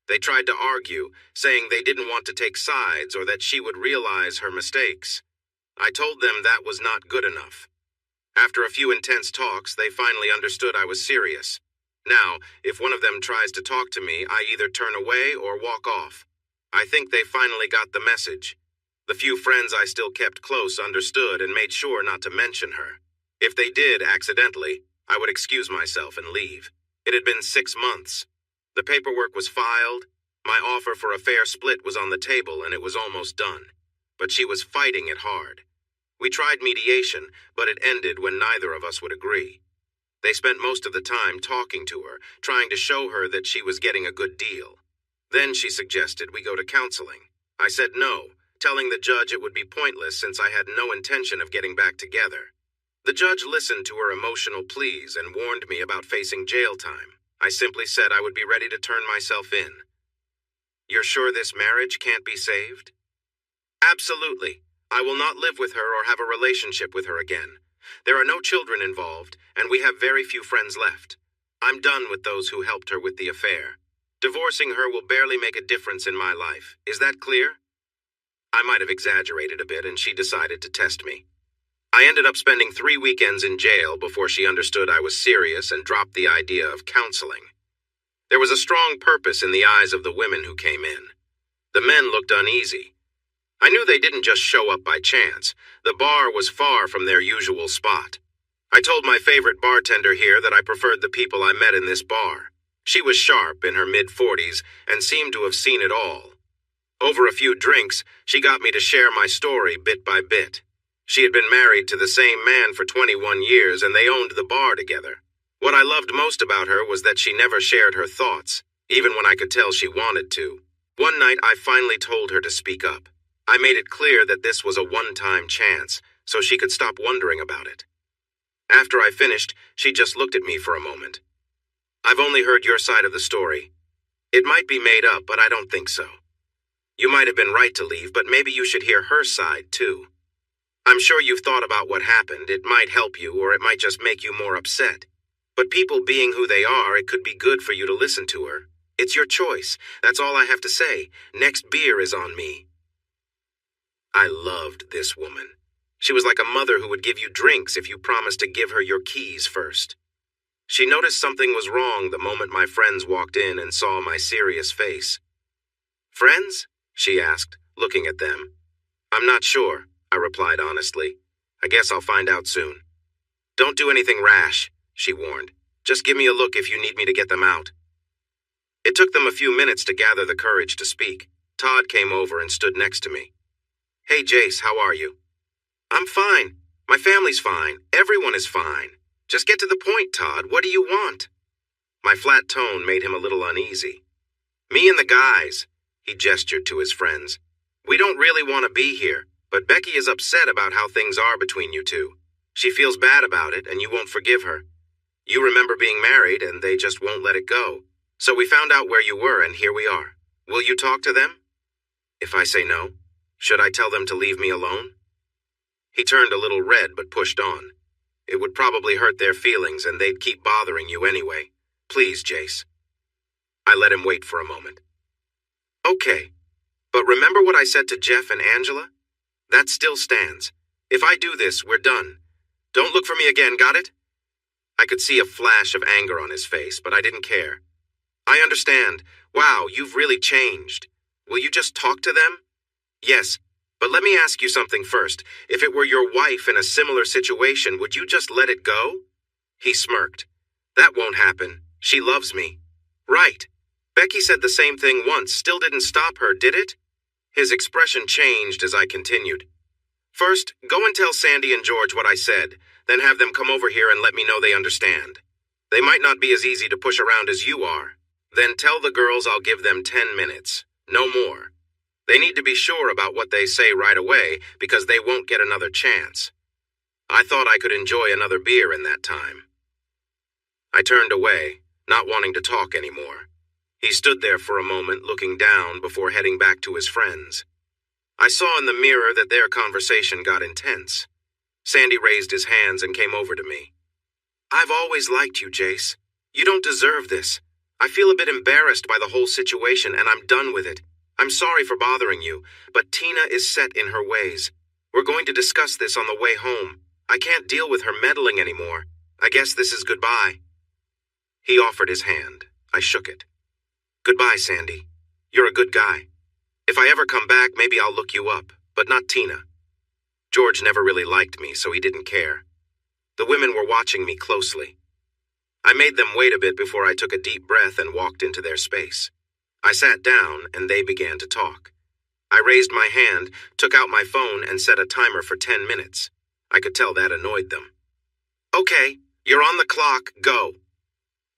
They tried to argue, saying they didn't want to take sides or that she would realize her mistakes. I told them that was not good enough. After a few intense talks, they finally understood I was serious. Now, if one of them tries to talk to me, I either turn away or walk off. I think they finally got the message. The few friends I still kept close understood and made sure not to mention her. If they did accidentally, I would excuse myself and leave. It had been 6 months. The paperwork was filed. My offer for a fair split was on the table and it was almost done. But she was fighting it hard. We tried mediation, but it ended when neither of us would agree. They spent most of the time talking to her, trying to show her that she was getting a good deal. Then she suggested we go to counseling. I said no, telling the judge it would be pointless since I had no intention of getting back together. The judge listened to her emotional pleas and warned me about facing jail time. I simply said I would be ready to turn myself in. You're sure this marriage can't be saved? Absolutely. I will not live with her or have a relationship with her again. There are no children involved, and we have very few friends left. I'm done with those who helped her with the affair. Divorcing her will barely make a difference in my life. Is that clear? I might have exaggerated a bit, and she decided to test me. I ended up spending 3 weekends in jail before she understood I was serious and dropped the idea of counseling. There was a strong purpose in the eyes of the women who came in. The men looked uneasy. I knew they didn't just show up by chance. The bar was far from their usual spot. I told my favorite bartender here that I preferred the people I met in this bar. She was sharp, in her mid-40s, and seemed to have seen it all. Over a few drinks, she got me to share my story bit by bit. She had been married to the same man for 21 years, and they owned the bar together. What I loved most about her was that she never shared her thoughts, even when I could tell she wanted to. One night, I finally told her to speak up. I made it clear that this was a one-time chance, so she could stop wondering about it. After I finished, she just looked at me for a moment. I've only heard your side of the story. It might be made up, but I don't think so. You might have been right to leave, but maybe you should hear her side, too. I'm sure you've thought about what happened. It might help you, or it might just make you more upset. But people being who they are, it could be good for you to listen to her. It's your choice. That's all I have to say. Next beer is on me. I loved this woman. She was like a mother who would give you drinks if you promised to give her your keys first. She noticed something was wrong the moment my friends walked in and saw my serious face. Friends? She asked, looking at them. I'm not sure, I replied honestly. I guess I'll find out soon. Don't do anything rash, she warned. Just give me a look if you need me to get them out. It took them a few minutes to gather the courage to speak. Todd came over and stood next to me. Hey, Jace, how are you? I'm fine. My family's fine. Everyone is fine. Just get to the point, Todd. What do you want? My flat tone made him a little uneasy. Me and the guys, he gestured to his friends. We don't really want to be here, but Becky is upset about how things are between you two. She feels bad about it, and you won't forgive her. You remember being married, and they just won't let it go. So we found out where you were, and here we are. Will you talk to them? If I say no, should I tell them to leave me alone? He turned a little red but pushed on. It would probably hurt their feelings and they'd keep bothering you anyway. Please, Jace. I let him wait for a moment. Okay, but remember what I said to Jeff and Angela? That still stands. If I do this, we're done. Don't look for me again, got it? I could see a flash of anger on his face, but I didn't care. I understand. Wow, you've really changed. Will you just talk to them? Yes, but let me ask you something first. If it were your wife in a similar situation, would you just let it go? He smirked. That won't happen. She loves me. Right. Becky said the same thing once. Still didn't stop her, did it? His expression changed as I continued. First, go and tell Sandy and George what I said, then have them come over here and let me know they understand. They might not be as easy to push around as you are. Then tell the girls I'll give them 10 minutes. No more. They need to be sure about what they say right away because they won't get another chance. I thought I could enjoy another beer in that time. I turned away, not wanting to talk anymore. He stood there for a moment looking down before heading back to his friends. I saw in the mirror that their conversation got intense. Sandy raised his hands and came over to me. I've always liked you, Jace. You don't deserve this. I feel a bit embarrassed by the whole situation and I'm done with it. I'm sorry for bothering you, but Tina is set in her ways. We're going to discuss this on the way home. I can't deal with her meddling anymore. I guess this is goodbye. He offered his hand. I shook it. Goodbye, Sandy. You're a good guy. If I ever come back, maybe I'll look you up, but not Tina. George never really liked me, so he didn't care. The women were watching me closely. I made them wait a bit before I took a deep breath and walked into their space. I sat down, and they began to talk. I raised my hand, took out my phone, and set a timer for 10 minutes. I could tell that annoyed them. Okay, you're on the clock, go.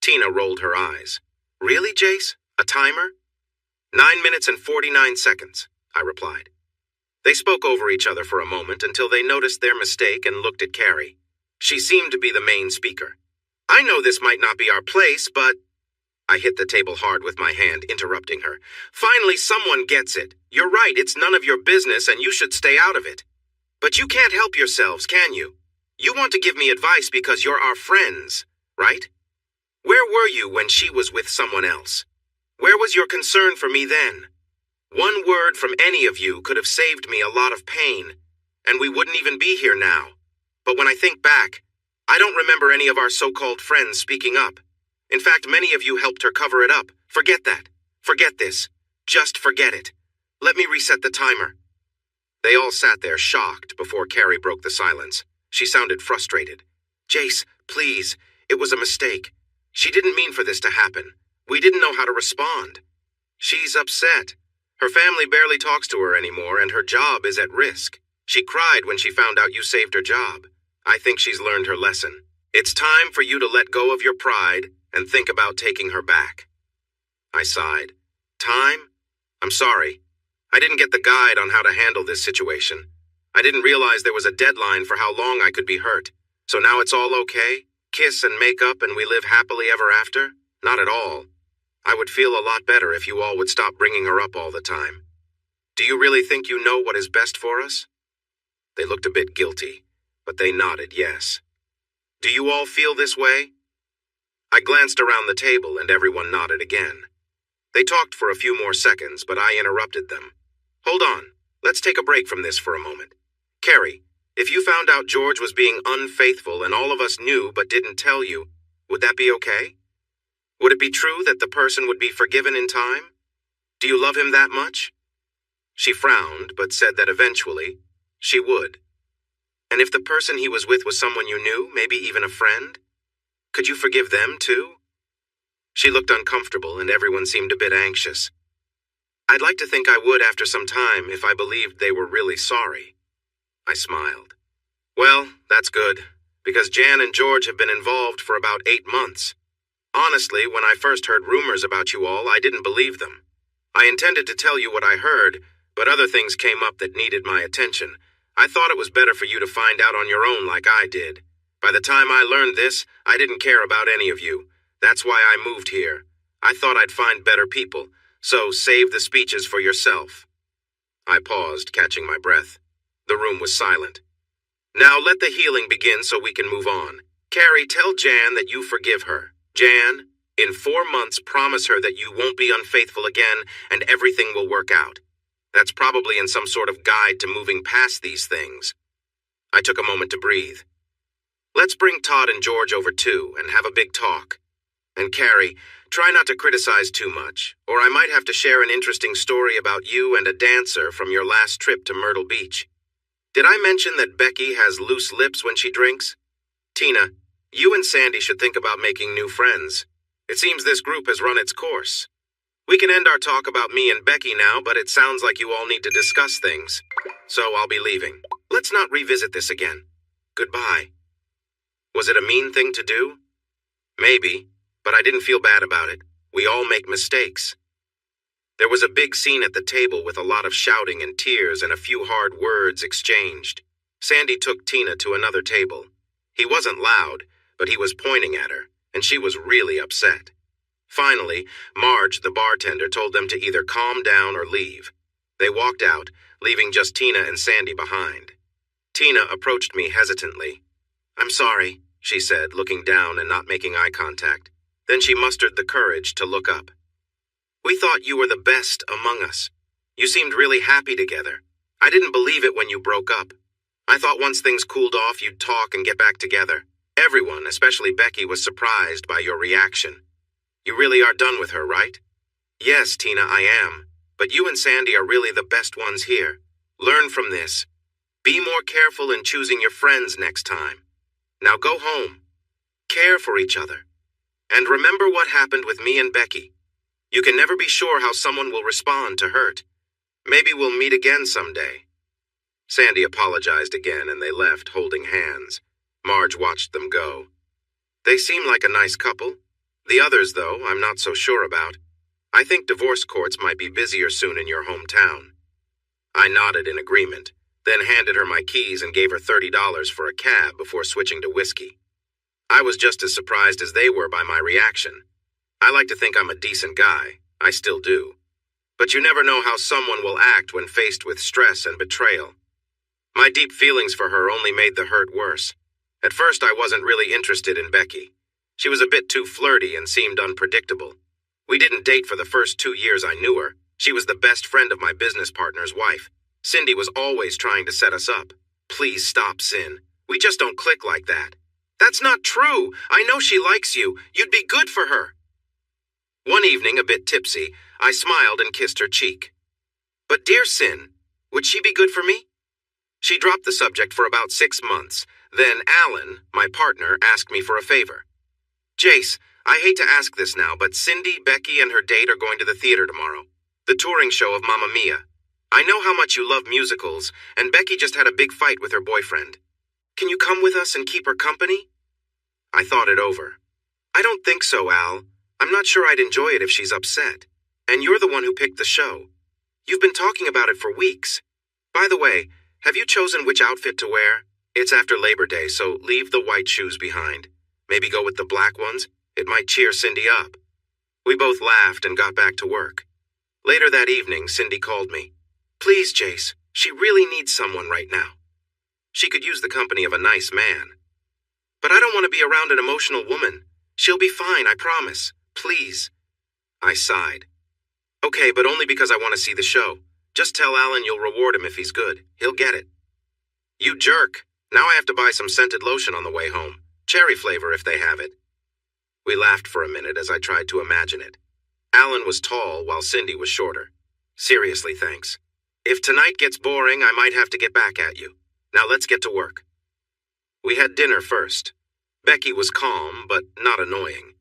Tina rolled her eyes. Really, Jace? A timer? 9 minutes and 49 seconds, I replied. They spoke over each other for a moment until they noticed their mistake and looked at Carrie. She seemed to be the main speaker. I know this might not be our place, but... I hit the table hard with my hand, interrupting her. Finally, someone gets it. You're right, it's none of your business and you should stay out of it. But you can't help yourselves, can you? You want to give me advice because you're our friends, right? Where were you when she was with someone else? Where was your concern for me then? One word from any of you could have saved me a lot of pain, and we wouldn't even be here now. But when I think back, I don't remember any of our so-called friends speaking up. In fact, many of you helped her cover it up. Forget that. Forget this. Just forget it. Let me reset the timer. They all sat there shocked before Carrie broke the silence. She sounded frustrated. Jace, please, it was a mistake. She didn't mean for this to happen. We didn't know how to respond. She's upset. Her family barely talks to her anymore, and her job is at risk. She cried when she found out you saved her job. I think she's learned her lesson. It's time for you to let go of your pride and think about taking her back. I sighed. Time? I'm sorry. I didn't get the guide on how to handle this situation. I didn't realize there was a deadline for how long I could be hurt. So now it's all okay? Kiss and make up and we live happily ever after? Not at all. I would feel a lot better if you all would stop bringing her up all the time. Do you really think you know what is best for us? They looked a bit guilty, but they nodded yes. Do you all feel this way? I glanced around the table and everyone nodded again. They talked for a few more seconds, but I interrupted them. Hold on, let's take a break from this for a moment. Carrie, if you found out George was being unfaithful and all of us knew but didn't tell you, would that be okay? Would it be true that the person would be forgiven in time? Do you love him that much? She frowned, but said that eventually she would. And if the person he was with was someone you knew, maybe even a friend, could you forgive them too? She looked uncomfortable and everyone seemed a bit anxious. I'd like to think I would after some time if I believed they were really sorry. I smiled. Well, that's good, because Jan and George have been involved for about 8 months. Honestly, when I first heard rumors about you all, I didn't believe them. I intended to tell you what I heard, but other things came up that needed my attention. I thought it was better for you to find out on your own like I did. By the time I learned this, I didn't care about any of you. That's why I moved here. I thought I'd find better people, so save the speeches for yourself. I paused, catching my breath. The room was silent. Now let the healing begin so we can move on. Carrie, tell Jan that you forgive her. Jan, in 4 months, promise her that you won't be unfaithful again and everything will work out. That's probably in some sort of guide to moving past these things. I took a moment to breathe. Let's bring Todd and George over too and have a big talk. And Carrie, try not to criticize too much, or I might have to share an interesting story about you and a dancer from your last trip to Myrtle Beach. Did I mention that Becky has loose lips when she drinks? Tina, you and Sandy should think about making new friends. It seems this group has run its course. We can end our talk about me and Becky now, but it sounds like you all need to discuss things. So I'll be leaving. Let's not revisit this again. Goodbye. Was it a mean thing to do? Maybe, but I didn't feel bad about it. We all make mistakes. There was a big scene at the table with a lot of shouting and tears and a few hard words exchanged. Sandy took Tina to another table. He wasn't loud, but he was pointing at her, and she was really upset. Finally, Marge, the bartender, told them to either calm down or leave. They walked out, leaving just Tina and Sandy behind. Tina approached me hesitantly. I'm sorry, she said, looking down and not making eye contact. Then she mustered the courage to look up. "We thought you were the best among us. You seemed really happy together. I didn't believe it when you broke up. I thought once things cooled off, you'd talk and get back together. Everyone, especially Becky, was surprised by your reaction. You really are done with her, right?" "Yes, Tina, I am. But you and Sandy are really the best ones here. Learn from this. Be more careful in choosing your friends next time. Now go home. Care for each other. And remember what happened with me and Becky. You can never be sure how someone will respond to hurt. Maybe we'll meet again someday." Sandy apologized again and they left, holding hands. Marge watched them go. They seem like a nice couple. The others, though, I'm not so sure about. I think divorce courts might be busier soon in your hometown. I nodded in agreement, then handed her my keys and gave her $30 for a cab before switching to whiskey. I was just as surprised as they were by my reaction. I like to think I'm a decent guy. I still do. But you never know how someone will act when faced with stress and betrayal. My deep feelings for her only made the hurt worse. At first, I wasn't really interested in Becky. She was a bit too flirty and seemed unpredictable. We didn't date for the first 2 years I knew her. She was the best friend of my business partner's wife. Cindy was always trying to set us up. "Please stop, Sin. We just don't click like that." "That's not true. I know she likes you. You'd be good for her." One evening, a bit tipsy, I smiled and kissed her cheek. "But dear Sin, would she be good for me?" She dropped the subject for about 6 months. Then Alan, my partner, asked me for a favor. "Jace, I hate to ask this now, but Cindy, Becky, and her date are going to the theater tomorrow. The touring show of Mamma Mia. I know how much you love musicals, and Becky just had a big fight with her boyfriend. Can you come with us and keep her company?" I thought it over. "I don't think so, Al. I'm not sure I'd enjoy it if she's upset. And you're the one who picked the show. You've been talking about it for weeks. By the way, have you chosen which outfit to wear? It's after Labor Day, so leave the white shoes behind. Maybe go with the black ones. It might cheer Cindy up." We both laughed and got back to work. Later that evening, Cindy called me. "Please, Jace, she really needs someone right now. She could use the company of a nice man. But I don't want to be around an emotional woman. She'll be fine, I promise. Please." I sighed. "Okay, but only because I want to see the show. Just tell Alan you'll reward him if he's good. He'll get it." "You jerk. Now I have to buy some scented lotion on the way home. Cherry flavor if they have it." We laughed for a minute as I tried to imagine it. Alan was tall while Cindy was shorter. "Seriously, thanks. If tonight gets boring, I might have to get back at you. Now let's get to work." We had dinner first. Becky was calm, but not annoying.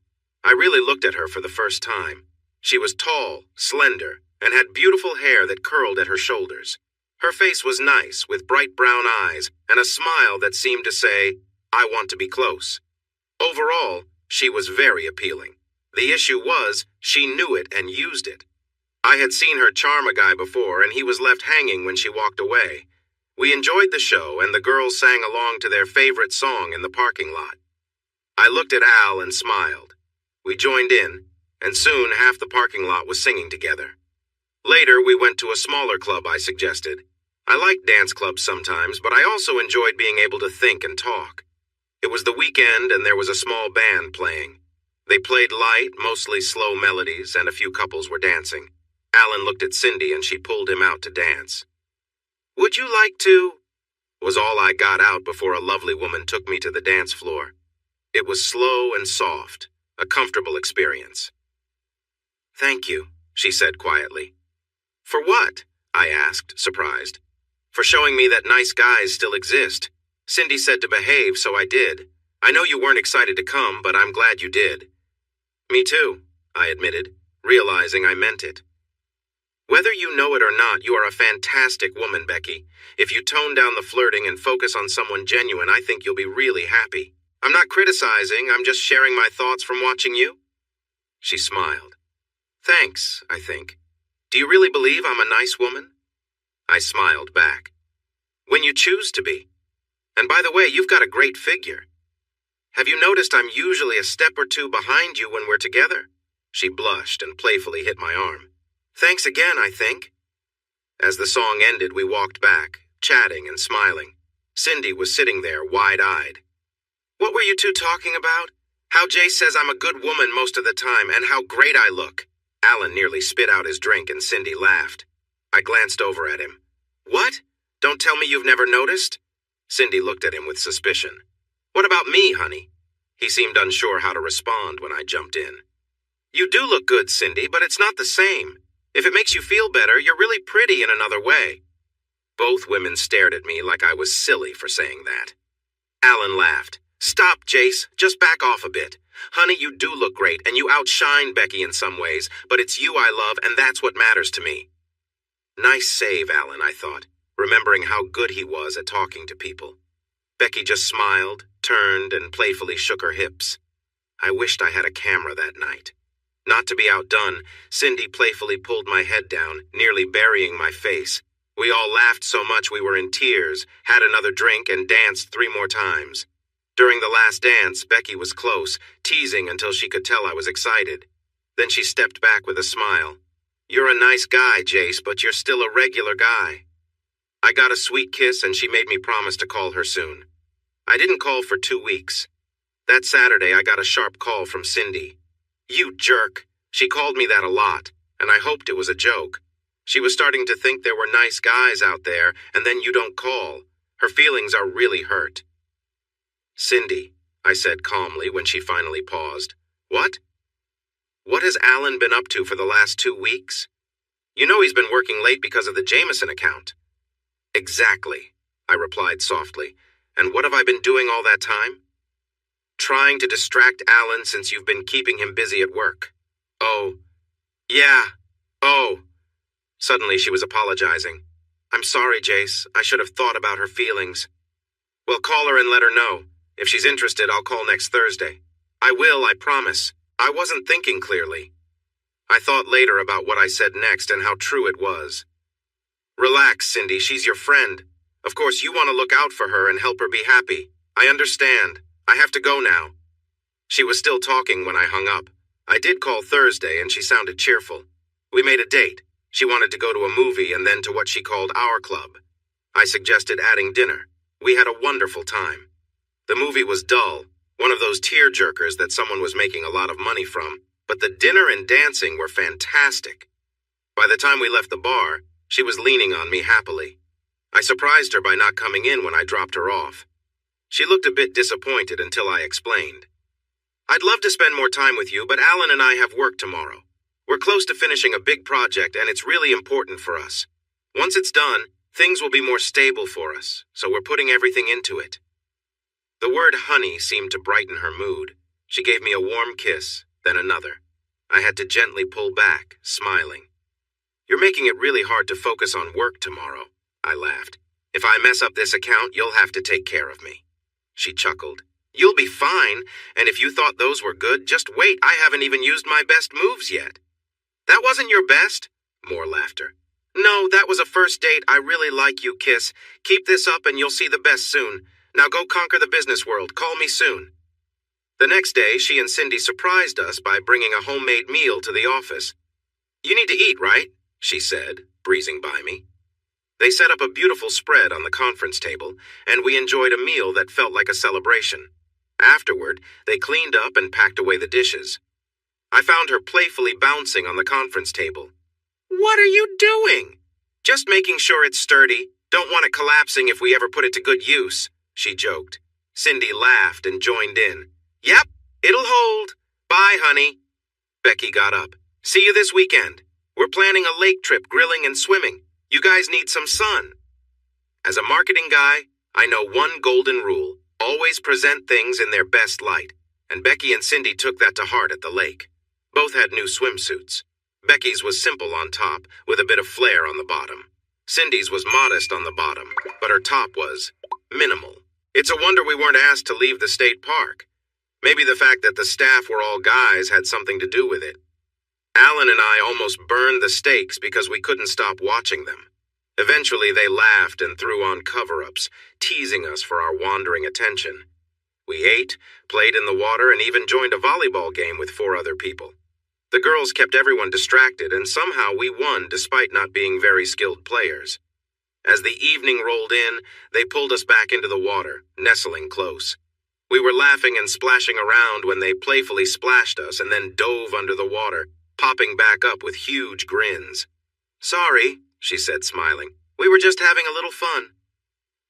I really looked at her for the first time. She was tall, slender, and had beautiful hair that curled at her shoulders. Her face was nice, with bright brown eyes and a smile that seemed to say, "I want to be close." Overall, she was very appealing. The issue was, she knew it and used it. I had seen her charm a guy before, and he was left hanging when she walked away. We enjoyed the show, and the girls sang along to their favorite song in the parking lot. I looked at Al and smiled. We joined in, and soon half the parking lot was singing together. Later, we went to a smaller club I suggested. I liked dance clubs sometimes, but I also enjoyed being able to think and talk. It was the weekend, and there was a small band playing. They played light, mostly slow melodies, and a few couples were dancing. Alan looked at Cindy, and she pulled him out to dance. "Would you like to?" was all I got out before a lovely woman took me to the dance floor. It was slow and soft, a comfortable experience. "Thank you," she said quietly. "For what?" I asked, surprised. "For showing me that nice guys still exist. Cindy said to behave, so I did. I know you weren't excited to come, but I'm glad you did." "Me too," I admitted, realizing I meant it. "Whether you know it or not, you are a fantastic woman, Becky. If you tone down the flirting and focus on someone genuine, I think you'll be really happy. I'm not criticizing, I'm just sharing my thoughts from watching you." She smiled. "Thanks, I think. Do you really believe I'm a nice woman?" I smiled back. "When you choose to be. And by the way, you've got a great figure. Have you noticed I'm usually a step or two behind you when we're together?" She blushed and playfully hit my arm. "Thanks again, I think." As the song ended, we walked back, chatting and smiling. Cindy was sitting there, wide-eyed. "What were you two talking about?" How Jace says I'm a good woman most of the time and how great I look. Alan nearly spit out his drink and Cindy laughed. I glanced over at him. What? Don't tell me you've never noticed? Cindy looked at him with suspicion. What about me, honey? He seemed unsure how to respond when I jumped in. You do look good, Cindy, but it's not the same. If it makes you feel better, you're really pretty in another way. Both women stared at me like I was silly for saying that. Alan laughed. Stop, Jace. Just back off a bit. Honey, you do look great, and you outshine Becky in some ways, but it's you I love, and that's what matters to me. Nice save, Alan, I thought, remembering how good he was at talking to people. Becky just smiled, turned, and playfully shook her hips. I wished I had a camera that night. Not to be outdone, Cindy playfully pulled my head down, nearly burying my face. We all laughed so much we were in tears, had another drink, and danced 3 more times. During the last dance, Becky was close, teasing until she could tell I was excited. Then she stepped back with a smile. You're a nice guy, Jace, but you're still a regular guy. I got a sweet kiss and she made me promise to call her soon. I didn't call for 2 weeks. That Saturday, I got a sharp call from Cindy. You jerk. She called me that a lot, and I hoped it was a joke. She was starting to think there were nice guys out there, and then you don't call. Her feelings are really hurt. Cindy, I said calmly when she finally paused. What? What has Alan been up to for the last 2 weeks? You know he's been working late because of the Jameson account. Exactly, I replied softly. And what have I been doing all that time? Trying to distract Alan since you've been keeping him busy at work. Oh. Yeah. Oh. Suddenly she was apologizing. I'm sorry, Jace. I should have thought about her feelings. Well, call her and let her know. If she's interested, I'll call next Thursday. I will, I promise. I wasn't thinking clearly. I thought later about what I said next and how true it was. Relax, Cindy. She's your friend. Of course, you want to look out for her and help her be happy. I understand. I have to go now. She was still talking when I hung up. I did call Thursday and she sounded cheerful. We made a date. She wanted to go to a movie and then to what she called our club. I suggested adding dinner. We had a wonderful time. The movie was dull, one of those tear-jerkers that someone was making a lot of money from, but the dinner and dancing were fantastic. By the time we left the bar, she was leaning on me happily. I surprised her by not coming in when I dropped her off. She looked a bit disappointed until I explained. I'd love to spend more time with you, but Alan and I have work tomorrow. We're close to finishing a big project, and it's really important for us. Once it's done, things will be more stable for us, so we're putting everything into it. The word honey seemed to brighten her mood. She gave me a warm kiss, then another. I had to gently pull back, smiling. You're making it really hard to focus on work tomorrow, I laughed. If I mess up this account, you'll have to take care of me. She chuckled. You'll be fine, and if you thought those were good, just wait. I haven't even used my best moves yet. That wasn't your best? More laughter. No, that was a first date. I really like you, Kiss. Keep this up and you'll see the best soon. Now go conquer the business world. Call me soon. The next day, she and Cindy surprised us by bringing a homemade meal to the office. You need to eat, right? She said, breezing by me. They set up a beautiful spread on the conference table, and we enjoyed a meal that felt like a celebration. Afterward, they cleaned up and packed away the dishes. I found her playfully bouncing on the conference table. What are you doing? Just making sure it's sturdy. Don't want it collapsing if we ever put it to good use, she joked. Cindy laughed and joined in. Yep, it'll hold. Bye, honey. Becky got up. See you this weekend. We're planning a lake trip, grilling and swimming. You guys need some sun. As a marketing guy, I know one golden rule. Always present things in their best light. And Becky and Cindy took that to heart at the lake. Both had new swimsuits. Becky's was simple on top, with a bit of flair on the bottom. Cindy's was modest on the bottom, but her top was minimal. It's a wonder we weren't asked to leave the state park. Maybe the fact that the staff were all guys had something to do with it. Alan and I almost burned the steaks because we couldn't stop watching them. Eventually, they laughed and threw on cover-ups, teasing us for our wandering attention. We ate, played in the water, and even joined a volleyball game with 4 other people. The girls kept everyone distracted, and somehow we won despite not being very skilled players. As the evening rolled in, they pulled us back into the water, nestling close. We were laughing and splashing around when they playfully splashed us and then dove under the water, popping back up with huge grins. "Sorry," she said, smiling. "We were just having a little fun."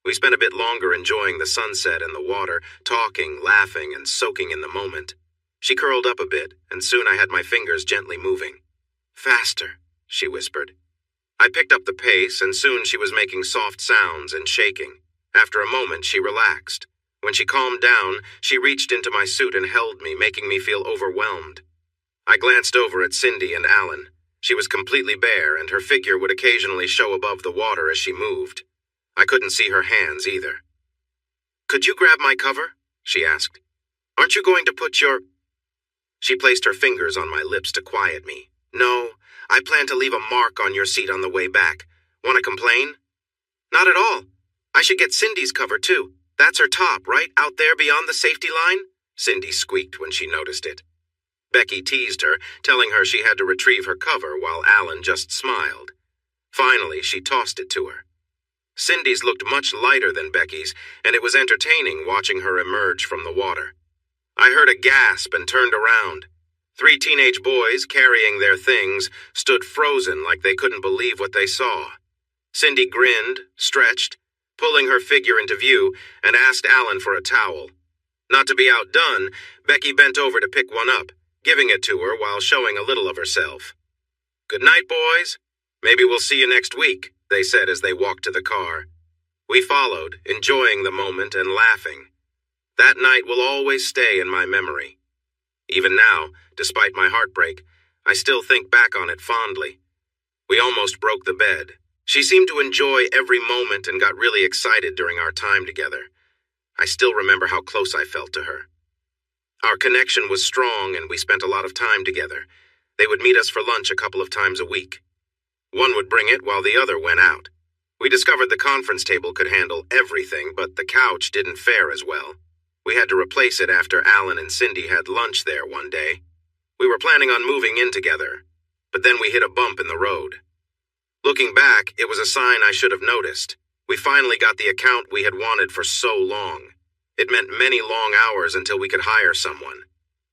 We spent a bit longer enjoying the sunset and the water, talking, laughing, and soaking in the moment. She curled up a bit, and soon I had my fingers gently moving. "Faster," she whispered. I picked up the pace, and soon she was making soft sounds and shaking. After a moment, she relaxed. When she calmed down, she reached into my suit and held me, making me feel overwhelmed. I glanced over at Cindy and Alan. She was completely bare, and her figure would occasionally show above the water as she moved. I couldn't see her hands either. "Could you grab my cover?" she asked. "Aren't you going to put your—" She placed her fingers on my lips to quiet me. "No, I plan to leave a mark on your seat on the way back. Want to complain?" "Not at all. I should get Cindy's cover, too. That's her top, right, out there beyond the safety line?" Cindy squeaked when she noticed it. Becky teased her, telling her she had to retrieve her cover while Alan just smiled. Finally, she tossed it to her. Cindy's looked much lighter than Becky's, and it was entertaining watching her emerge from the water. I heard a gasp and turned around. 3 teenage boys, carrying their things, stood frozen like they couldn't believe what they saw. Cindy grinned, stretched, pulling her figure into view, and asked Alan for a towel. Not to be outdone, Becky bent over to pick one up, giving it to her while showing a little of herself. "Good night, boys. Maybe we'll see you next week," they said as they walked to the car. We followed, enjoying the moment and laughing. That night will always stay in my memory. Even now, despite my heartbreak, I still think back on it fondly. We almost broke the bed. She seemed to enjoy every moment and got really excited during our time together. I still remember how close I felt to her. Our connection was strong and we spent a lot of time together. They would meet us for lunch a couple of times a week. One would bring it while the other went out. We discovered the conference table could handle everything, but the couch didn't fare as well. We had to replace it after Alan and Cindy had lunch there one day. We were planning on moving in together, but then we hit a bump in the road. Looking back, it was a sign I should have noticed. We finally got the account we had wanted for so long. It meant many long hours until we could hire someone.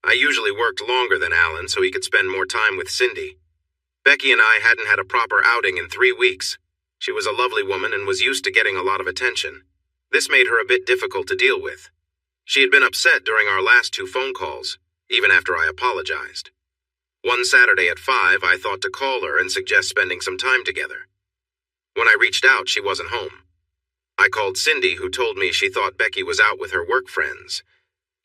I usually worked longer than Alan so he could spend more time with Cindy. Becky and I hadn't had a proper outing in 3 weeks. She was a lovely woman and was used to getting a lot of attention. This made her a bit difficult to deal with. She had been upset during our last 2 phone calls, even after I apologized. One Saturday at 5, I thought to call her and suggest spending some time together. When I reached out, she wasn't home. I called Cindy, who told me she thought Becky was out with her work friends.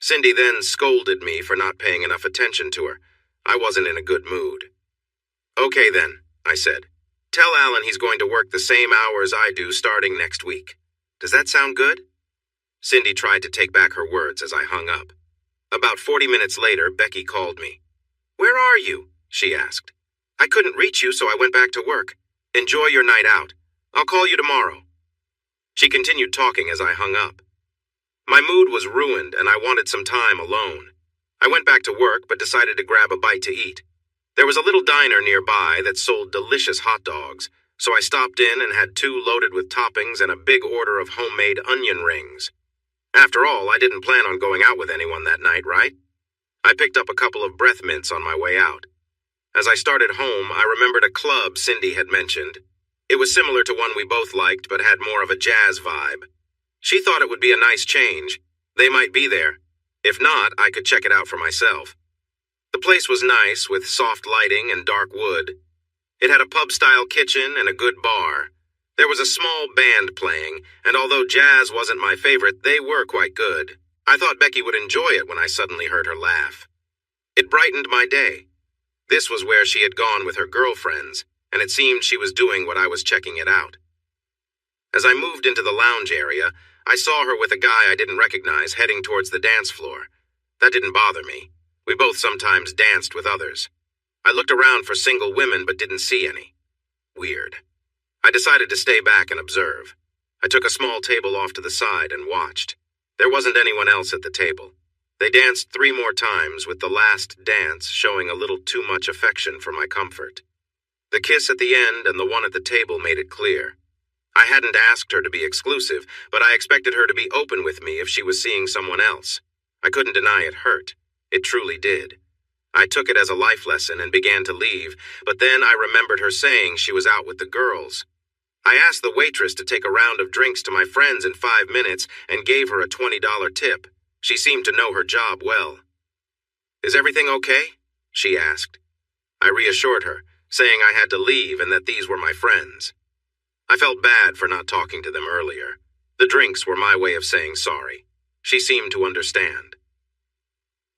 Cindy then scolded me for not paying enough attention to her. I wasn't in a good mood. "Okay then," I said. "Tell Alan he's going to work the same hours I do starting next week. Does that sound good?" Cindy tried to take back her words as I hung up. About 40 minutes later, Becky called me. "Where are you?" she asked. "I couldn't reach you, so I went back to work. Enjoy your night out. I'll call you tomorrow." She continued talking as I hung up. My mood was ruined and I wanted some time alone. I went back to work but decided to grab a bite to eat. There was a little diner nearby that sold delicious hot dogs, so I stopped in and had 2 loaded with toppings and a big order of homemade onion rings. After all, I didn't plan on going out with anyone that night, right? I picked up a couple of breath mints on my way out. As I started home, I remembered a club Cindy had mentioned. It was similar to one we both liked, but had more of a jazz vibe. She thought it would be a nice change. They might be there. If not, I could check it out for myself. The place was nice, with soft lighting and dark wood. It had a pub-style kitchen and a good bar. There was a small band playing, and although jazz wasn't my favorite, they were quite good. I thought Becky would enjoy it when I suddenly heard her laugh. It brightened my day. This was where she had gone with her girlfriends, and it seemed she was doing what I was checking it out. As I moved into the lounge area, I saw her with a guy I didn't recognize heading towards the dance floor. That didn't bother me. We both sometimes danced with others. I looked around for single women but didn't see any. Weird. I decided to stay back and observe. I took a small table off to the side and watched. There wasn't anyone else at the table. They danced 3 more times, with the last dance showing a little too much affection for my comfort. The kiss at the end and the one at the table made it clear. I hadn't asked her to be exclusive, but I expected her to be open with me if she was seeing someone else. I couldn't deny it hurt. It truly did. I took it as a life lesson and began to leave, but then I remembered her saying she was out with the girls. I asked the waitress to take a round of drinks to my friends in 5 minutes and gave her a $20 tip. She seemed to know her job well. "Is everything okay?" she asked. I reassured her, saying I had to leave and that these were my friends. I felt bad for not talking to them earlier. The drinks were my way of saying sorry. She seemed to understand.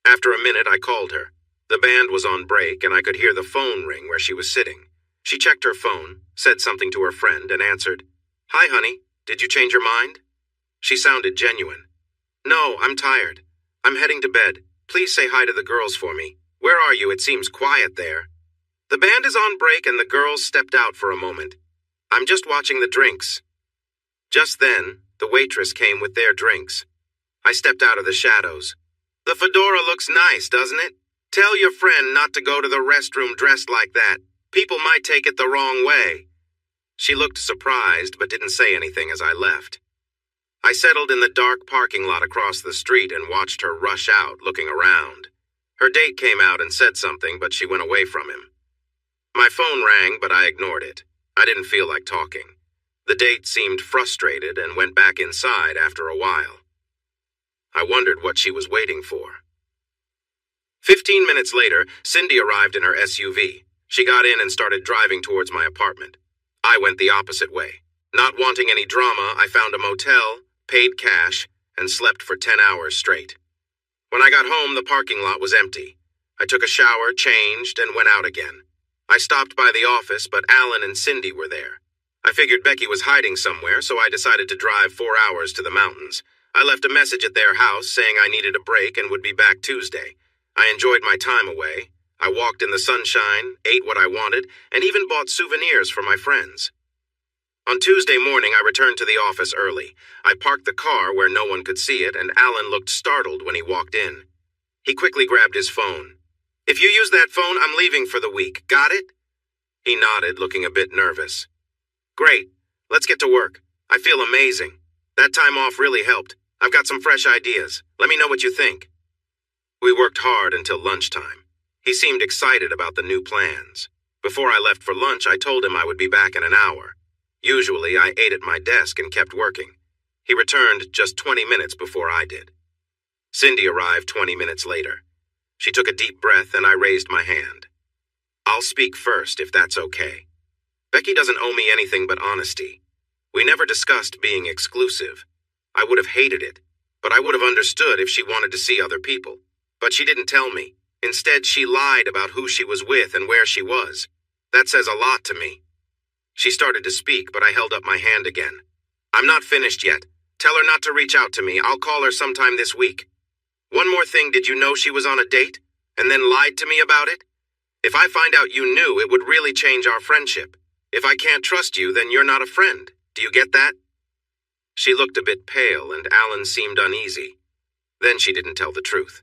After a minute, I called her. The band was on break and I could hear the phone ring where she was sitting. She checked her phone, said something to her friend, and answered, "Hi, honey. Did you change your mind?" She sounded genuine. "No, I'm tired. I'm heading to bed. Please say hi to the girls for me. Where are you? It seems quiet there." "The band is on break and the girls stepped out for a moment. I'm just watching the drinks." Just then, the waitress came with their drinks. I stepped out of the shadows. "The fedora looks nice, doesn't it? Tell your friend not to go to the restroom dressed like that. People might take it the wrong way." She looked surprised but didn't say anything as I left. I settled in the dark parking lot across the street and watched her rush out, looking around. Her date came out and said something, but she went away from him. My phone rang, but I ignored it. I didn't feel like talking. The date seemed frustrated and went back inside after a while. I wondered what she was waiting for. 15 minutes later, Cindy arrived in her SUV. She got in and started driving towards my apartment. I went the opposite way. Not wanting any drama, I found a motel, paid cash, and slept for 10 hours straight. When I got home, the parking lot was empty. I took a shower, changed, and went out again. I stopped by the office, but Alan and Cindy were there. I figured Becky was hiding somewhere, so I decided to drive 4 hours to the mountains. I left a message at their house saying I needed a break and would be back Tuesday. I enjoyed my time away. I walked in the sunshine, ate what I wanted, and even bought souvenirs for my friends. On Tuesday morning, I returned to the office early. I parked the car where no one could see it, and Alan looked startled when he walked in. He quickly grabbed his phone. "If you use that phone, I'm leaving for the week. Got it?" He nodded, looking a bit nervous. "Great. Let's get to work. I feel amazing. That time off really helped. I've got some fresh ideas. Let me know what you think." We worked hard until lunchtime. He seemed excited about the new plans. Before I left for lunch, I told him I would be back in an hour. Usually, I ate at my desk and kept working. He returned just 20 minutes before I did. Cindy arrived 20 minutes later. She took a deep breath and I raised my hand. "I'll speak first, if that's okay. Becky doesn't owe me anything but honesty. We never discussed being exclusive. I would have hated it, but I would have understood if she wanted to see other people. But she didn't tell me. Instead, she lied about who she was with and where she was. That says a lot to me." She started to speak, but I held up my hand again. "I'm not finished yet. Tell her not to reach out to me. I'll call her sometime this week. One more thing, did you know she was on a date? And then lied to me about it? If I find out you knew, it would really change our friendship. If I can't trust you, then you're not a friend. Do you get that?" She looked a bit pale, and Alan seemed uneasy. Then she didn't tell the truth.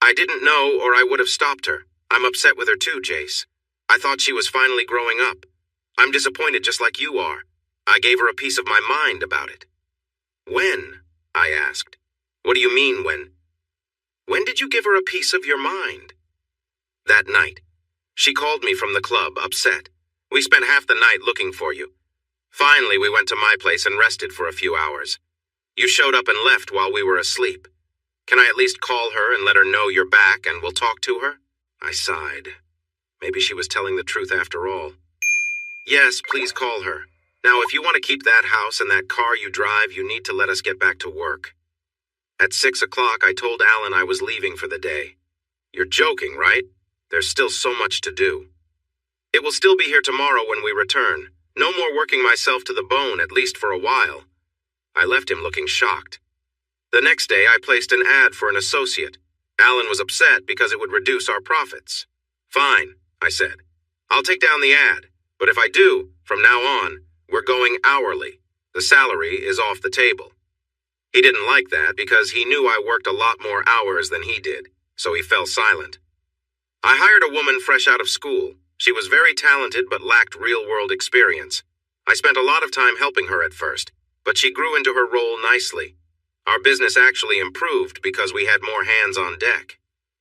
"I didn't know, or I would have stopped her. I'm upset with her too, Jace. I thought she was finally growing up. I'm disappointed just like you are. I gave her a piece of my mind about it." "When?" I asked. "What do you mean, when?" "When did you give her a piece of your mind?" "That night. She called me from the club, upset. We spent half the night looking for you. Finally, we went to my place and rested for a few hours. You showed up and left while we were asleep. Can I at least call her and let her know you're back and we'll talk to her?" I sighed. Maybe she was telling the truth after all. "Yes, please call her. Now, if you want to keep that house and that car you drive, you need to let us get back to work." At 6 o'clock, I told Alan I was leaving for the day. "You're joking, right? There's still so much to do." "It will still be here tomorrow when we return. No more working myself to the bone, at least for a while." I left him looking shocked. The next day, I placed an ad for an associate. Alan was upset because it would reduce our profits. "Fine," I said. "I'll take down the ad, but if I do, from now on, we're going hourly. The salary is off the table." He didn't like that because he knew I worked a lot more hours than he did, so he fell silent. I hired a woman fresh out of school. She was very talented but lacked real-world experience. I spent a lot of time helping her at first, but she grew into her role nicely. Our business actually improved because we had more hands on deck.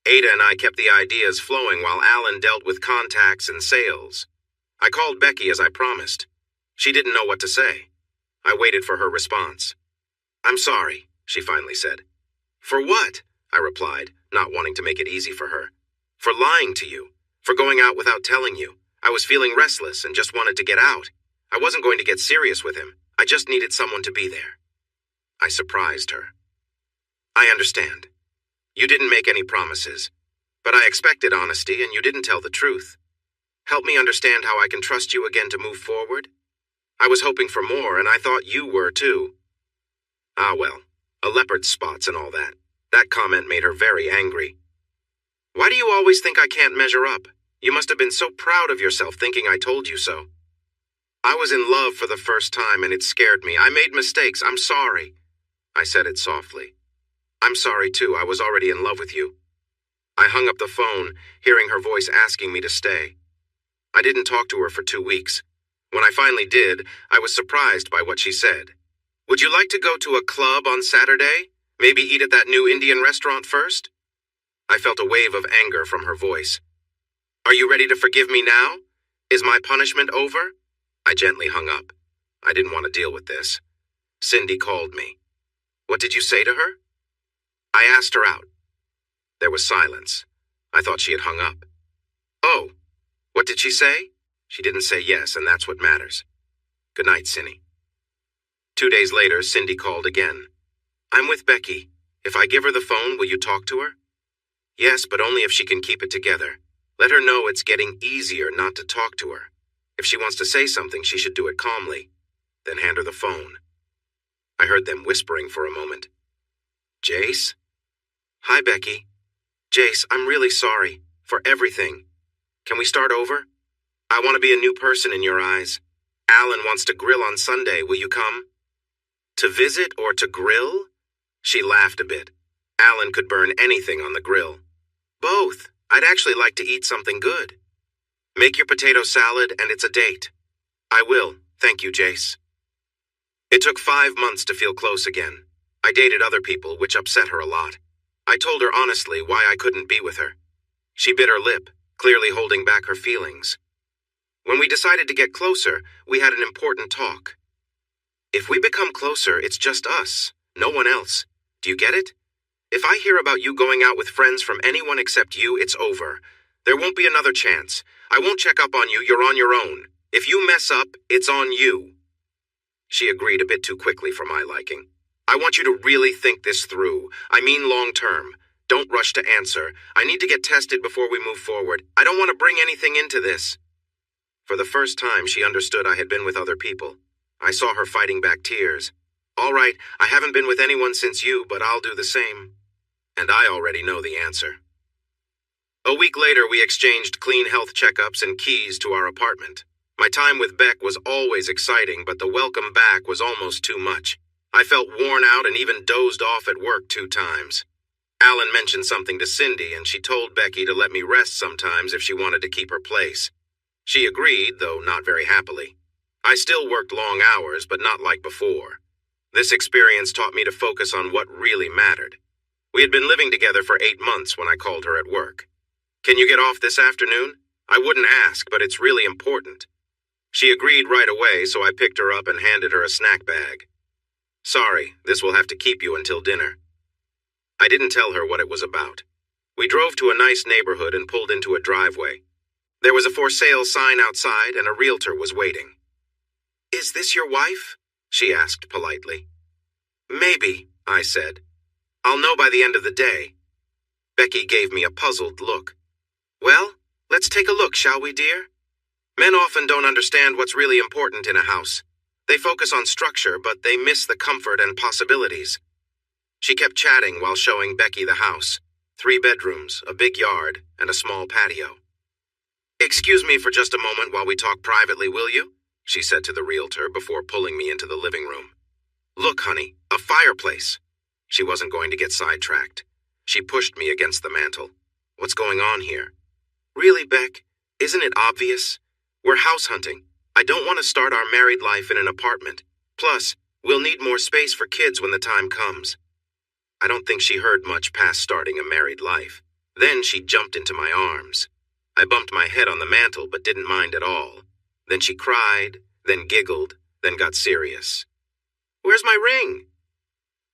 Ada and I kept the ideas flowing while Alan dealt with contacts and sales. I called Becky as I promised. She didn't know what to say. I waited for her response. "I'm sorry," she finally said. "For what?" I replied, not wanting to make it easy for her. "For lying to you. For going out without telling you. I was feeling restless and just wanted to get out. I wasn't going to get serious with him. I just needed someone to be there." I surprised her. "I understand. You didn't make any promises, but I expected honesty and you didn't tell the truth. Help me understand how I can trust you again to move forward. I was hoping for more, and I thought you were too." Ah well, a leopard's spots and all that. That comment made her very angry. "Why do you always think I can't measure up? You must have been so proud of yourself thinking I told you so." "I was in love for the first time and it scared me. I made mistakes. I'm sorry." I said it softly. "I'm sorry too. I was already in love with you." I hung up the phone, hearing her voice asking me to stay. I didn't talk to her for 2 weeks. When I finally did, I was surprised by what she said. "Would you like to go to a club on Saturday? Maybe eat at that new Indian restaurant first?" I felt a wave of anger from her voice. "Are you ready to forgive me now? Is my punishment over?" I gently hung up. I didn't want to deal with this. Cindy called me. "What did you say to her?" "I asked her out." There was silence. I thought she had hung up. "Oh, what did she say?" "She didn't say yes, and that's what matters. Good night, Cindy." 2 days later, Cindy called again. "I'm with Becky. If I give her the phone, will you talk to her?" "Yes, but only if she can keep it together. Let her know it's getting easier not to talk to her. If she wants to say something, she should do it calmly. Then hand her the phone." I heard them whispering for a moment. "Jace?" "Hi, Becky. Jace, I'm really sorry. For everything. Can we start over? I want to be a new person in your eyes. Alan wants to grill on Sunday. Will you come?" "To visit or to grill?" She laughed a bit. Alan could burn anything on the grill. "Both. I'd actually like to eat something good." "Make your potato salad and it's a date." "I will. Thank you, Jace." It took 5 months to feel close again. I dated other people, which upset her a lot. I told her honestly why I couldn't be with her. She bit her lip, clearly holding back her feelings. When we decided to get closer, we had an important talk. "If we become closer, it's just us, no one else. Do you get it? If I hear about you going out with friends from anyone except you, it's over. There won't be another chance. I won't check up on you, you're on your own. If you mess up, it's on you." She agreed a bit too quickly for my liking. "I want you to really think this through. I mean long term. Don't rush to answer. I need to get tested before we move forward. I don't want to bring anything into this." For the first time, she understood I had been with other people. I saw her fighting back tears. "All right, I haven't been with anyone since you, but I'll do the same." And I already know the answer. A week later, we exchanged clean health checkups and keys to our apartment. My time with Beck was always exciting, but the welcome back was almost too much. I felt worn out and even dozed off at work 2 times. Alan mentioned something to Cindy, and she told Becky to let me rest sometimes if she wanted to keep her place. She agreed, though not very happily. I still worked long hours, but not like before. This experience taught me to focus on what really mattered. We had been living together for 8 months when I called her at work. "Can you get off this afternoon? I wouldn't ask, but it's really important." She agreed right away, so I picked her up and handed her a snack bag. "Sorry, this will have to keep you until dinner." I didn't tell her what it was about. We drove to a nice neighborhood and pulled into a driveway. There was a for sale sign outside and a realtor was waiting. "Is this your wife?" she asked politely. "Maybe," I said. "I'll know by the end of the day." Becky gave me a puzzled look. "Well, let's take a look, shall we, dear?" Men often don't understand what's really important in a house. They focus on structure, but they miss the comfort and possibilities. She kept chatting while showing Becky the house. 3 bedrooms, a big yard, and a small patio. "Excuse me for just a moment while we talk privately, will you?" she said to the realtor before pulling me into the living room. "Look, honey, a fireplace." She wasn't going to get sidetracked. She pushed me against the mantel. "What's going on here?" "Really, Beck? Isn't it obvious? We're house hunting. I don't want to start our married life in an apartment. Plus, we'll need more space for kids when the time comes. I don't think she heard much past starting a married life. Then she jumped into my arms. I bumped my head on the mantel but didn't mind at all. Then she cried, then giggled, then got serious. "Where's my ring?"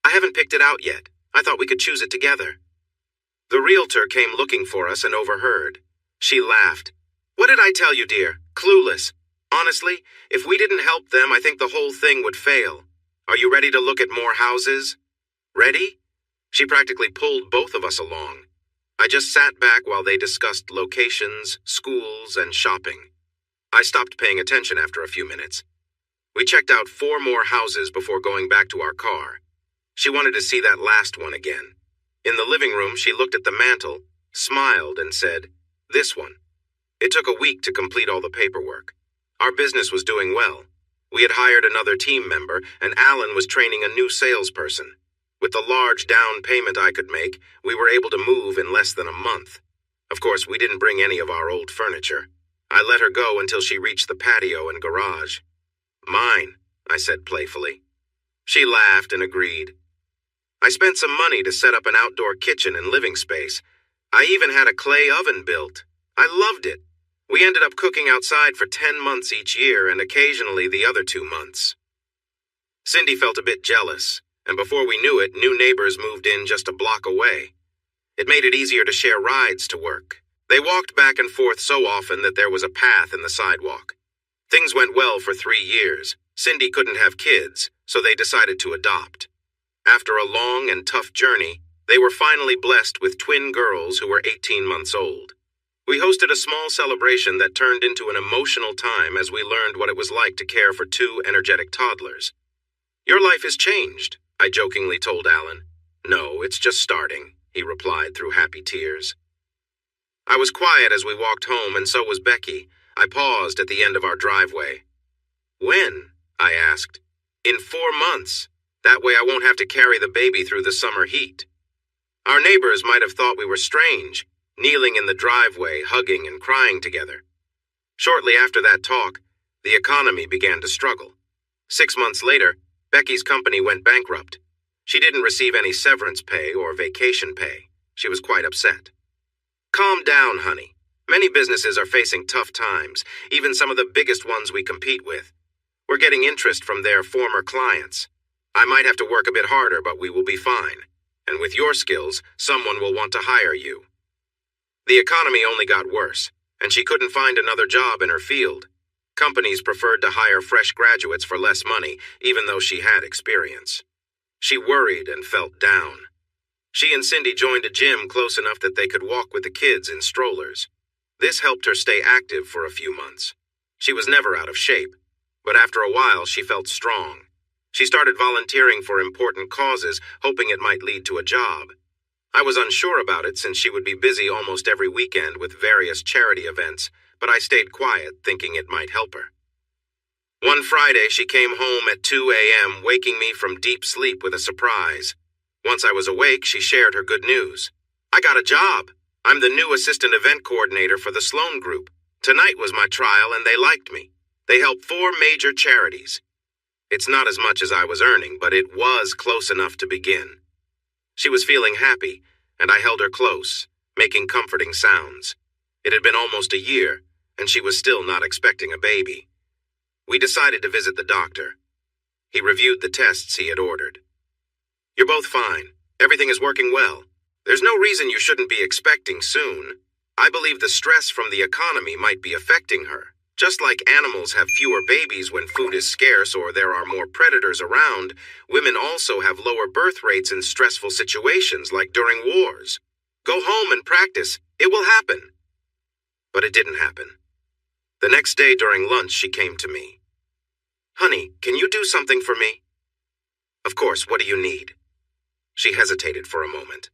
"I haven't picked it out yet. I thought we could choose it together." The realtor came looking for us and overheard. She laughed. "What did I tell you, dear? Clueless. Honestly, if we didn't help them, I think the whole thing would fail. Are you ready to look at more houses?" "Ready?" She practically pulled both of us along. I just sat back while they discussed locations, schools, and shopping. I stopped paying attention after a few minutes. We checked out 4 more houses before going back to our car. She wanted to see that last one again. In the living room, she looked at the mantel, smiled, and said, "This one." It took a week to complete all the paperwork. Our business was doing well. We had hired another team member, and Alan was training a new salesperson. With the large down payment I could make, we were able to move in less than a month. Of course, we didn't bring any of our old furniture. I let her go until she reached the patio and garage. "Mine," I said playfully. She laughed and agreed. I spent some money to set up an outdoor kitchen and living space. I even had a clay oven built. I loved it. We ended up cooking outside for 10 months each year and occasionally the other 2 months. Cindy felt a bit jealous, and before we knew it, new neighbors moved in just a block away. It made it easier to share rides to work. They walked back and forth so often that there was a path in the sidewalk. Things went well for 3 years. Cindy couldn't have kids, so they decided to adopt. After a long and tough journey, they were finally blessed with twin girls who were 18 months old. We hosted a small celebration that turned into an emotional time as we learned what it was like to care for 2 energetic toddlers. "Your life has changed," I jokingly told Alan. "No, it's just starting," he replied through happy tears. I was quiet as we walked home, and so was Becky. I paused at the end of our driveway. "When?" I asked. "In 4 months. That way I won't have to carry the baby through the summer heat." Our neighbors might have thought we were strange, kneeling in the driveway, hugging and crying together. Shortly after that talk, the economy began to struggle. 6 months later, Becky's company went bankrupt. She didn't receive any severance pay or vacation pay. She was quite upset. "Calm down, honey. Many businesses are facing tough times, even some of the biggest ones we compete with. We're getting interest from their former clients. I might have to work a bit harder, but we will be fine. And with your skills, someone will want to hire you." The economy only got worse, and she couldn't find another job in her field. Companies preferred to hire fresh graduates for less money, even though she had experience. She worried and felt down. She and Cindy joined a gym close enough that they could walk with the kids in strollers. This helped her stay active for a few months. She was never out of shape, but after a while she felt strong. She started volunteering for important causes, hoping it might lead to a job. I was unsure about it since she would be busy almost every weekend with various charity events, but I stayed quiet, thinking it might help her. One Friday, she came home at 2 a.m., waking me from deep sleep with a surprise. Once I was awake, she shared her good news. "I got a job. I'm the new assistant event coordinator for the Sloan Group. Tonight was my trial, and they liked me. They help 4 major charities. It's not as much as I was earning, but it was close enough to begin." She was feeling happy, and I held her close, making comforting sounds. It had been almost a year, and she was still not expecting a baby. We decided to visit the doctor. He reviewed the tests he had ordered. "You're both fine. Everything is working well. There's no reason you shouldn't be expecting soon. I believe the stress from the economy might be affecting her. Just like animals have fewer babies when food is scarce or there are more predators around, women also have lower birth rates in stressful situations like during wars. Go home and practice. It will happen." But it didn't happen. The next day during lunch, she came to me. "Honey, can you do something for me?" "Of course, what do you need?" She hesitated for a moment.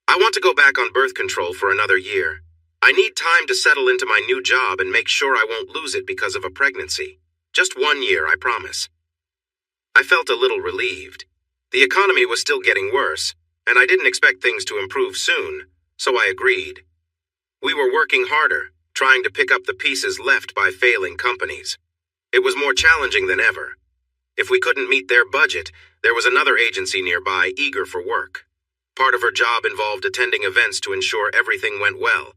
"I want to go back on birth control for another year. I need time to settle into my new job and make sure I won't lose it because of a pregnancy. Just 1 year, I promise." I felt a little relieved. The economy was still getting worse, and I didn't expect things to improve soon, so I agreed. We were working harder, trying to pick up the pieces left by failing companies. It was more challenging than ever. If we couldn't meet their budget, There was another agency nearby, eager for work. Part of her job involved attending events to ensure everything went well.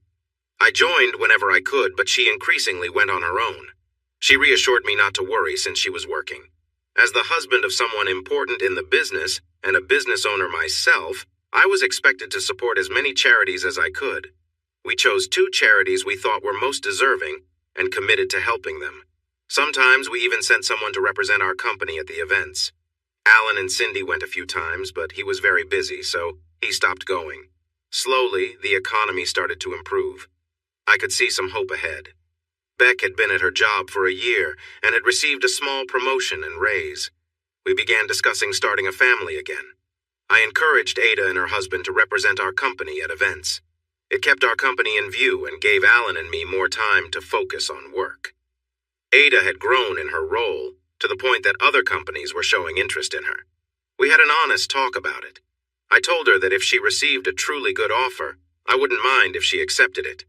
I joined whenever I could, but she increasingly went on her own. She reassured me not to worry since she was working. As the husband of someone important in the business, and a business owner myself, I was expected to support as many charities as I could. We chose 2 charities we thought were most deserving, and committed to helping them. Sometimes we even sent someone to represent our company at the events. Alan and Cindy went a few times, but he was very busy, so he stopped going. Slowly, the economy started to improve. I could see some hope ahead. Beck had been at her job for a year and had received a small promotion and raise. We began discussing starting a family again. I encouraged Ada and her husband to represent our company at events. It kept our company in view and gave Alan and me more time to focus on work. Ada had grown in her role to the point that other companies were showing interest in her. We had an honest talk about it. I told her that if she received a truly good offer, I wouldn't mind if she accepted it.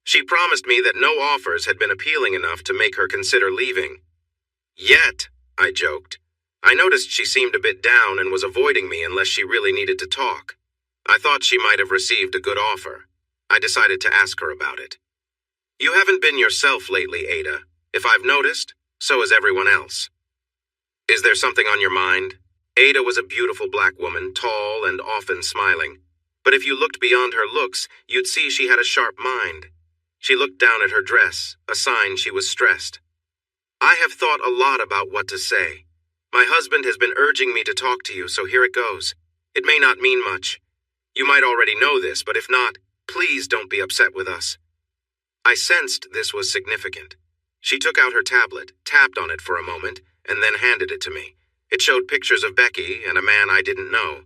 She promised me that no offers had been appealing enough to make her consider leaving. Yet, I joked, I noticed she seemed a bit down and was avoiding me unless she really needed to talk. I thought she might have received a good offer. I decided to ask her about it. You haven't been yourself lately, Ada. If I've noticed, so has everyone else. Is there something on your mind? Ada was a beautiful black woman, tall and often smiling. But if you looked beyond her looks, you'd see she had a sharp mind. She looked down at her dress, a sign she was stressed. I have thought a lot about what to say. My husband has been urging me to talk to you, so here it goes. It may not mean much. You might already know this, but if not, please don't be upset with us. I sensed this was significant. She took out her tablet, tapped on it for a moment, and then handed it to me. It showed pictures of Becky and a man I didn't know.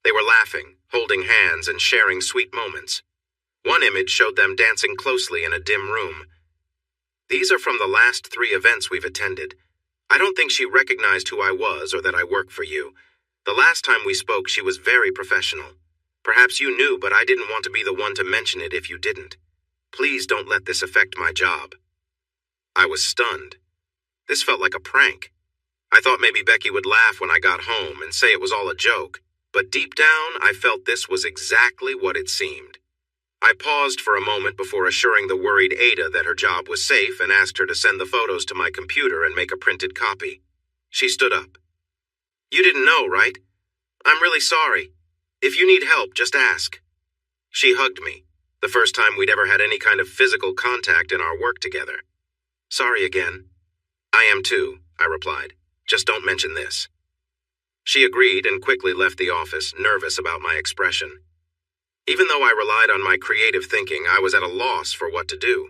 They were laughing, holding hands, and sharing sweet moments. One image showed them dancing closely in a dim room. These are from the last 3 events we've attended. I don't think she recognized who I was or that I work for you. The last time we spoke, she was very professional. Perhaps you knew, but I didn't want to be the one to mention it if you didn't. Please don't let this affect my job. I was stunned. This felt like a prank. I thought maybe Becky would laugh when I got home and say it was all a joke, but deep down I felt this was exactly what it seemed. I paused for a moment before assuring the worried Ada that her job was safe and asked her to send the photos to my computer and make a printed copy. She stood up. You didn't know, right? I'm really sorry. If you need help, just ask. She hugged me, the first time we'd ever had any kind of physical contact in our work together. Sorry again. I am too, I replied. Just don't mention this. She agreed and quickly left the office, nervous about my expression. Even though I relied on my creative thinking, I was at a loss for what to do.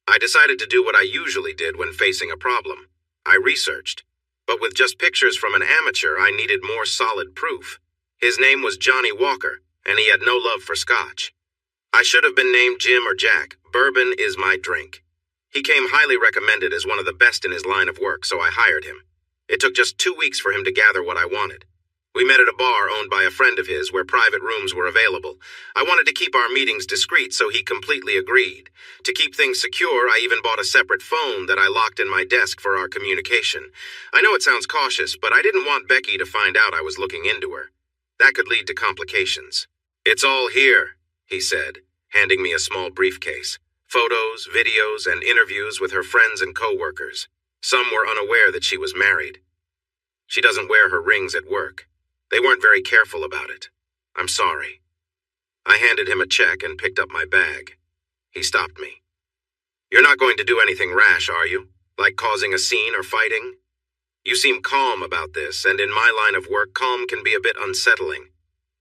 I decided to do what I usually did when facing a problem. I researched. But with just pictures from an amateur, I needed more solid proof. His name was Johnny Walker, and he had no love for scotch. I should have been named Jim or Jack. Bourbon is my drink. He came highly recommended as one of the best in his line of work, so I hired him. It took just 2 weeks for him to gather what I wanted. We met at a bar owned by a friend of his where private rooms were available. I wanted to keep our meetings discreet, so he completely agreed. To keep things secure, I even bought a separate phone that I locked in my desk for our communication. I know it sounds cautious, but I didn't want Becky to find out I was looking into her. That could lead to complications. It's all here, he said, handing me a small briefcase. Photos, videos, and interviews with her friends and co-workers. Some were unaware that she was married. She doesn't wear her rings at work. They weren't very careful about it. I'm sorry. I handed him a check and picked up my bag. He stopped me. You're not going to do anything rash, are you? Like causing a scene or fighting? You seem calm about this, and in my line of work, calm can be a bit unsettling.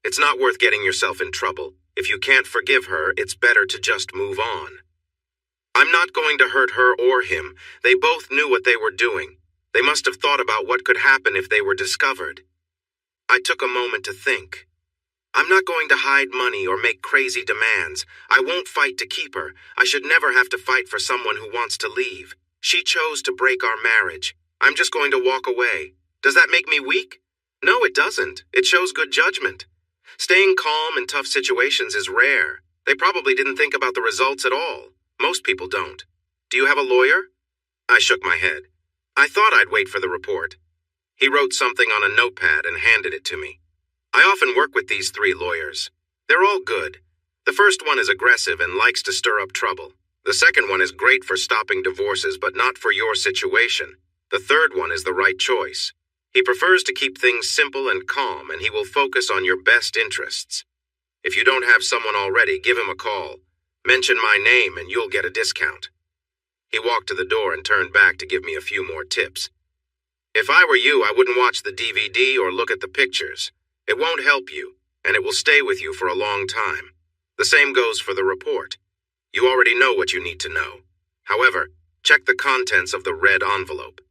It's not worth getting yourself in trouble. If you can't forgive her, it's better to just move on. I'm not going to hurt her or him. They both knew what they were doing. They must have thought about what could happen if they were discovered. I took a moment to think. I'm not going to hide money or make crazy demands. I won't fight to keep her. I should never have to fight for someone who wants to leave. She chose to break our marriage. I'm just going to walk away. Does that make me weak? No, it doesn't. It shows good judgment. Staying calm in tough situations is rare. They probably didn't think about the results at all. Most people don't. Do you have a lawyer? I shook my head. I thought I'd wait for the report. He wrote something on a notepad and handed it to me. I often work with these 3 lawyers. They're all good. The first one is aggressive and likes to stir up trouble. The second one is great for stopping divorces, but not for your situation. The third one is the right choice. He prefers to keep things simple and calm, and he will focus on your best interests. If you don't have someone already, give him a call. Mention my name and you'll get a discount. He walked to the door and turned back to give me a few more tips. If I were you, I wouldn't watch the DVD or look at the pictures. It won't help you, and it will stay with you for a long time. The same goes for the report. You already know what you need to know. However, check the contents of the red envelope.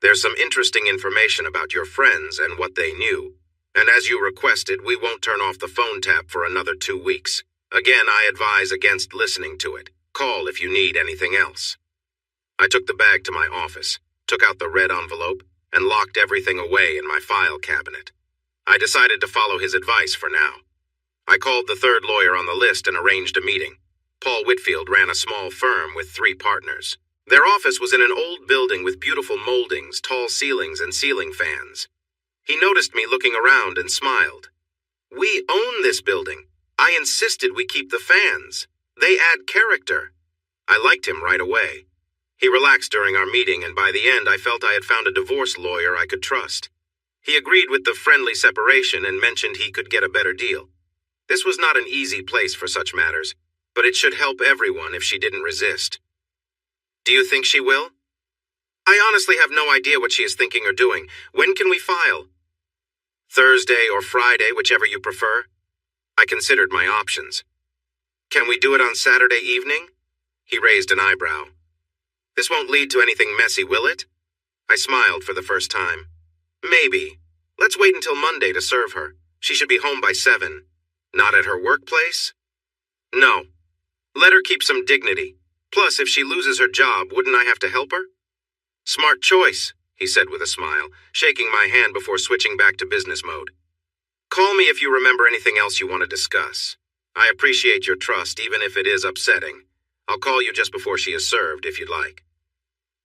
There's some interesting information about your friends and what they knew. And as you requested, we won't turn off the phone tap for another 2 weeks. Again, I advise against listening to it. Call if you need anything else. I took the bag to my office, took out the red envelope, and locked everything away in my file cabinet. I decided to follow his advice for now. I called the third lawyer on the list and arranged a meeting. Paul Whitfield ran a small firm with 3 partners. Their office was in an old building with beautiful moldings, tall ceilings, and ceiling fans. He noticed me looking around and smiled. "We own this building. I insisted we keep the fans. They add character." I liked him right away. He relaxed during our meeting, and by the end I felt I had found a divorce lawyer I could trust. He agreed with the friendly separation and mentioned he could get a better deal. This was not an easy place for such matters, but it should help everyone if she didn't resist. Do you think she will? I honestly have no idea what she is thinking or doing. When can we file? Thursday or Friday, whichever you prefer. I considered my options. Can we do it on Saturday evening? He raised an eyebrow. This won't lead to anything messy, will it? I smiled for the first time. Maybe. Let's wait until Monday to serve her. She should be home by 7. Not at her workplace? No. Let her keep some dignity. Plus, if she loses her job, wouldn't I have to help her? Smart choice, he said with a smile, shaking my hand before switching back to business mode. Call me if you remember anything else you want to discuss. I appreciate your trust, even if it is upsetting. I'll call you just before she is served, if you'd like.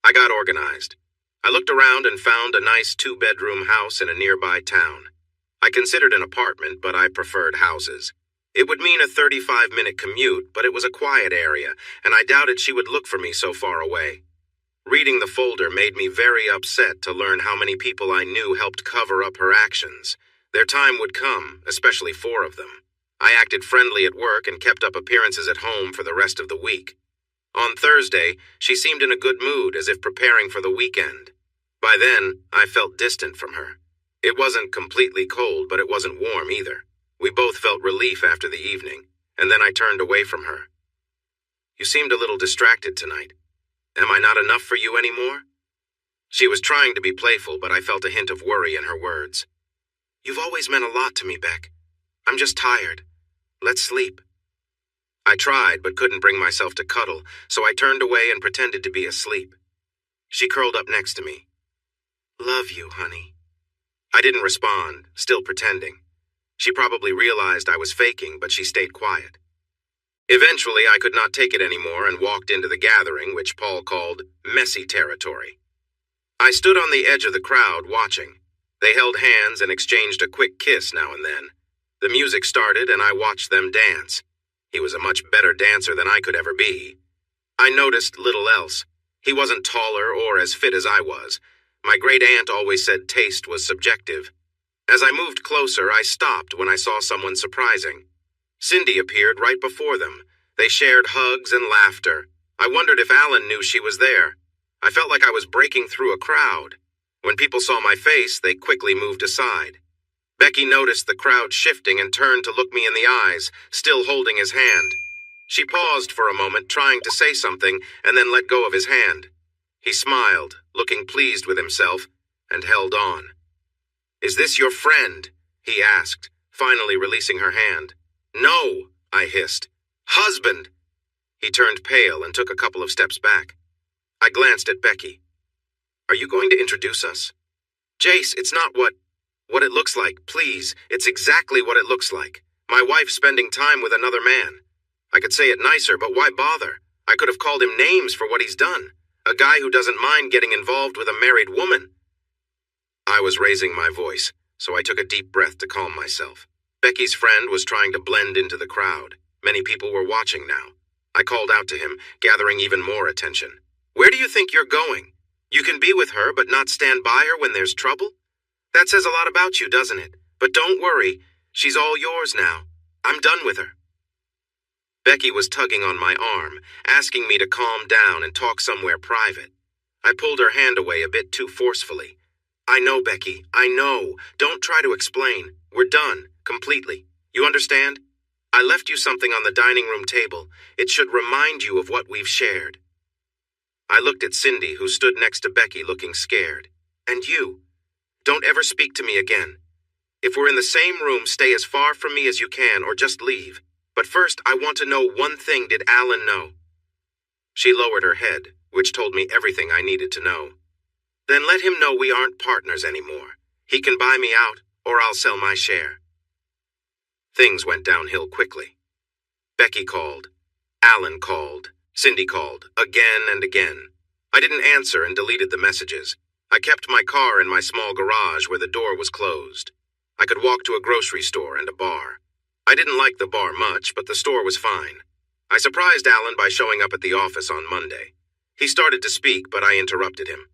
I got organized. I looked around and found a nice 2-bedroom house in a nearby town. I considered an apartment, but I preferred houses. It would mean a 35-minute commute, but it was a quiet area, and I doubted she would look for me so far away. Reading the folder made me very upset to learn how many people I knew helped cover up her actions. Their time would come, especially 4 of them. I acted friendly at work and kept up appearances at home for the rest of the week. On Thursday, she seemed in a good mood, as if preparing for the weekend. By then, I felt distant from her. It wasn't completely cold, but it wasn't warm either. We both felt relief after the evening, and then I turned away from her. You seemed a little distracted tonight. Am I not enough for you anymore? She was trying to be playful, but I felt a hint of worry in her words. You've always meant a lot to me, Beck. I'm just tired. Let's sleep. I tried, but couldn't bring myself to cuddle, so I turned away and pretended to be asleep. She curled up next to me. Love you, honey. I didn't respond, still pretending. She probably realized I was faking, but she stayed quiet. Eventually, I could not take it anymore and walked into the gathering, which Paul called messy territory. I stood on the edge of the crowd watching. They held hands and exchanged a quick kiss now and then. The music started and I watched them dance. He was a much better dancer than I could ever be. I noticed little else. He wasn't taller or as fit as I was. My great aunt always said taste was subjective. As I moved closer, I stopped when I saw someone surprising. Cindy appeared right before them. They shared hugs and laughter. I wondered if Alan knew she was there. I felt like I was breaking through a crowd. When people saw my face, they quickly moved aside. Becky noticed the crowd shifting and turned to look me in the eyes, still holding his hand. She paused for a moment, trying to say something, and then let go of his hand. He smiled, looking pleased with himself, and held on. Is this your friend? He asked, finally releasing her hand. No, I hissed. Husband! He turned pale and took a couple of steps back. I glanced at Becky. Are you going to introduce us? Jace, it's not what it looks like, please. It's exactly what it looks like. My wife spending time with another man. I could say it nicer, but why bother? I could have called him names for what he's done. A guy who doesn't mind getting involved with a married woman. I was raising my voice, so I took a deep breath to calm myself. Becky's friend was trying to blend into the crowd. Many people were watching now. I called out to him, gathering even more attention. Where do you think you're going? You can be with her but not stand by her when there's trouble? That says a lot about you, doesn't it? But don't worry, she's all yours now. I'm done with her. Becky was tugging on my arm, asking me to calm down and talk somewhere private. I pulled her hand away a bit too forcefully. I know, Becky, I know. Don't try to explain. We're done, completely. You understand? I left you something on the dining room table. It should remind you of what we've shared. I looked at Cindy, who stood next to Becky looking scared. And you. Don't ever speak to me again. If we're in the same room, stay as far from me as you can or just leave. But first, I want to know one thing. Did Alan know? She lowered her head, which told me everything I needed to know. Then let him know we aren't partners anymore. He can buy me out, or I'll sell my share. Things went downhill quickly. Becky called. Alan called. Cindy called, again and again. I didn't answer and deleted the messages. I kept my car in my small garage where the door was closed. I could walk to a grocery store and a bar. I didn't like the bar much, but the store was fine. I surprised Alan by showing up at the office on Monday. He started to speak, but I interrupted him.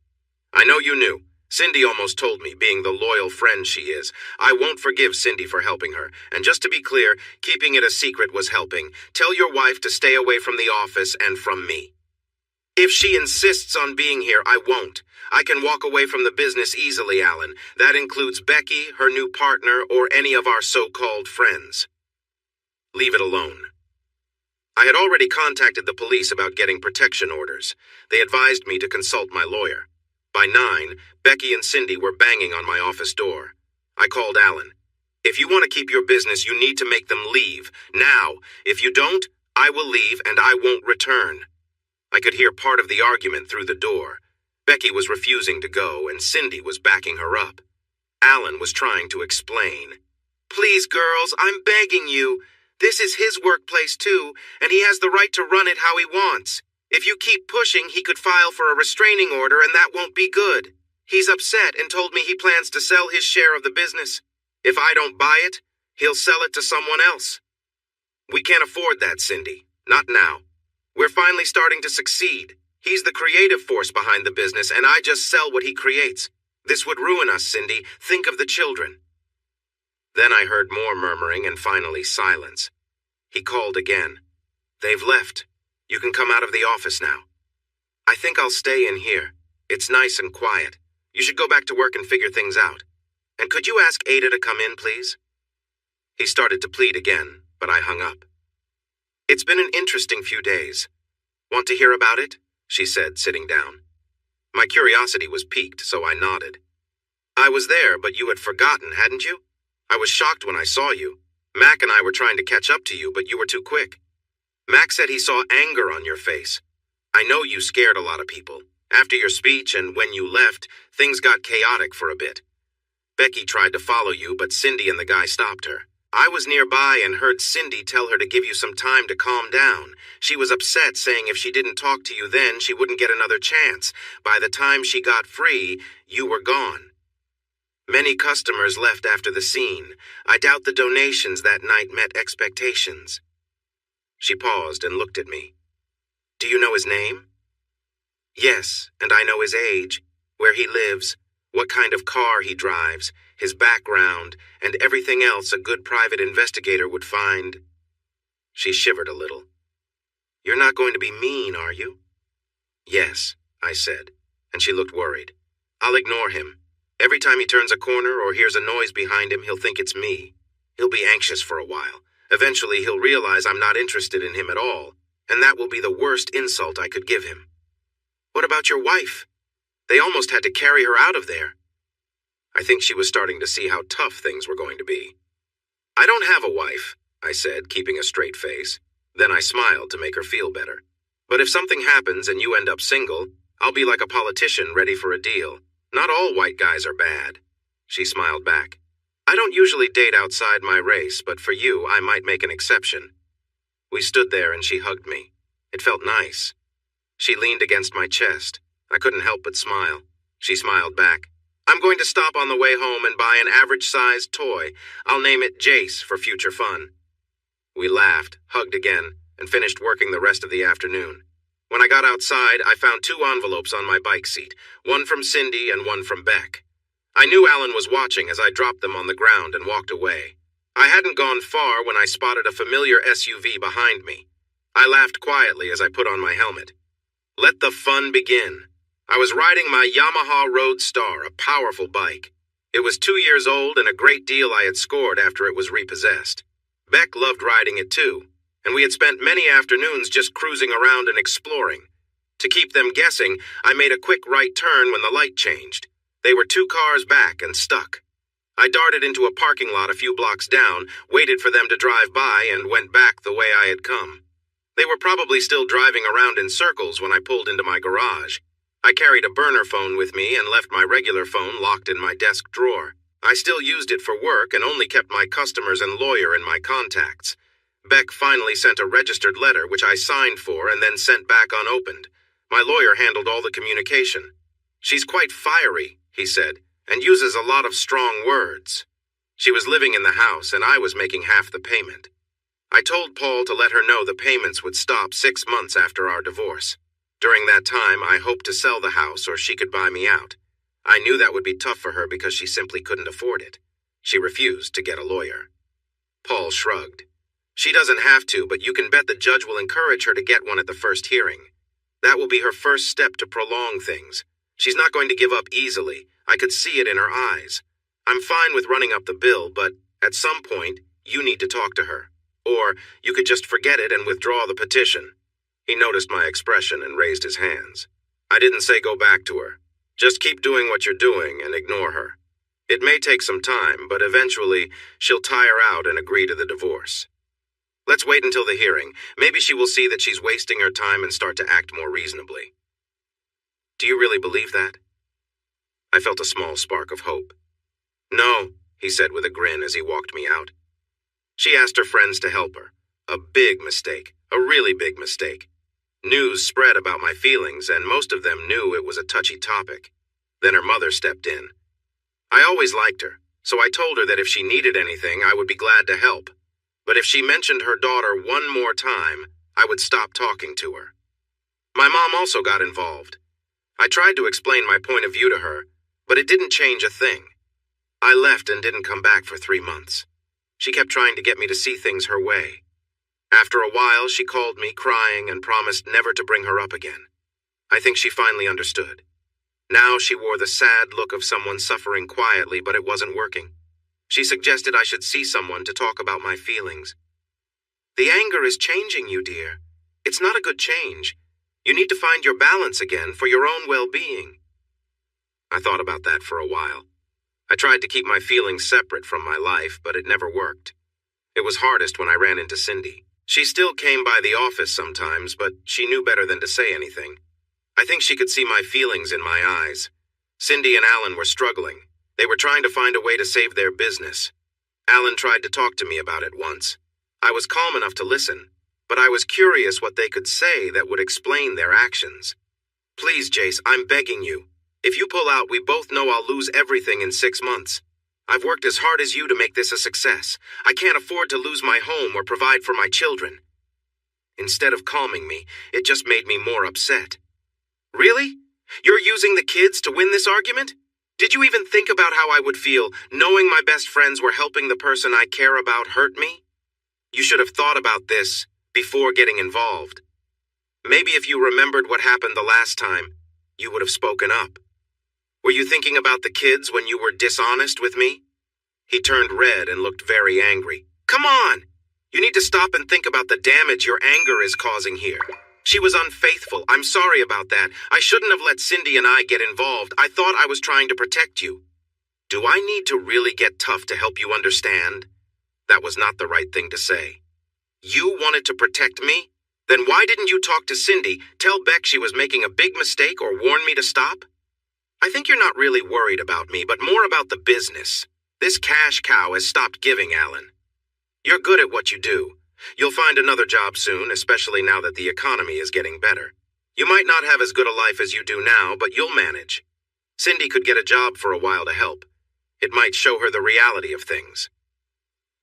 I know you knew. Cindy almost told me, being the loyal friend she is. I won't forgive Cindy for helping her. And just to be clear, keeping it a secret was helping. Tell your wife to stay away from the office and from me. If she insists on being here, I won't. I can walk away from the business easily, Alan. That includes Becky, her new partner, or any of our so-called friends. Leave it alone. I had already contacted the police about getting protection orders. They advised me to consult my lawyer. By 9, Becky and Cindy were banging on my office door. I called Alan. If you want to keep your business, you need to make them leave. Now. If you don't, I will leave and I won't return. I could hear part of the argument through the door. Becky was refusing to go and Cindy was backing her up. Alan was trying to explain. Please, girls, I'm begging you. This is his workplace too, and he has the right to run it how he wants. If you keep pushing, he could file for a restraining order, and that won't be good. He's upset and told me he plans to sell his share of the business. If I don't buy it, he'll sell it to someone else. We can't afford that, Cindy. Not now. We're finally starting to succeed. He's the creative force behind the business, and I just sell what he creates. This would ruin us, Cindy. Think of the children. Then I heard more murmuring and finally silence. He called again. They've left. You can come out of the office now. I think I'll stay in here. It's nice and quiet. You should go back to work and figure things out. And could you ask Ada to come in, please? He started to plead again, but I hung up. It's been an interesting few days. Want to hear about it? She said, sitting down. My curiosity was piqued, so I nodded. I was there, but you had forgotten, hadn't you? I was shocked when I saw you. Mac and I were trying to catch up to you, but you were too quick. Mac said he saw anger on your face. I know you scared a lot of people. After your speech and when you left, things got chaotic for a bit. Becky tried to follow you, but Cindy and the guy stopped her. I was nearby and heard Cindy tell her to give you some time to calm down. She was upset, saying if she didn't talk to you then, she wouldn't get another chance. By the time she got free, you were gone. Many customers left after the scene. I doubt the donations that night met expectations. She paused and looked at me. Do you know his name? Yes, and I know his age, where he lives, what kind of car he drives, his background, and everything else a good private investigator would find. She shivered a little. You're not going to be mean, are you? Yes, I said, and she looked worried. I'll ignore him. Every time he turns a corner or hears a noise behind him, he'll think it's me. He'll be anxious for a while. Eventually, he'll realize I'm not interested in him at all, and that will be the worst insult I could give him. What about your wife? They almost had to carry her out of there. I think she was starting to see how tough things were going to be. I don't have a wife, I said, keeping a straight face. Then I smiled to make her feel better. But if something happens and you end up single, I'll be like a politician ready for a deal. Not all white guys are bad. She smiled back. I don't usually date outside my race, but for you, I might make an exception. We stood there and she hugged me. It felt nice. She leaned against my chest. I couldn't help but smile. She smiled back. I'm going to stop on the way home and buy an average-sized toy. I'll name it Jace for future fun." We laughed, hugged again, and finished working the rest of the afternoon. When I got outside, I found 2 envelopes on my bike seat, one from Cindy and one from Beck. I knew Alan was watching as I dropped them on the ground and walked away. I hadn't gone far when I spotted a familiar SUV behind me. I laughed quietly as I put on my helmet. Let the fun begin. I was riding my Yamaha Roadstar, a powerful bike. It was 2 years old and a great deal I had scored after it was repossessed. Beck loved riding it too, and we had spent many afternoons just cruising around and exploring. To keep them guessing, I made a quick right turn when the light changed. They were 2 cars back and stuck. I darted into a parking lot a few blocks down, waited for them to drive by, and went back the way I had come. They were probably still driving around in circles when I pulled into my garage. I carried a burner phone with me and left my regular phone locked in my desk drawer. I still used it for work and only kept my customers and lawyer in my contacts. Beck finally sent a registered letter which I signed for and then sent back unopened. My lawyer handled all the communication. "She's quite fiery," he said, "and uses a lot of strong words." She was living in the house and I was making half the payment. I told Paul to let her know the payments would stop 6 months after our divorce. During that time, I hoped to sell the house or she could buy me out. I knew that would be tough for her because she simply couldn't afford it. She refused to get a lawyer. Paul shrugged. "She doesn't have to, but you can bet the judge will encourage her to get one at the first hearing. That will be her first step to prolong things. She's not going to give up easily. I could see it in her eyes. I'm fine with running up the bill, but at some point, you need to talk to her. Or you could just forget it and withdraw the petition." He noticed my expression and raised his hands. "I didn't say go back to her. Just keep doing what you're doing and ignore her. It may take some time, but eventually she'll tire out and agree to the divorce. Let's wait until the hearing. Maybe she will see that she's wasting her time and start to act more reasonably." "Do you really believe that?" I felt a small spark of hope. "No," he said with a grin as he walked me out. "She asked her friends to help her. A big mistake. A really big mistake. News spread about my feelings, and most of them knew it was a touchy topic. Then her mother stepped in. I always liked her, so I told her that if she needed anything, I would be glad to help. But if she mentioned her daughter one more time, I would stop talking to her. My mom also got involved. I tried to explain my point of view to her, but it didn't change a thing. I left and didn't come back for 3 months. She kept trying to get me to see things her way. After a while, she called me crying and promised never to bring her up again. I think she finally understood. Now she wore the sad look of someone suffering quietly, but it wasn't working. She suggested I should see someone to talk about my feelings. "The anger is changing you, dear. It's not a good change. You need to find your balance again for your own well-being." I thought about that for a while. I tried to keep my feelings separate from my life, but it never worked. It was hardest when I ran into Cindy. She still came by the office sometimes, but she knew better than to say anything. I think she could see my feelings in my eyes. Cindy and Alan were struggling. They were trying to find a way to save their business. Alan tried to talk to me about it once. I was calm enough to listen, but I was curious what they could say that would explain their actions. "Please, Jace, I'm begging you. If you pull out, we both know I'll lose everything in 6 months. I've worked as hard as you to make this a success. I can't afford to lose my home or provide for my children." Instead of calming me, it just made me more upset. "Really? You're using the kids to win this argument? Did you even think about how I would feel knowing my best friends were helping the person I care about hurt me? You should have thought about this before getting involved. Maybe if you remembered what happened the last time, you would have spoken up. Were you thinking about the kids when you were dishonest with me?" He turned red and looked very angry. "Come on! You need to stop and think about the damage your anger is causing here. She was unfaithful. I'm sorry about that. I shouldn't have let Cindy and I get involved. I thought I was trying to protect you. Do I need to really get tough to help you understand?" That was not the right thing to say. "You wanted to protect me? Then why didn't you talk to Cindy, tell Beck she was making a big mistake, or warn me to stop? I think you're not really worried about me, but more about the business. This cash cow has stopped giving, Alan. You're good at what you do. You'll find another job soon, especially now that the economy is getting better. You might not have as good a life as you do now, but you'll manage. Cindy could get a job for a while to help. It might show her the reality of things.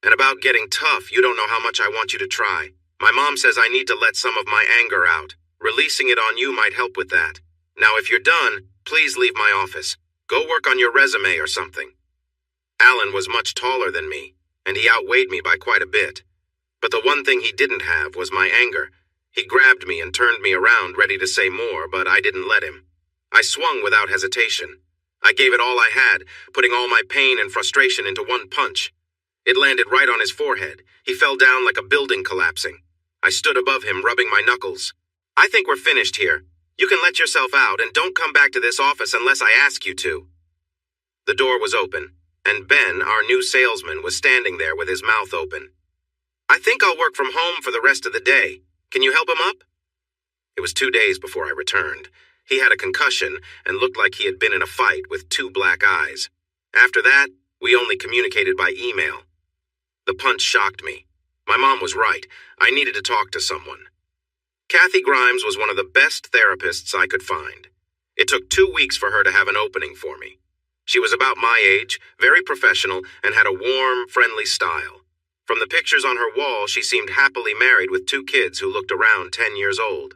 And about getting tough, you don't know how much I want you to try. My mom says I need to let some of my anger out. Releasing it on you might help with that. Now, if you're done, please leave my office. Go work on your resume or something. Alan was much taller than me, and he outweighed me by quite a bit. But the one thing he didn't have was my anger. He grabbed me and turned me around, ready to say more, but I didn't let him. I swung without hesitation. I gave it all I had, putting all my pain and frustration into one punch. It landed right on his forehead. He fell down like a building collapsing. I stood above him, rubbing my knuckles. I think we're finished here. You can let yourself out and don't come back to this office unless I ask you to. The door was open, and Ben, our new salesman, was standing there with his mouth open. I think I'll work from home for the rest of the day. Can you help him up? It was 2 days before I returned. He had a concussion and looked like he had been in a fight with 2 black eyes. After that, we only communicated by email. The punch shocked me. My mom was right. I needed to talk to someone. Kathy Grimes was one of the best therapists I could find. It took 2 weeks for her to have an opening for me. She was about my age, very professional, and had a warm, friendly style. From the pictures on her wall, she seemed happily married with 2 kids who looked around 10 years old.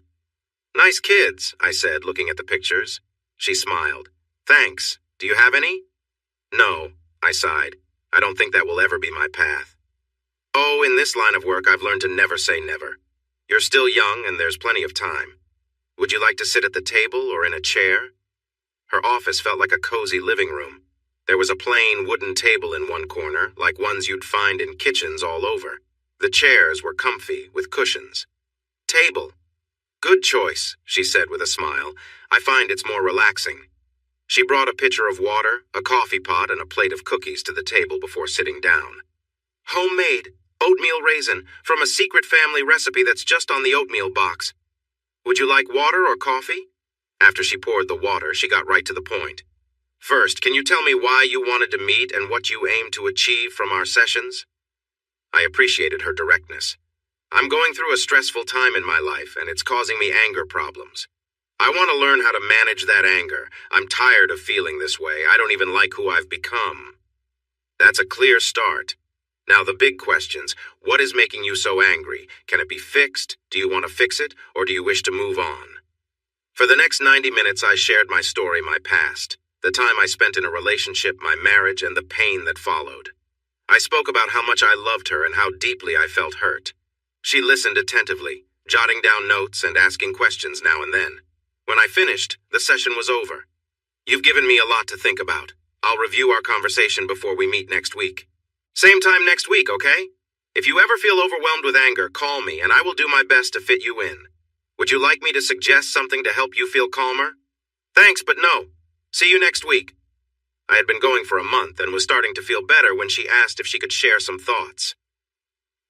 Nice kids, I said, looking at the pictures. She smiled. Thanks. Do you have any? No, I sighed. I don't think that will ever be my path. Oh, in this line of work, I've learned to never say never. You're still young and there's plenty of time. Would you like to sit at the table or in a chair? Her office felt like a cozy living room. There was a plain wooden table in one corner, like ones you'd find in kitchens all over. The chairs were comfy, with cushions. Table. Good choice, she said with a smile. I find it's more relaxing. She brought a pitcher of water, a coffee pot, and a plate of cookies to the table before sitting down. Homemade, oatmeal raisin, from a secret family recipe that's just on the oatmeal box. Would you like water or coffee? After she poured the water, she got right to the point. First, can you tell me why you wanted to meet and what you aim to achieve from our sessions? I appreciated her directness. I'm going through a stressful time in my life, and it's causing me anger problems. I want to learn how to manage that anger. I'm tired of feeling this way. I don't even like who I've become. That's a clear start. Now the big questions. What is making you so angry? Can it be fixed? Do you want to fix it, or do you wish to move on? For the next 90 minutes, I shared my story, my past, the time I spent in a relationship, my marriage, and the pain that followed. I spoke about how much I loved her and how deeply I felt hurt. She listened attentively, jotting down notes and asking questions now and then. When I finished, the session was over. You've given me a lot to think about. I'll review our conversation before we meet next week. Same time next week, okay? If you ever feel overwhelmed with anger, call me and I will do my best to fit you in. Would you like me to suggest something to help you feel calmer? Thanks, but no. See you next week. I had been going for a month and was starting to feel better when she asked if she could share some thoughts.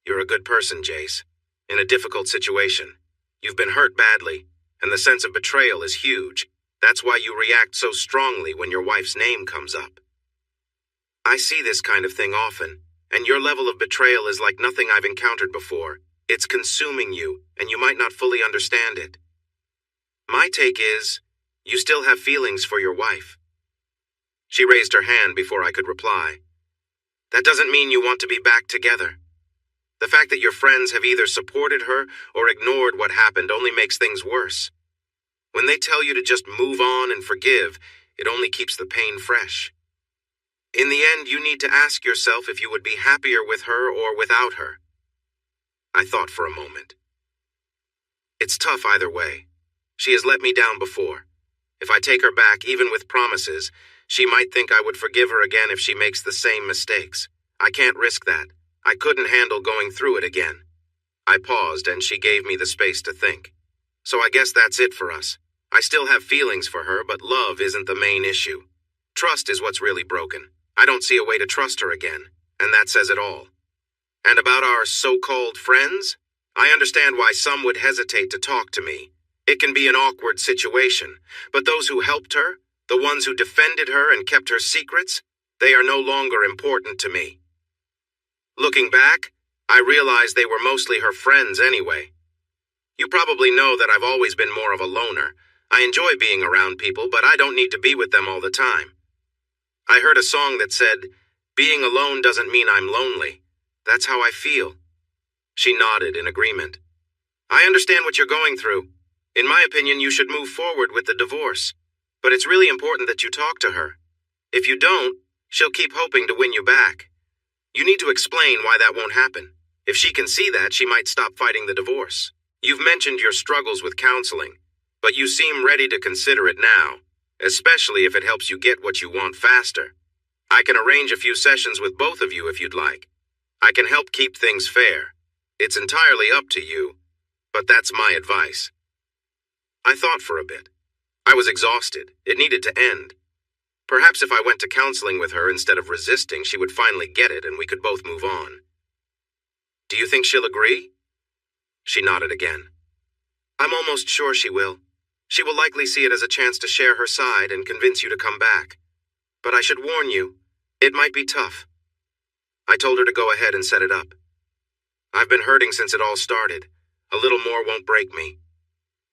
You're a good person, Jace. In a difficult situation. You've been hurt badly, and the sense of betrayal is huge. That's why you react so strongly when your wife's name comes up. I see this kind of thing often, and your level of betrayal is like nothing I've encountered before. It's consuming you, and you might not fully understand it. My take is, you still have feelings for your wife. She raised her hand before I could reply. That doesn't mean you want to be back together. The fact that your friends have either supported her or ignored what happened only makes things worse. When they tell you to just move on and forgive, it only keeps the pain fresh. In the end, you need to ask yourself if you would be happier with her or without her. I thought for a moment. It's tough either way. She has let me down before. If I take her back, even with promises, she might think I would forgive her again if she makes the same mistakes. I can't risk that. I couldn't handle going through it again. I paused and she gave me the space to think. So I guess that's it for us. I still have feelings for her, but love isn't the main issue. Trust is what's really broken. I don't see a way to trust her again, and that says it all. And about our so-called friends? I understand why some would hesitate to talk to me. It can be an awkward situation, but those who helped her, the ones who defended her and kept her secrets, they are no longer important to me. Looking back, I realized they were mostly her friends anyway. You probably know that I've always been more of a loner. I enjoy being around people, but I don't need to be with them all the time. I heard a song that said, "Being alone doesn't mean I'm lonely. That's how I feel." She nodded in agreement. I understand what you're going through. In my opinion, you should move forward with the divorce. But it's really important that you talk to her. If you don't, she'll keep hoping to win you back. You need to explain why that won't happen. If she can see that, she might stop fighting the divorce. You've mentioned your struggles with counseling, but you seem ready to consider it now, especially if it helps you get what you want faster. I can arrange a few sessions with both of you if you'd like. I can help keep things fair. It's entirely up to you, but that's my advice. I thought for a bit. I was exhausted. It needed to end. Perhaps if I went to counseling with her instead of resisting, she would finally get it and we could both move on. Do you think she'll agree? She nodded again. I'm almost sure she will. She will likely see it as a chance to share her side and convince you to come back. But I should warn you, it might be tough. I told her to go ahead and set it up. I've been hurting since it all started. A little more won't break me.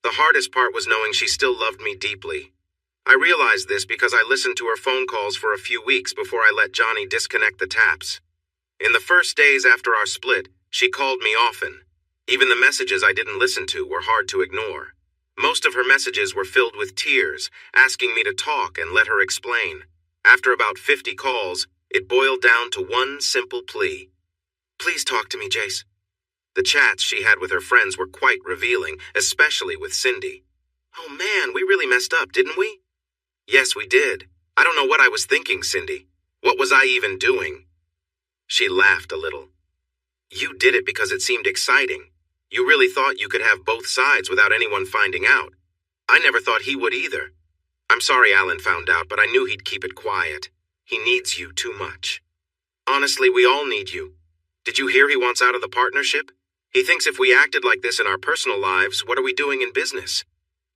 The hardest part was knowing she still loved me deeply. I realized this because I listened to her phone calls for a few weeks before I let Johnny disconnect the taps. In the first days after our split, she called me often. Even the messages I didn't listen to were hard to ignore. Most of her messages were filled with tears, asking me to talk and let her explain. After about 50 calls, it boiled down to one simple plea. Please talk to me, Jace. The chats she had with her friends were quite revealing, especially with Cindy. Oh man, we really messed up, didn't we? Yes, we did. I don't know what I was thinking, Cindy. What was I even doing? She laughed a little. You did it because it seemed exciting. You really thought you could have both sides without anyone finding out. I never thought he would either. I'm sorry Alan found out, but I knew he'd keep it quiet. He needs you too much. Honestly, we all need you. Did you hear he wants out of the partnership? He thinks if we acted like this in our personal lives, what are we doing in business?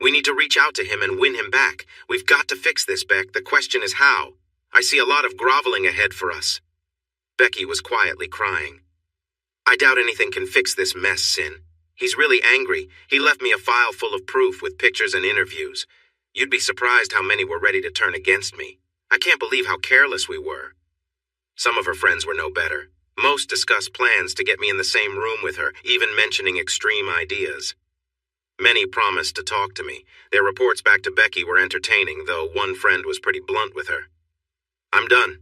We need to reach out to him and win him back. We've got to fix this, Beck. The question is how. I see a lot of groveling ahead for us. Becky was quietly crying. I doubt anything can fix this mess, Sin. He's really angry. He left me a file full of proof with pictures and interviews. You'd be surprised how many were ready to turn against me. I can't believe how careless we were. Some of her friends were no better. Most discussed plans to get me in the same room with her, even mentioning extreme ideas. Many promised to talk to me. Their reports back to Becky were entertaining, though one friend was pretty blunt with her. I'm done.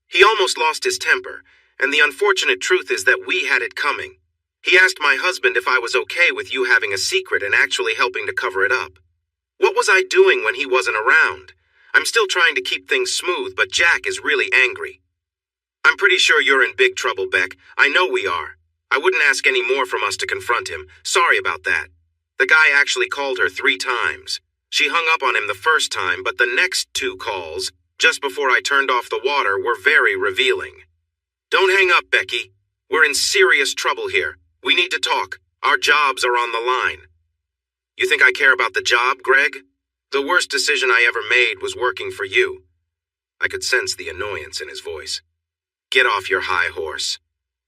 He almost lost his temper, and the unfortunate truth is that we had it coming. He asked my husband if I was okay with you having a secret and actually helping to cover it up. What was I doing when he wasn't around? I'm still trying to keep things smooth, but Jack is really angry. I'm pretty sure you're in big trouble, Beck. I know we are. I wouldn't ask any more from us to confront him. Sorry about that. The guy actually called her 3 times. She hung up on him the first time, but the next 2 calls, just before I turned off the water, were very revealing. Don't hang up, Becky. We're in serious trouble here. We need to talk. Our jobs are on the line. You think I care about the job, Greg? The worst decision I ever made was working for you. I could sense the annoyance in his voice. Get off your high horse.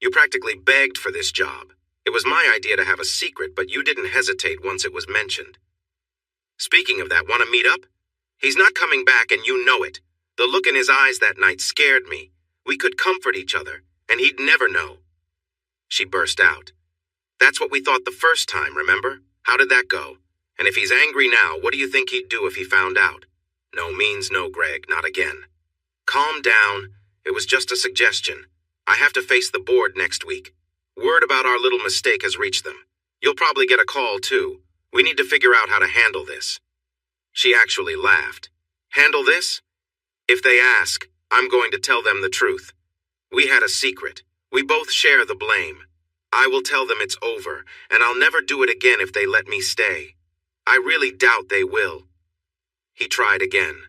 You practically begged for this job. It was my idea to have a secret, but you didn't hesitate once it was mentioned. Speaking of that, want to meet up? He's not coming back and you know it. The look in his eyes that night scared me. We could comfort each other, and he'd never know. She burst out. That's what we thought the first time, remember? How did that go? And if he's angry now, what do you think he'd do if he found out? No means no, Greg, not again. Calm down. It was just a suggestion. I have to face the board next week. Word about our little mistake has reached them. You'll probably get a call, too. We need to figure out how to handle this. She actually laughed. Handle this? If they ask, I'm going to tell them the truth. We had a secret. We both share the blame. I will tell them it's over, and I'll never do it again if they let me stay. I really doubt they will. He tried again.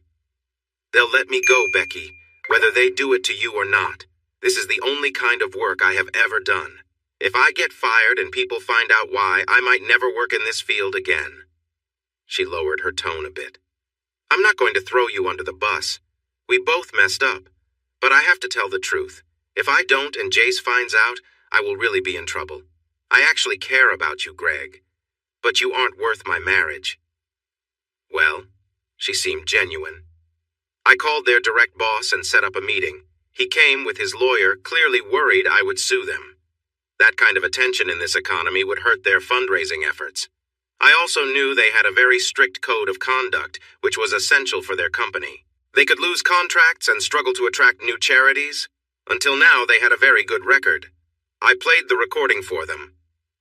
They'll let me go, Becky, whether they do it to you or not. This is the only kind of work I have ever done. If I get fired and people find out why, I might never work in this field again. She lowered her tone a bit. I'm not going to throw you under the bus. We both messed up. But I have to tell the truth. If I don't and Jace finds out, I will really be in trouble. I actually care about you, Greg. But you aren't worth my marriage. Well, she seemed genuine. I called their direct boss and set up a meeting. He came with his lawyer, clearly worried I would sue them. That kind of attention in this economy would hurt their fundraising efforts. I also knew they had a very strict code of conduct, which was essential for their company. They could lose contracts and struggle to attract new charities. Until now, they had a very good record. I played the recording for them.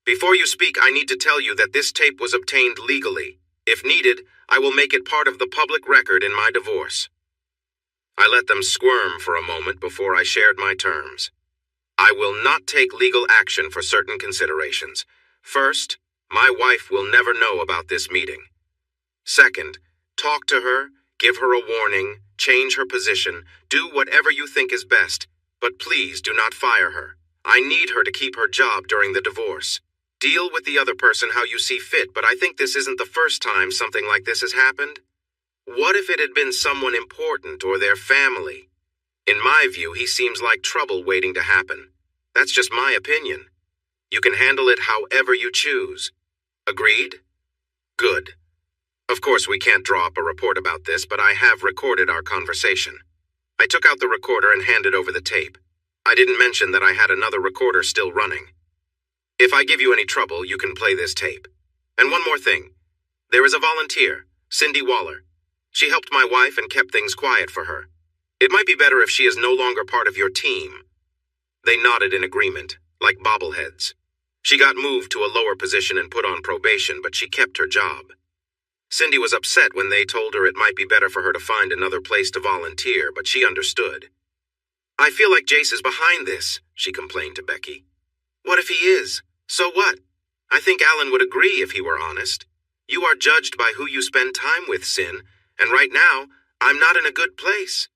Before you speak, I need to tell you that this tape was obtained legally. If needed, I will make it part of the public record in my divorce. I let them squirm for a moment before I shared my terms. I will not take legal action for certain considerations. First, my wife will never know about this meeting. Second, talk to her, give her a warning, change her position, do whatever you think is best, but please do not fire her. I need her to keep her job during the divorce. Deal with the other person how you see fit, but I think this isn't the first time something like this has happened. What if it had been someone important or their family? In my view, he seems like trouble waiting to happen. That's just my opinion. You can handle it however you choose. Agreed? Good. Of course, we can't draw up a report about this, but I have recorded our conversation. I took out the recorder and handed over the tape. I didn't mention that I had another recorder still running. If I give you any trouble, you can play this tape. And one more thing. There is a volunteer, Cindy Waller. She helped my wife and kept things quiet for her. It might be better if she is no longer part of your team. They nodded in agreement, like bobbleheads. She got moved to a lower position and put on probation, but she kept her job. Cindy was upset when they told her it might be better for her to find another place to volunteer, but she understood. I feel like Jace is behind this, she complained to Becky. What if he is? So what? I think Alan would agree if he were honest. You are judged by who you spend time with, Sin, and right now, I'm not in a good place.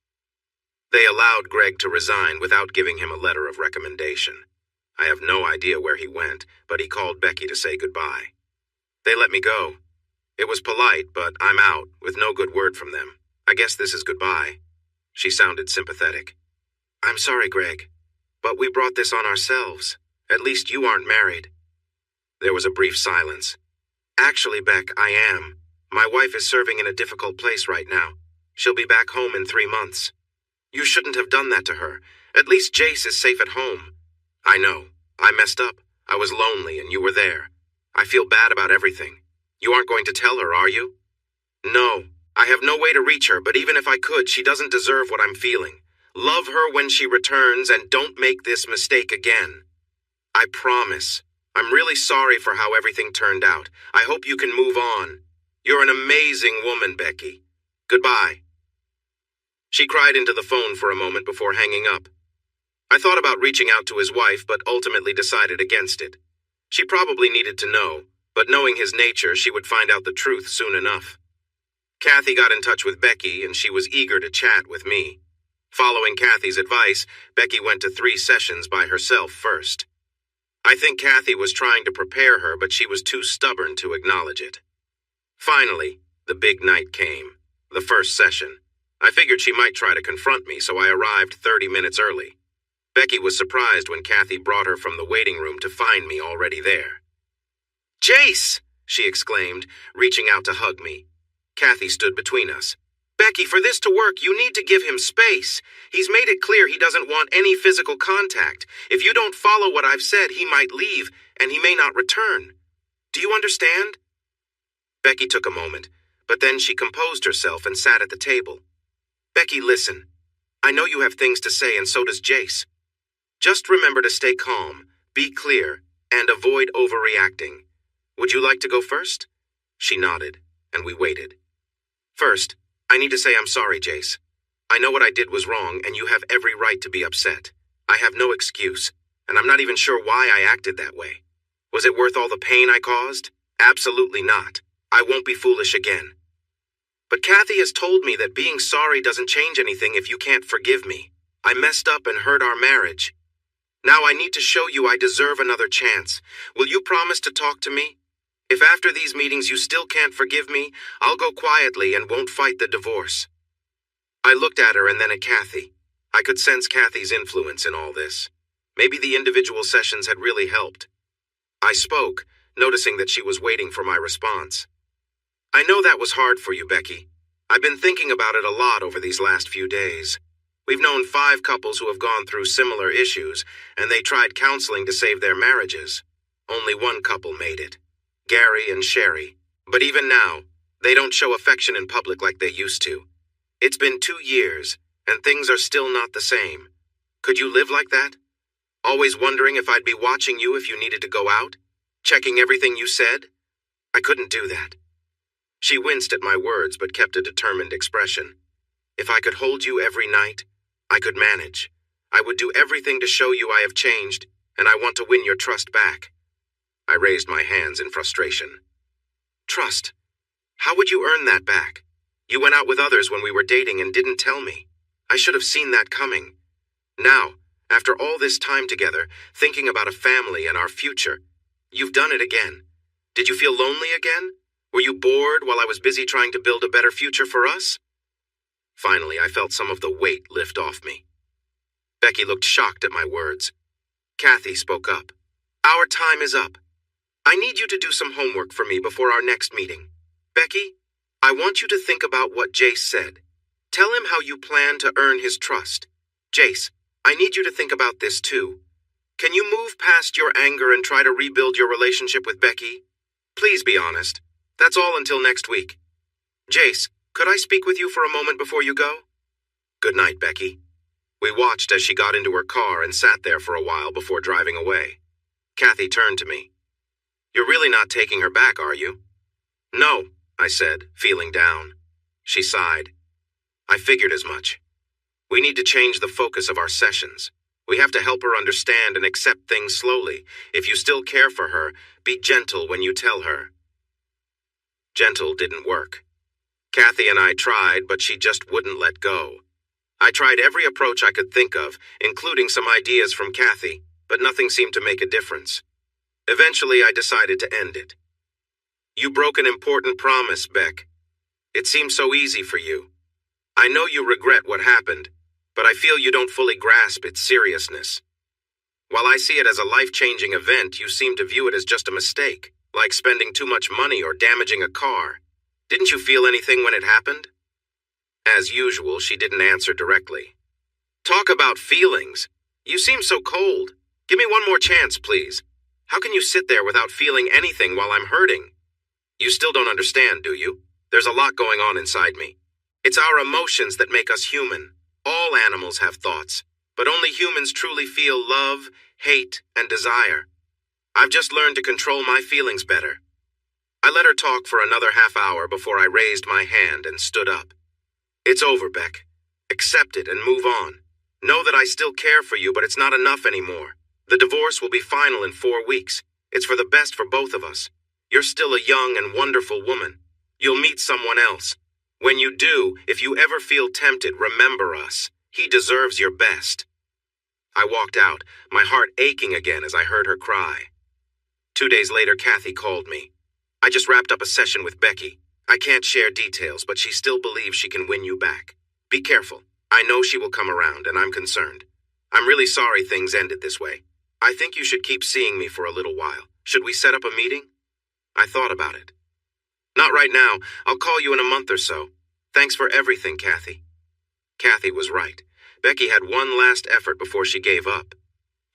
They allowed Greg to resign without giving him a letter of recommendation. I have no idea where he went, but he called Becky to say goodbye. They let me go. It was polite, but I'm out, with no good word from them. I guess this is goodbye. She sounded sympathetic. I'm sorry, Greg, but we brought this on ourselves. At least you aren't married. There was a brief silence. Actually, Beck, I am. My wife is serving in a difficult place right now. She'll be back home in 3 months. You shouldn't have done that to her. At least Jace is safe at home. I know. I messed up. I was lonely and you were there. I feel bad about everything. You aren't going to tell her, are you? No. I have no way to reach her, but even if I could, she doesn't deserve what I'm feeling. Love her when she returns and don't make this mistake again. I promise. I'm really sorry for how everything turned out. I hope you can move on. You're an amazing woman, Becky. Goodbye. She cried into the phone for a moment before hanging up. I thought about reaching out to his wife, but ultimately decided against it. She probably needed to know, but knowing his nature, she would find out the truth soon enough. Kathy got in touch with Becky, and she was eager to chat with me. Following Kathy's advice, Becky went to 3 sessions by herself first. I think Kathy was trying to prepare her, but she was too stubborn to acknowledge it. Finally, the big night came, the first session. I figured she might try to confront me, so I arrived 30 minutes early. Becky was surprised when Kathy brought her from the waiting room to find me already there. Jace! She exclaimed, reaching out to hug me. Kathy stood between us. Becky, for this to work, you need to give him space. He's made it clear he doesn't want any physical contact. If you don't follow what I've said, he might leave, and he may not return. Do you understand? Becky took a moment, but then she composed herself and sat at the table. Becky, listen. I know you have things to say, and so does Jace. Just remember to stay calm, be clear, and avoid overreacting. Would you like to go first? She nodded, and we waited. First, I need to say I'm sorry, Jace. I know what I did was wrong, and you have every right to be upset. I have no excuse, and I'm not even sure why I acted that way. Was it worth all the pain I caused? Absolutely not. I won't be foolish again. But Kathy has told me that being sorry doesn't change anything if you can't forgive me. I messed up and hurt our marriage. Now I need to show you I deserve another chance. Will you promise to talk to me? If after these meetings you still can't forgive me, I'll go quietly and won't fight the divorce. I looked at her and then at Kathy. I could sense Kathy's influence in all this. Maybe the individual sessions had really helped. I spoke, noticing that she was waiting for my response. I know that was hard for you, Becky. I've been thinking about it a lot over these last few days. We've known 5 couples who have gone through similar issues, and they tried counseling to save their marriages. Only one couple made it, Gary and Sherry. But even now, they don't show affection in public like they used to. It's been 2 years, and things are still not the same. Could you live like that? Always wondering if I'd be watching you if you needed to go out? Checking everything you said? I couldn't do that. She winced at my words but kept a determined expression. If I could hold you every night, I could manage. I would do everything to show you I have changed, and I want to win your trust back. I raised my hands in frustration. Trust? How would you earn that back? You went out with others when we were dating and didn't tell me. I should have seen that coming. Now, after all this time together, thinking about a family and our future, you've done it again. Did you feel lonely again? Were you bored while I was busy trying to build a better future for us? Finally, I felt some of the weight lift off me. Becky looked shocked at my words. Kathy spoke up. Our time is up. I need you to do some homework for me before our next meeting. Becky, I want you to think about what Jace said. Tell him how you plan to earn his trust. Jace, I need you to think about this too. Can you move past your anger and try to rebuild your relationship with Becky? Please be honest. That's all until next week. Jace, could I speak with you for a moment before you go? Good night, Becky. We watched as she got into her car and sat there for a while before driving away. Kathy turned to me. You're really not taking her back, are you? No, I said, feeling down. She sighed. I figured as much. We need to change the focus of our sessions. We have to help her understand and accept things slowly. If you still care for her, be gentle when you tell her. Gentle didn't work. Kathy and I tried, but she just wouldn't let go. I tried every approach I could think of, including some ideas from Kathy, but nothing seemed to make a difference. Eventually, I decided to end it. You broke an important promise, Beck. It seemed so easy for you. I know you regret what happened, but I feel you don't fully grasp its seriousness. While I see it as a life-changing event, you seem to view it as just a mistake, like spending too much money or damaging a car. Didn't you feel anything when it happened? As usual, she didn't answer directly. Talk about feelings. You seem so cold. Give me one more chance, please. How can you sit there without feeling anything while I'm hurting? You still don't understand, do you? There's a lot going on inside me. It's our emotions that make us human. All animals have thoughts, but only humans truly feel love, hate, and desire. I've just learned to control my feelings better. I let her talk for another half hour before I raised my hand and stood up. It's over, Beck. Accept it and move on. Know that I still care for you, but it's not enough anymore. The divorce will be final in 4 weeks. It's for the best for both of us. You're still a young and wonderful woman. You'll meet someone else. When you do, if you ever feel tempted, remember us. He deserves your best. I walked out, my heart aching again as I heard her cry. 2 days later, Kathy called me. I just wrapped up a session with Becky. I can't share details, but she still believes she can win you back. Be careful. I know she will come around, and I'm concerned. I'm really sorry things ended this way. I think you should keep seeing me for a little while. Should we set up a meeting? I thought about it. Not right now. I'll call you in a month or so. Thanks for everything, Kathy. Kathy was right. Becky had one last effort before she gave up.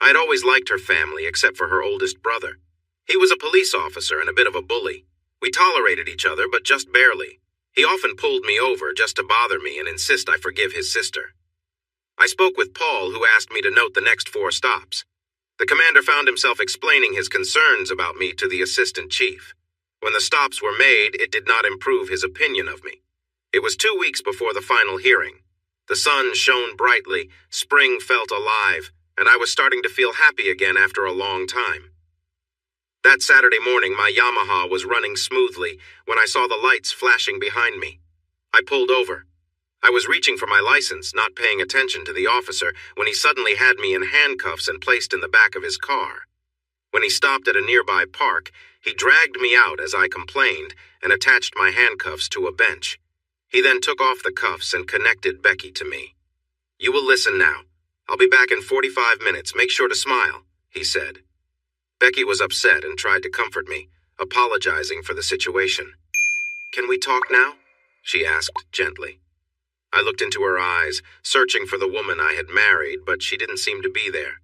I'd always liked her family, except for her oldest brother. He was a police officer and a bit of a bully. We tolerated each other, but just barely. He often pulled me over just to bother me and insist I forgive his sister. I spoke with Paul, who asked me to note the next 4 stops. The commander found himself explaining his concerns about me to the assistant chief. When the stops were made, it did not improve his opinion of me. It was 2 weeks before the final hearing. The sun shone brightly, spring felt alive, and I was starting to feel happy again after a long time. That Saturday morning, my Yamaha was running smoothly when I saw the lights flashing behind me. I pulled over. I was reaching for my license, not paying attention to the officer, when he suddenly had me in handcuffs and placed in the back of his car. When he stopped at a nearby park, he dragged me out as I complained and attached my handcuffs to a bench. He then took off the cuffs and connected Becky to me. You will listen now. I'll be back in 45 minutes. Make sure to smile, he said. Becky was upset and tried to comfort me, apologizing for the situation. Can we talk now? She asked gently. I looked into her eyes, searching for the woman I had married, but she didn't seem to be there.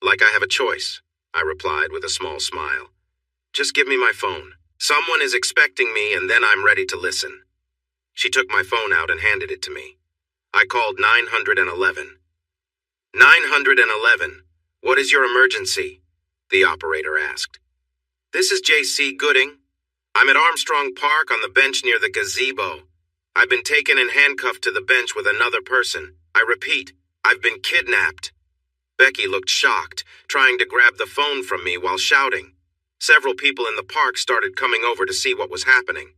Like I have a choice, I replied with a small smile. Just give me my phone. Someone is expecting me, and then I'm ready to listen. She took my phone out and handed it to me. I called 911. 911. What is your emergency? The operator asked. This is J.C. Gooding. I'm at Armstrong Park on the bench near the gazebo. I've been taken and handcuffed to the bench with another person. I repeat, I've been kidnapped. Becky looked shocked, trying to grab the phone from me while shouting. Several people in the park started coming over to see what was happening.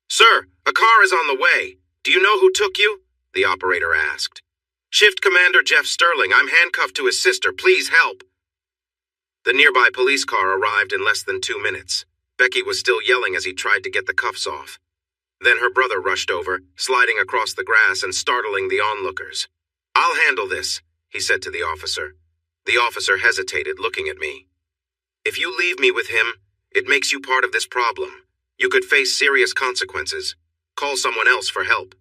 Sir, a car is on the way. Do you know who took you? The operator asked. Shift Commander Jeff Sterling. I'm handcuffed to his sister. Please help. The nearby police car arrived in less than 2 minutes. Becky was still yelling as he tried to get the cuffs off. Then her brother rushed over, sliding across the grass and startling the onlookers. I'll handle this, he said to the officer. The officer hesitated, looking at me. If you leave me with him, it makes you part of this problem. You could face serious consequences. Call someone else for help.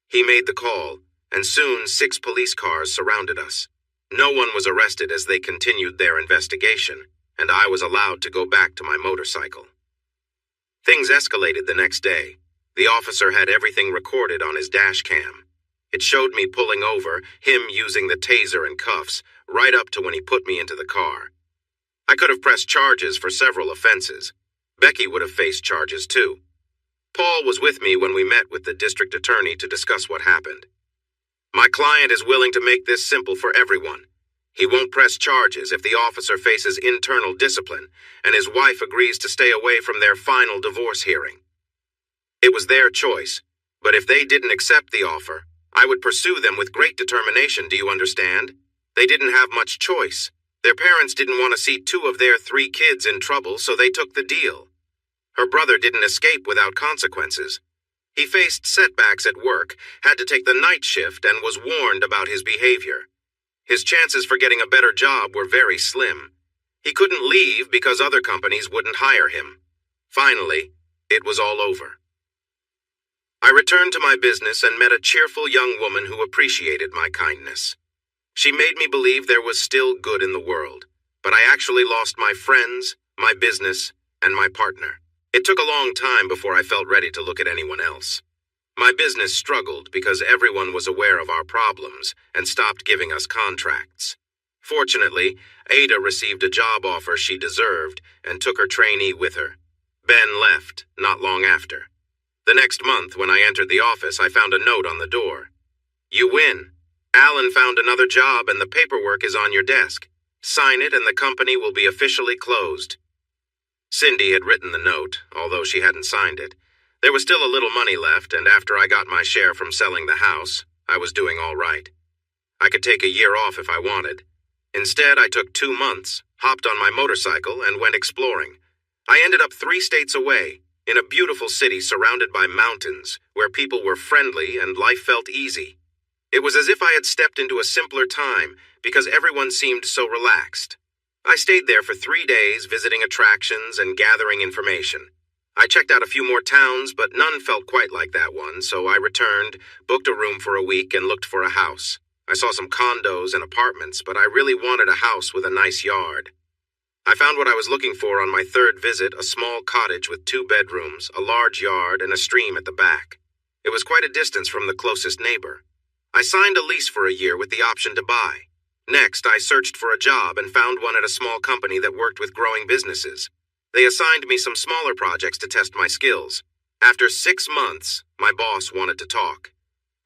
He made the call, and soon 6 police cars surrounded us. No one was arrested as they continued their investigation, and I was allowed to go back to my motorcycle. Things escalated the next day. The officer had everything recorded on his dash cam. It showed me pulling over, him using the taser and cuffs, right up to when he put me into the car. I could have pressed charges for several offenses. Becky would have faced charges too. Paul was with me when we met with the district attorney to discuss what happened. My client is willing to make this simple for everyone. He won't press charges if the officer faces internal discipline, and his wife agrees to stay away from their final divorce hearing. It was their choice, but if they didn't accept the offer, I would pursue them with great determination, do you understand? They didn't have much choice. Their parents didn't want to see 2 of their 3 kids in trouble, so they took the deal. Her brother didn't escape without consequences. He faced setbacks at work, had to take the night shift, and was warned about his behavior. His chances for getting a better job were very slim. He couldn't leave because other companies wouldn't hire him. Finally, it was all over. I returned to my business and met a cheerful young woman who appreciated my kindness. She made me believe there was still good in the world, but I actually lost my friends, my business, and my partner. It took a long time before I felt ready to look at anyone else. My business struggled because everyone was aware of our problems and stopped giving us contracts. Fortunately, Ada received a job offer she deserved and took her trainee with her. Ben left not long after. The next month, when I entered the office, I found a note on the door. You win. Alan found another job and the paperwork is on your desk. Sign it and the company will be officially closed. Cindy had written the note, although she hadn't signed it. There was still a little money left, and after I got my share from selling the house, I was doing all right. I could take a year off if I wanted. Instead, I took 2 months, hopped on my motorcycle, and went exploring. I ended up 3 states away, in a beautiful city surrounded by mountains, where people were friendly and life felt easy. It was as if I had stepped into a simpler time, because everyone seemed so relaxed. I stayed there for 3 days, visiting attractions and gathering information. I checked out a few more towns, but none felt quite like that one, so I returned, booked a room for a week, and looked for a house. I saw some condos and apartments, but I really wanted a house with a nice yard. I found what I was looking for on my 3rd visit, a small cottage with 2 bedrooms, a large yard, and a stream at the back. It was quite a distance from the closest neighbor. I signed a lease for a year with the option to buy. Next, I searched for a job and found one at a small company that worked with growing businesses. They assigned me some smaller projects to test my skills. After 6 months, my boss wanted to talk.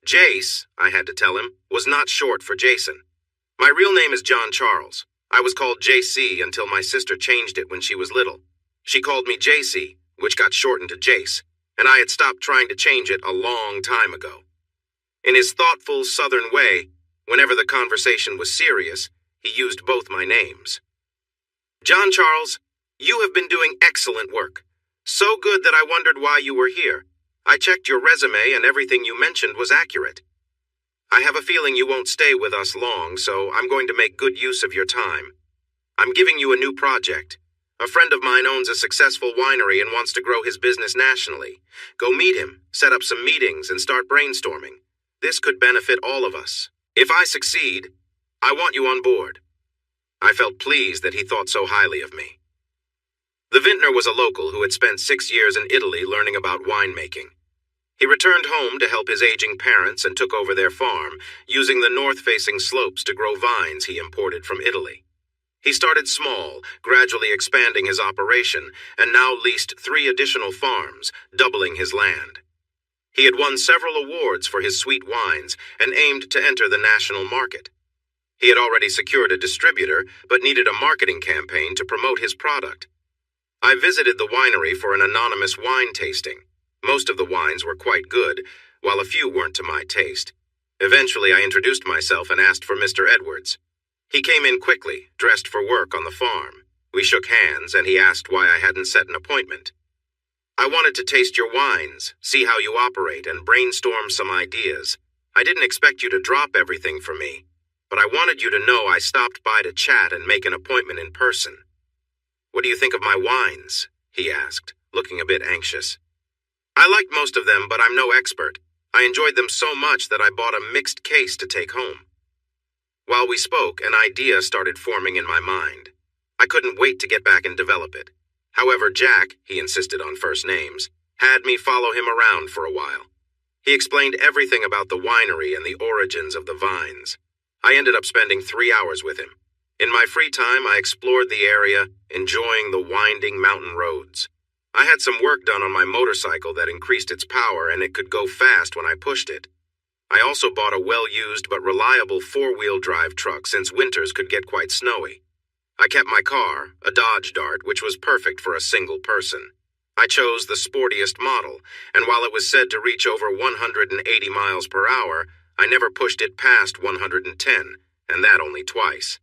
Jace, I had to tell him, was not short for Jason. My real name is John Charles. I was called JC until my sister changed it when she was little. She called me JC, which got shortened to Jace, and I had stopped trying to change it a long time ago. In his thoughtful Southern way, whenever the conversation was serious, he used both my names. John Charles, you have been doing excellent work. So good that I wondered why you were here. I checked your resume and everything you mentioned was accurate. I have a feeling you won't stay with us long, so I'm going to make good use of your time. I'm giving you a new project. A friend of mine owns a successful winery and wants to grow his business nationally. Go meet him, set up some meetings, and start brainstorming. This could benefit all of us. If I succeed, I want you on board." I felt pleased that he thought so highly of me. The vintner was a local who had spent 6 years in Italy learning about winemaking. He returned home to help his aging parents and took over their farm, using the north-facing slopes to grow vines he imported from Italy. He started small, gradually expanding his operation, and now leased 3 additional farms, doubling his land. He had won several awards for his sweet wines and aimed to enter the national market. He had already secured a distributor, but needed a marketing campaign to promote his product. I visited the winery for an anonymous wine tasting. Most of the wines were quite good, while a few weren't to my taste. Eventually, I introduced myself and asked for Mr. Edwards. He came in quickly, dressed for work on the farm. We shook hands, and he asked why I hadn't set an appointment. "I wanted to taste your wines, see how you operate, and brainstorm some ideas. I didn't expect you to drop everything for me, but I wanted you to know I stopped by to chat and make an appointment in person." "What do you think of my wines?" he asked, looking a bit anxious. "I liked most of them, but I'm no expert. I enjoyed them so much that I bought a mixed case to take home." While we spoke, an idea started forming in my mind. I couldn't wait to get back and develop it. However, Jack, he insisted on first names, had me follow him around for a while. He explained everything about the winery and the origins of the vines. I ended up spending 3 hours with him. In my free time, I explored the area, enjoying the winding mountain roads. I had some work done on my motorcycle that increased its power, and it could go fast when I pushed it. I also bought a well-used but reliable 4-wheel drive truck since winters could get quite snowy. I kept my car, a Dodge Dart, which was perfect for a single person. I chose the sportiest model, and while it was said to reach over 180 miles per hour, I never pushed it past 110, and that only twice.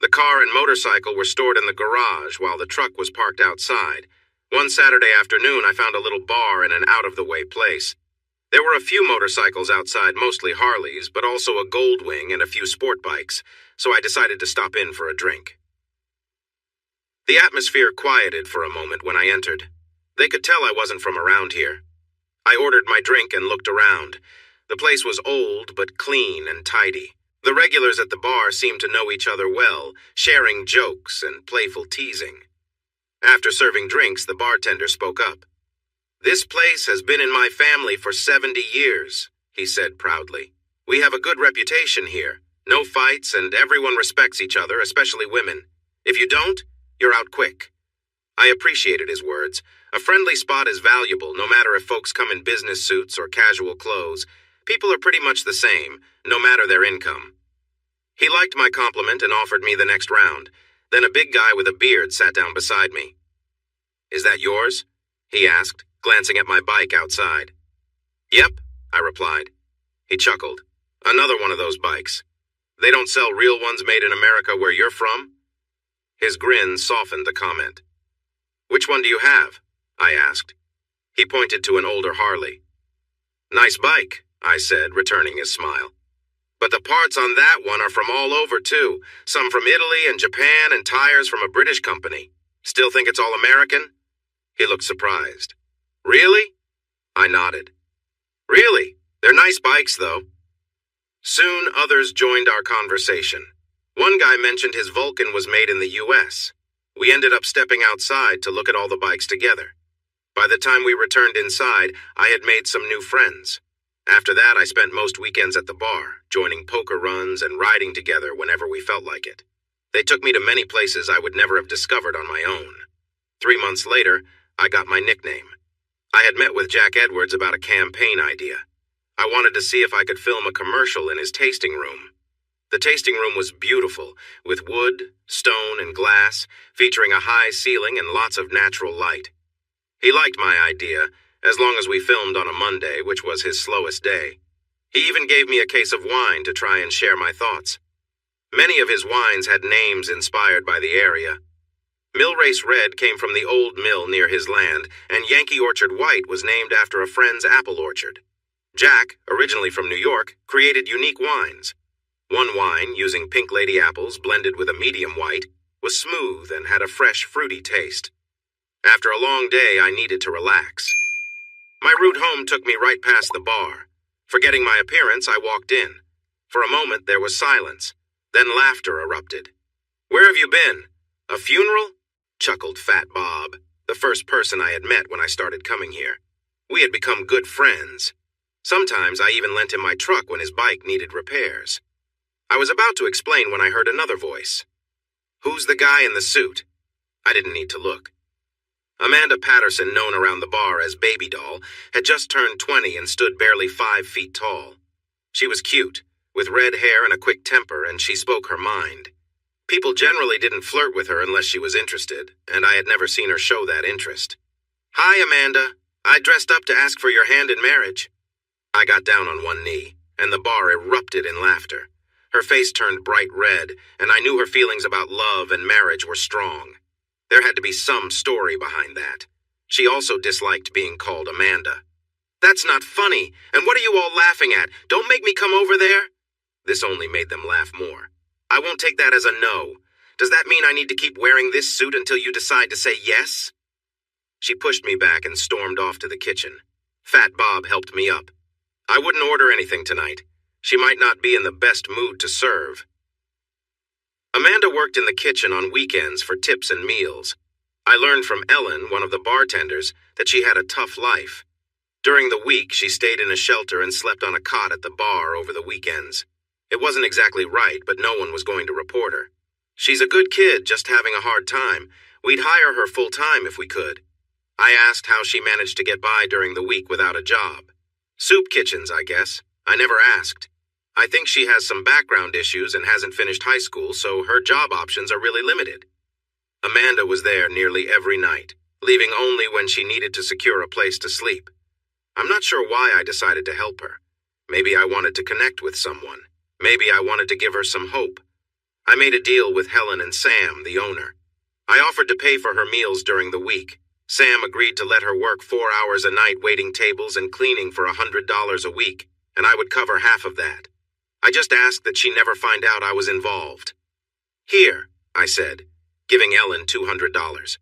The car and motorcycle were stored in the garage while the truck was parked outside. One Saturday afternoon, I found a little bar in an out-of-the-way place. There were a few motorcycles outside, mostly Harleys, but also a Goldwing and a few sport bikes, so I decided to stop in for a drink. The atmosphere quieted for a moment when I entered. They could tell I wasn't from around here. I ordered my drink and looked around. The place was old but clean and tidy. The regulars at the bar seemed to know each other well, sharing jokes and playful teasing. After serving drinks, the bartender spoke up. "This place has been in my family for 70 years, he said proudly. "We have a good reputation here. No fights, and everyone respects each other, especially women. If you don't, you're out quick." I appreciated his words. A friendly spot is valuable, no matter if folks come in business suits or casual clothes. People are pretty much the same, no matter their income. He liked my compliment and offered me the next round. Then a big guy with a beard sat down beside me. "Is that yours?" he asked, glancing at my bike outside. "Yep," I replied. He chuckled. "Another one of those bikes. They don't sell real ones made in America where you're from?" His grin softened the comment. "Which one do you have?" I asked. He pointed to an older Harley. "Nice bike," I said, returning his smile. "But the parts on that one are from all over, too. Some from Italy and Japan and tires from a British company. Still think it's all American?" He looked surprised. "Really?" I nodded. "Really? They're nice bikes, though." Soon others joined our conversation. One guy mentioned his Vulcan was made in the U.S. We ended up stepping outside to look at all the bikes together. By the time we returned inside, I had made some new friends. After that, I spent most weekends at the bar, joining poker runs and riding together whenever we felt like it. They took me to many places I would never have discovered on my own. 3 months later, I got my nickname. I had met with Jack Edwards about a campaign idea. I wanted to see if I could film a commercial in his tasting room. The tasting room was beautiful, with wood, stone, and glass, featuring a high ceiling and lots of natural light. He liked my idea, as long as we filmed on a Monday, which was his slowest day. He even gave me a case of wine to try and share my thoughts. Many of his wines had names inspired by the area. Millrace Red came from the old mill near his land, and Yankee Orchard White was named after a friend's apple orchard. Jack, originally from New York, created unique wines. One wine, using Pink Lady apples blended with a medium white, was smooth and had a fresh, fruity taste. After a long day, I needed to relax. My route home took me right past the bar. Forgetting my appearance, I walked in. For a moment, there was silence. Then laughter erupted. "Where have you been? A funeral?" chuckled Fat Bob, the first person I had met when I started coming here. We had become good friends. Sometimes I even lent him my truck when his bike needed repairs. I was about to explain when I heard another voice. "Who's the guy in the suit?" I didn't need to look. Amanda Patterson, known around the bar as Baby Doll, had just turned 20 and stood barely 5 feet tall. She was cute, with red hair and a quick temper, and she spoke her mind. People generally didn't flirt with her unless she was interested, and I had never seen her show that interest. "Hi, Amanda. I dressed up to ask for your hand in marriage." I got down on one knee, and the bar erupted in laughter. Her face turned bright red, and I knew her feelings about love and marriage were strong. There had to be some story behind that. She also disliked being called Amanda. "That's not funny, and what are you all laughing at? Don't make me come over there." This only made them laugh more. "I won't take that as a no. Does that mean I need to keep wearing this suit until you decide to say yes?" She pushed me back and stormed off to the kitchen. Fat Bob helped me up. "I wouldn't order anything tonight. She might not be in the best mood to serve." Amanda worked in the kitchen on weekends for tips and meals. I learned from Ellen, one of the bartenders, that she had a tough life. During the week, she stayed in a shelter and slept on a cot at the bar over the weekends. It wasn't exactly right, but no one was going to report her. "She's a good kid, just having a hard time. We'd hire her full-time if we could." I asked how she managed to get by during the week without a job. "Soup kitchens, I guess. I never asked. I think she has some background issues and hasn't finished high school, so her job options are really limited." Amanda was there nearly every night, leaving only when she needed to secure a place to sleep. I'm not sure why I decided to help her. Maybe I wanted to connect with someone. Maybe I wanted to give her some hope. I made a deal with Helen and Sam, the owner. I offered to pay for her meals during the week. Sam agreed to let her work 4 hours a night waiting tables and cleaning for $100 a week, and I would cover half of that. I just asked that she never find out I was involved. "Here," I said, giving Ellen $200.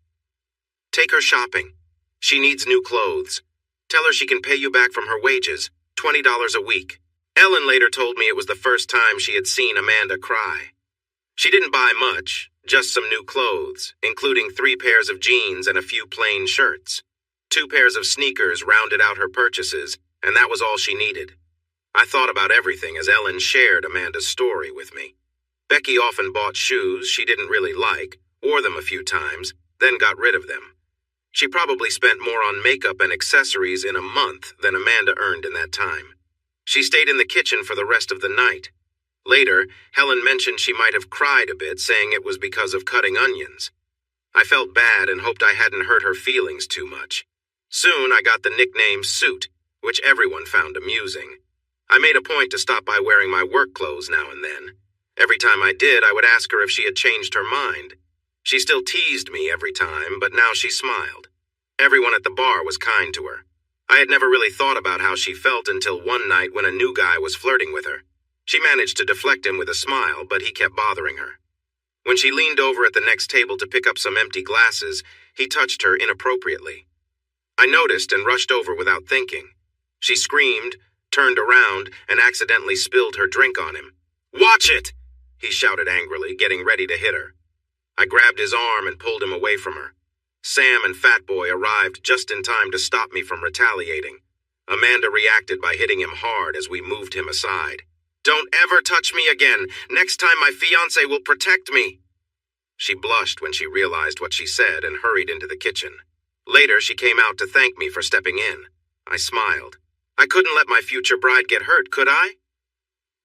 "Take her shopping. She needs new clothes. Tell her she can pay you back from her wages, $20 a week." Ellen later told me it was the first time she had seen Amanda cry. She didn't buy much, just some new clothes, including 3 pairs of jeans and a few plain shirts. 2 pairs of sneakers rounded out her purchases, and that was all she needed. I thought about everything as Ellen shared Amanda's story with me. Becky often bought shoes she didn't really like, wore them a few times, then got rid of them. She probably spent more on makeup and accessories in a month than Amanda earned in that time. She stayed in the kitchen for the rest of the night. Later, Helen mentioned she might have cried a bit, saying it was because of cutting onions. I felt bad and hoped I hadn't hurt her feelings too much. Soon I got the nickname Suit, which everyone found amusing. I made a point to stop by wearing my work clothes now and then. Every time I did, I would ask her if she had changed her mind. She still teased me every time, but now she smiled. Everyone at the bar was kind to her. I had never really thought about how she felt until one night when a new guy was flirting with her. She managed to deflect him with a smile, but he kept bothering her. When she leaned over at the next table to pick up some empty glasses, he touched her inappropriately. I noticed and rushed over without thinking. She screamed, turned around, and accidentally spilled her drink on him. "Watch it!" he shouted angrily, getting ready to hit her. I grabbed his arm and pulled him away from her. Sam and Fat Boy arrived just in time to stop me from retaliating. Amanda reacted by hitting him hard as we moved him aside. "Don't ever touch me again. Next time my fiancé will protect me." She blushed when she realized what she said and hurried into the kitchen. Later, she came out to thank me for stepping in. I smiled. I couldn't let my future bride get hurt, could I?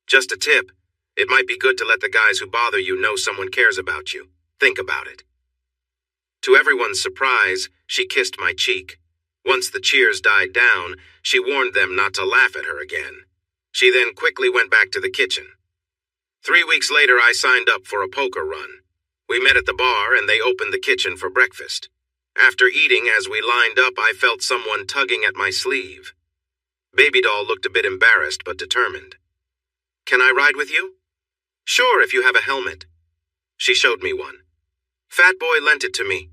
Just a tip. It might be good to let the guys who bother you know someone cares about you. Think about it. To everyone's surprise, she kissed my cheek. Once the cheers died down, she warned them not to laugh at her again. She then quickly went back to the kitchen. 3 weeks later, I signed up for a poker run. We met at the bar and they opened the kitchen for breakfast. After eating, as we lined up, I felt someone tugging at my sleeve. Baby Doll looked a bit embarrassed but determined. "Can I ride with you?" "Sure, if you have a helmet." She showed me one. Fat Boy lent it to me.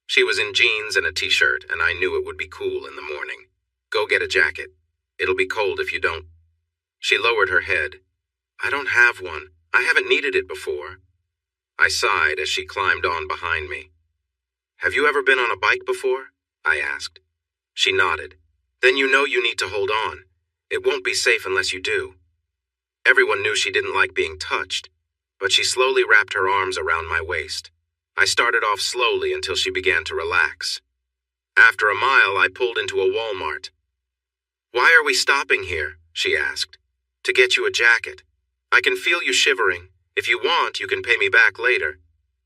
She was in jeans and a t-shirt, and I knew it would be cool in the morning. Go get a jacket. It'll be cold if you don't. She lowered her head. I don't have one. I haven't needed it before. I sighed as she climbed on behind me. Have you ever been on a bike before? I asked. She nodded. Then you know you need to hold on. It won't be safe unless you do. Everyone knew she didn't like being touched, but she slowly wrapped her arms around my waist. I started off slowly until she began to relax. After a mile, I pulled into a Walmart. Why are we stopping here? She asked. To get you a jacket. I can feel you shivering. If you want, you can pay me back later.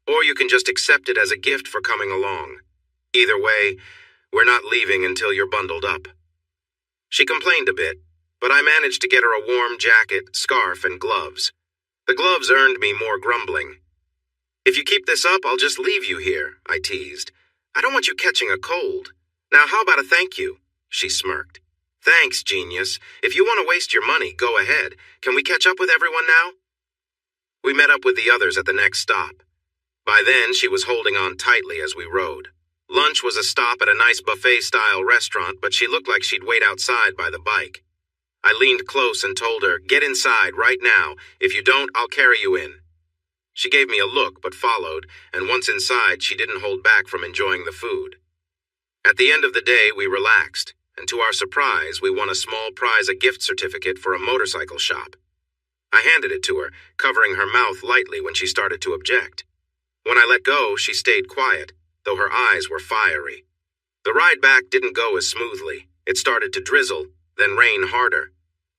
Or you can just accept it as a gift for coming along. Either way, we're not leaving until you're bundled up. She complained a bit, but I managed to get her a warm jacket, scarf, and gloves. The gloves earned me more grumbling. If you keep this up, I'll just leave you here, I teased. I don't want you catching a cold. Now how about a thank you? She smirked. Thanks, genius. If you want to waste your money, go ahead. Can we catch up with everyone now? We met up with the others at the next stop. By then, she was holding on tightly as we rode. Lunch was a stop at a nice buffet-style restaurant, but she looked like she'd wait outside by the bike. I leaned close and told her, get inside right now. If you don't, I'll carry you in. She gave me a look but followed, and once inside, she didn't hold back from enjoying the food. At the end of the day, we relaxed, and to our surprise, we won a small prize, a gift certificate for a motorcycle shop. I handed it to her, covering her mouth lightly when she started to object. When I let go, she stayed quiet, though her eyes were fiery. The ride back didn't go as smoothly. It started to drizzle, then rain harder.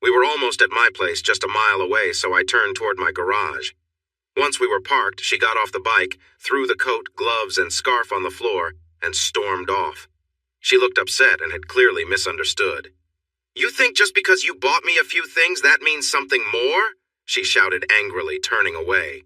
We were almost at my place just a mile away, so I turned toward my garage. Once we were parked, she got off the bike, threw the coat, gloves, and scarf on the floor, and stormed off. She looked upset and had clearly misunderstood. You think just because you bought me a few things that means something more? She shouted angrily, turning away.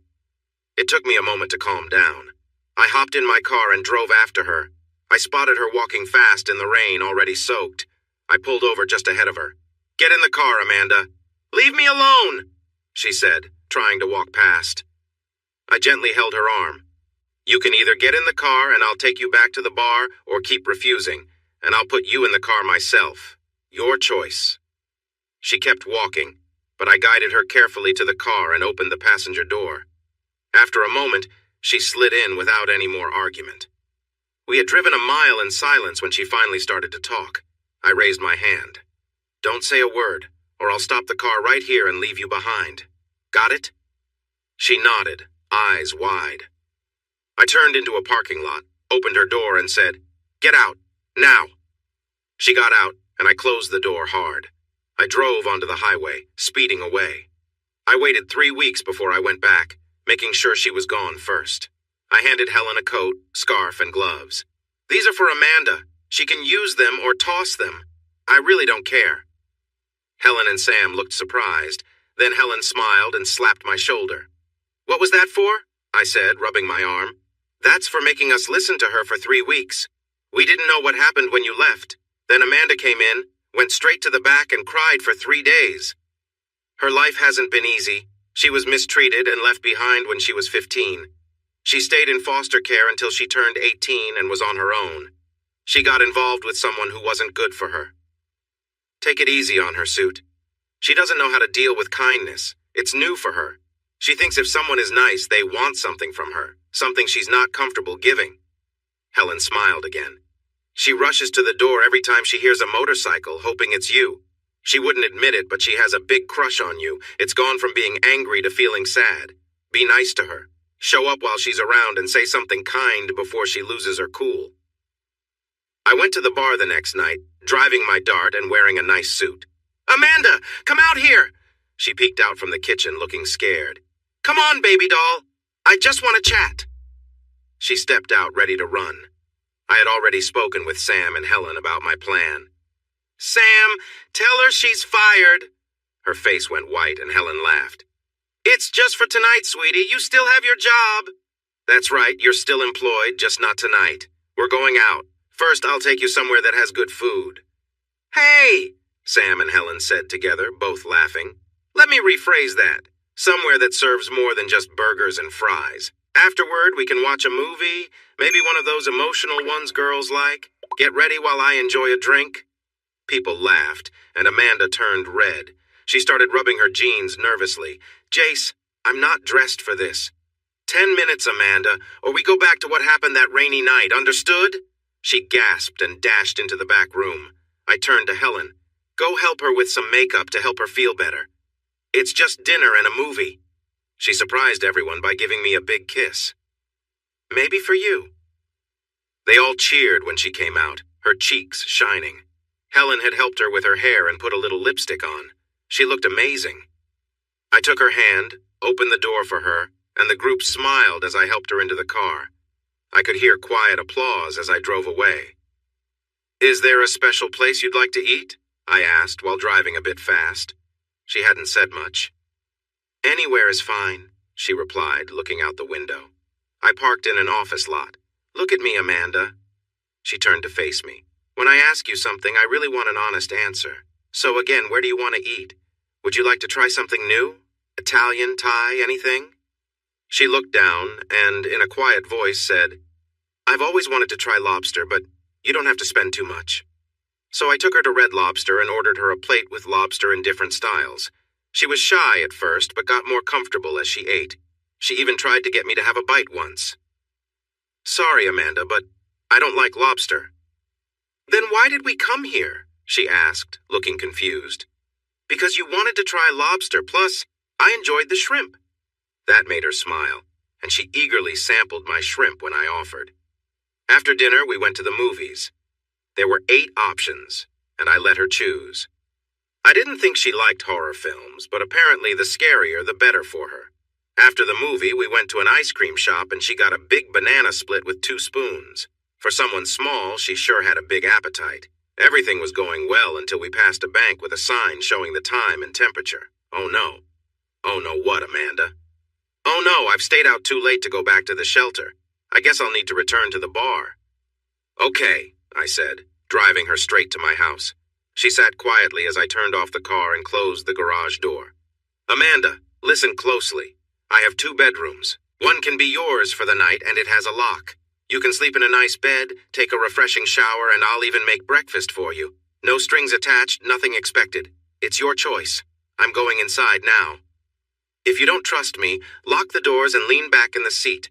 It took me a moment to calm down. I hopped in my car and drove after her. I spotted her walking fast in the rain, already soaked. I pulled over just ahead of her. Get in the car, Amanda. Leave me alone, she said, trying to walk past. I gently held her arm. You can either get in the car and I'll take you back to the bar or keep refusing, and I'll put you in the car myself. Your choice. She kept walking, but I guided her carefully to the car and opened the passenger door. After a moment, she slid in without any more argument. We had driven a mile in silence when she finally started to talk. I raised my hand. Don't say a word, or I'll stop the car right here and leave you behind. Got it? She nodded, eyes wide. I turned into a parking lot, opened her door and said, Get out, now. She got out, and I closed the door hard. I drove onto the highway, speeding away. I waited 3 weeks before I went back, making sure she was gone first. I handed Helen a coat, scarf, and gloves. These are for Amanda. She can use them or toss them. I really don't care. Helen and Sam looked surprised. Then Helen smiled and slapped my shoulder. What was that for? I said, rubbing my arm. That's for making us listen to her for 3 weeks. We didn't know what happened when you left. Then Amanda came in, went straight to the back and cried for 3 days. Her life hasn't been easy. She was mistreated and left behind when she was 15. She stayed in foster care until she turned 18 and was on her own. She got involved with someone who wasn't good for her. Take it easy on her, Suit. She doesn't know how to deal with kindness. It's new for her. She thinks if someone is nice, they want something from her, something she's not comfortable giving. Helen smiled again. She rushes to the door every time she hears a motorcycle, hoping it's you. She wouldn't admit it, but she has a big crush on you. It's gone from being angry to feeling sad. Be nice to her. Show up while she's around and say something kind before she loses her cool. I went to the bar the next night, driving my Dart and wearing a nice suit. Amanda, come out here! She peeked out from the kitchen, looking scared. Come on, baby doll. I just want to chat. She stepped out, ready to run. I had already spoken with Sam and Helen about my plan. Sam, tell her she's fired. Her face went white and Helen laughed. It's just for tonight, sweetie. You still have your job. That's right. You're still employed, just not tonight. We're going out. First, I'll take you somewhere that has good food. Hey, Sam and Helen said together, both laughing. Let me rephrase that. Somewhere that serves more than just burgers and fries. Afterward, we can watch a movie, maybe one of those emotional ones girls like. Get ready while I enjoy a drink." People laughed, and Amanda turned red. She started rubbing her jeans nervously. "Jace, I'm not dressed for this. 10 minutes, Amanda, or we go back to what happened that rainy night, understood?" She gasped and dashed into the back room. I turned to Helen. "Go help her with some makeup to help her feel better. It's just dinner and a movie." She surprised everyone by giving me a big kiss. "Maybe for you." They all cheered when she came out, her cheeks shining. Helen had helped her with her hair and put a little lipstick on. She looked amazing. I took her hand, opened the door for her, and the group smiled as I helped her into the car. I could hear quiet applause as I drove away. "Is there a special place you'd like to eat?" I asked while driving a bit fast. She hadn't said much. "Anywhere is fine," she replied, looking out the window. I parked in an office lot. "Look at me, Amanda." She turned to face me. "When I ask you something, I really want an honest answer. So again, where do you want to eat? Would you like to try something new? Italian, Thai, anything?" She looked down and, in a quiet voice, said, "I've always wanted to try lobster, but you don't have to spend too much." So I took her to Red Lobster and ordered her a plate with lobster in different styles. She was shy at first, but got more comfortable as she ate. She even tried to get me to have a bite once. "Sorry, Amanda, but I don't like lobster." "Then why did we come here?" she asked, looking confused. "Because you wanted to try lobster, plus I enjoyed the shrimp." That made her smile, and she eagerly sampled my shrimp when I offered. After dinner, we went to the movies. There were 8 options, and I let her choose. I didn't think she liked horror films, but apparently the scarier the better for her. After the movie, we went to an ice cream shop and she got a big banana split with 2 spoons. For someone small, she sure had a big appetite. Everything was going well until we passed a bank with a sign showing the time and temperature. Oh no. Oh no what, Amanda? "Oh no, I've stayed out too late to go back to the shelter. I guess I'll need to return to the bar." "Okay," I said, driving her straight to my house. She sat quietly as I turned off the car and closed the garage door. "Amanda, listen closely. I have 2 bedrooms. One can be yours for the night and it has a lock. You can sleep in a nice bed, take a refreshing shower, and I'll even make breakfast for you. No strings attached, nothing expected. It's your choice. I'm going inside now. If you don't trust me, lock the doors and lean back in the seat.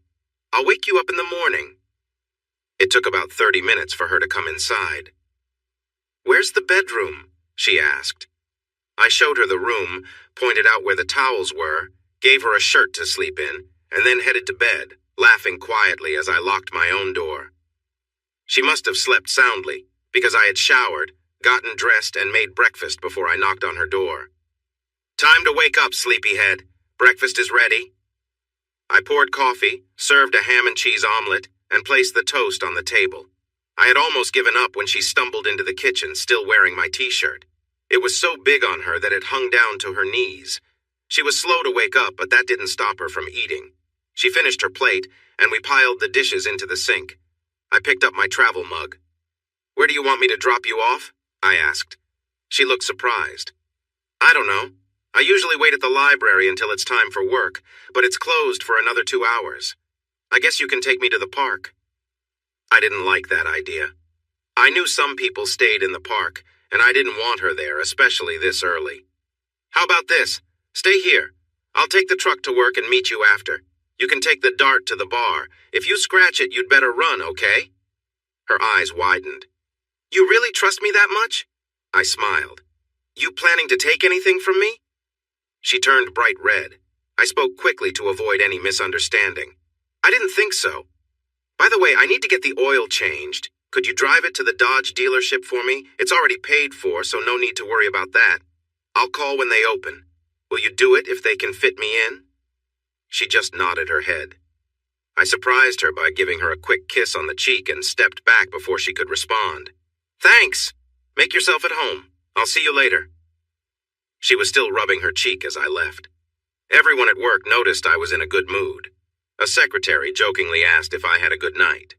I'll wake you up in the morning." It took about 30 minutes for her to come inside. "Where's the bedroom?" she asked. I showed her the room, pointed out where the towels were, gave her a shirt to sleep in, and then headed to bed, laughing quietly as I locked my own door. She must have slept soundly, because I had showered, gotten dressed, and made breakfast before I knocked on her door. "Time to wake up, sleepyhead. Breakfast is ready." I poured coffee, served a ham and cheese omelet, and placed the toast on the table. I had almost given up when she stumbled into the kitchen, still wearing my t-shirt. It was so big on her that it hung down to her knees. She was slow to wake up, but that didn't stop her from eating. She finished her plate, and we piled the dishes into the sink. I picked up my travel mug. "Where do you want me to drop you off?" I asked. She looked surprised. "I don't know. I usually wait at the library until it's time for work, but it's closed for another 2 hours. I guess you can take me to the park." I didn't like that idea. I knew some people stayed in the park, and I didn't want her there, especially this early. "How about this? Stay here. I'll take the truck to work and meet you after. You can take the Dart to the bar. If you scratch it, you'd better run, okay?" Her eyes widened. "You really trust me that much?" I smiled. "You planning to take anything from me?" She turned bright red. I spoke quickly to avoid any misunderstanding. "I didn't think so. By the way, I need to get the oil changed. Could you drive it to the Dodge dealership for me? It's already paid for, so no need to worry about that. I'll call when they open. Will you do it if they can fit me in?" She just nodded her head. I surprised her by giving her a quick kiss on the cheek and stepped back before she could respond. "Thanks. Make yourself at home. I'll see you later." She was still rubbing her cheek as I left. Everyone at work noticed I was in a good mood. A secretary jokingly asked if I had a good night.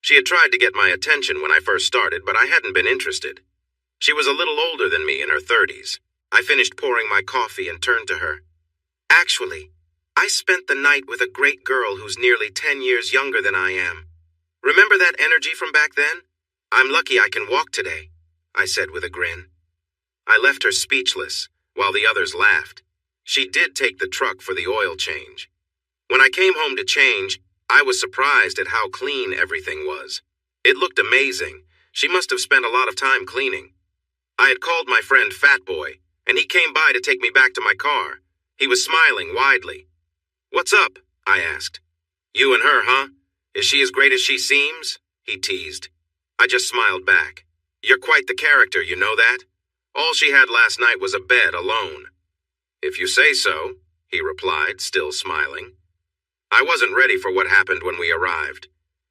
She had tried to get my attention when I first started, but I hadn't been interested. She was a little older than me, in her 30s. I finished pouring my coffee and turned to her. "Actually, I spent the night with a great girl who's nearly 10 years younger than I am. Remember that energy from back then? I'm lucky I can walk today, I said with a grin. I left her speechless, while the others laughed. She did take the truck for the oil change. When I came home to change, I was surprised at how clean everything was. It looked amazing. She must have spent a lot of time cleaning. I had called my friend Fat Boy, and he came by to take me back to my car. He was smiling widely. "What's up?" I asked. "You and her, huh? Is she as great as she seems?" he teased. I just smiled back. "You're quite the character, you know that? All she had last night was a bed alone." "If you say so," he replied, still smiling. I wasn't ready for what happened when we arrived.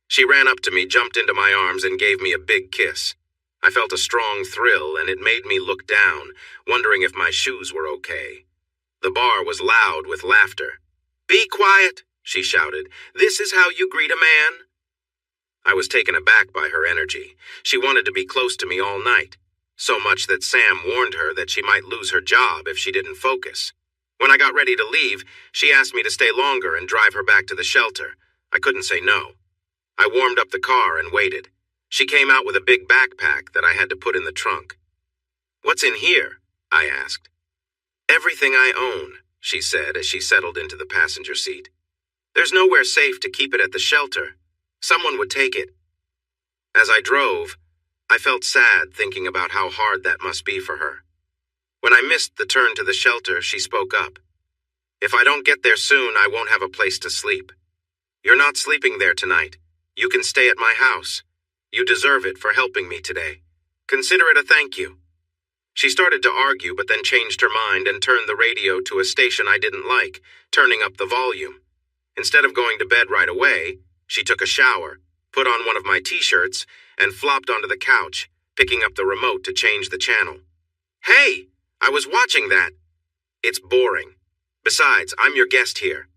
She ran up to me, jumped into my arms, and gave me a big kiss. I felt a strong thrill, and it made me look down, wondering if my shoes were okay. The bar was loud with laughter. "Be quiet," she shouted. "This is how you greet a man." I was taken aback by her energy. She wanted to be close to me all night, so much that Sam warned her that she might lose her job if she didn't focus. When I got ready to leave, she asked me to stay longer and drive her back to the shelter. I couldn't say no. I warmed up the car and waited. She came out with a big backpack that I had to put in the trunk. "What's in here?" I asked. "Everything I own," she said as she settled into the passenger seat. "There's nowhere safe to keep it at the shelter. Someone would take it." As I drove, I felt sad thinking about how hard that must be for her. When I missed the turn to the shelter, she spoke up. "If I don't get there soon, I won't have a place to sleep. You're not sleeping there tonight. You can stay at my house. You deserve it for helping me today. Consider it a thank you." She started to argue, but then changed her mind and turned the radio to a station I didn't like, turning up the volume. Instead of going to bed right away, she took a shower, put on one of my t-shirts, and flopped onto the couch, picking up the remote to change the channel. "Hey, I was watching that." "It's boring. Besides, I'm your guest here."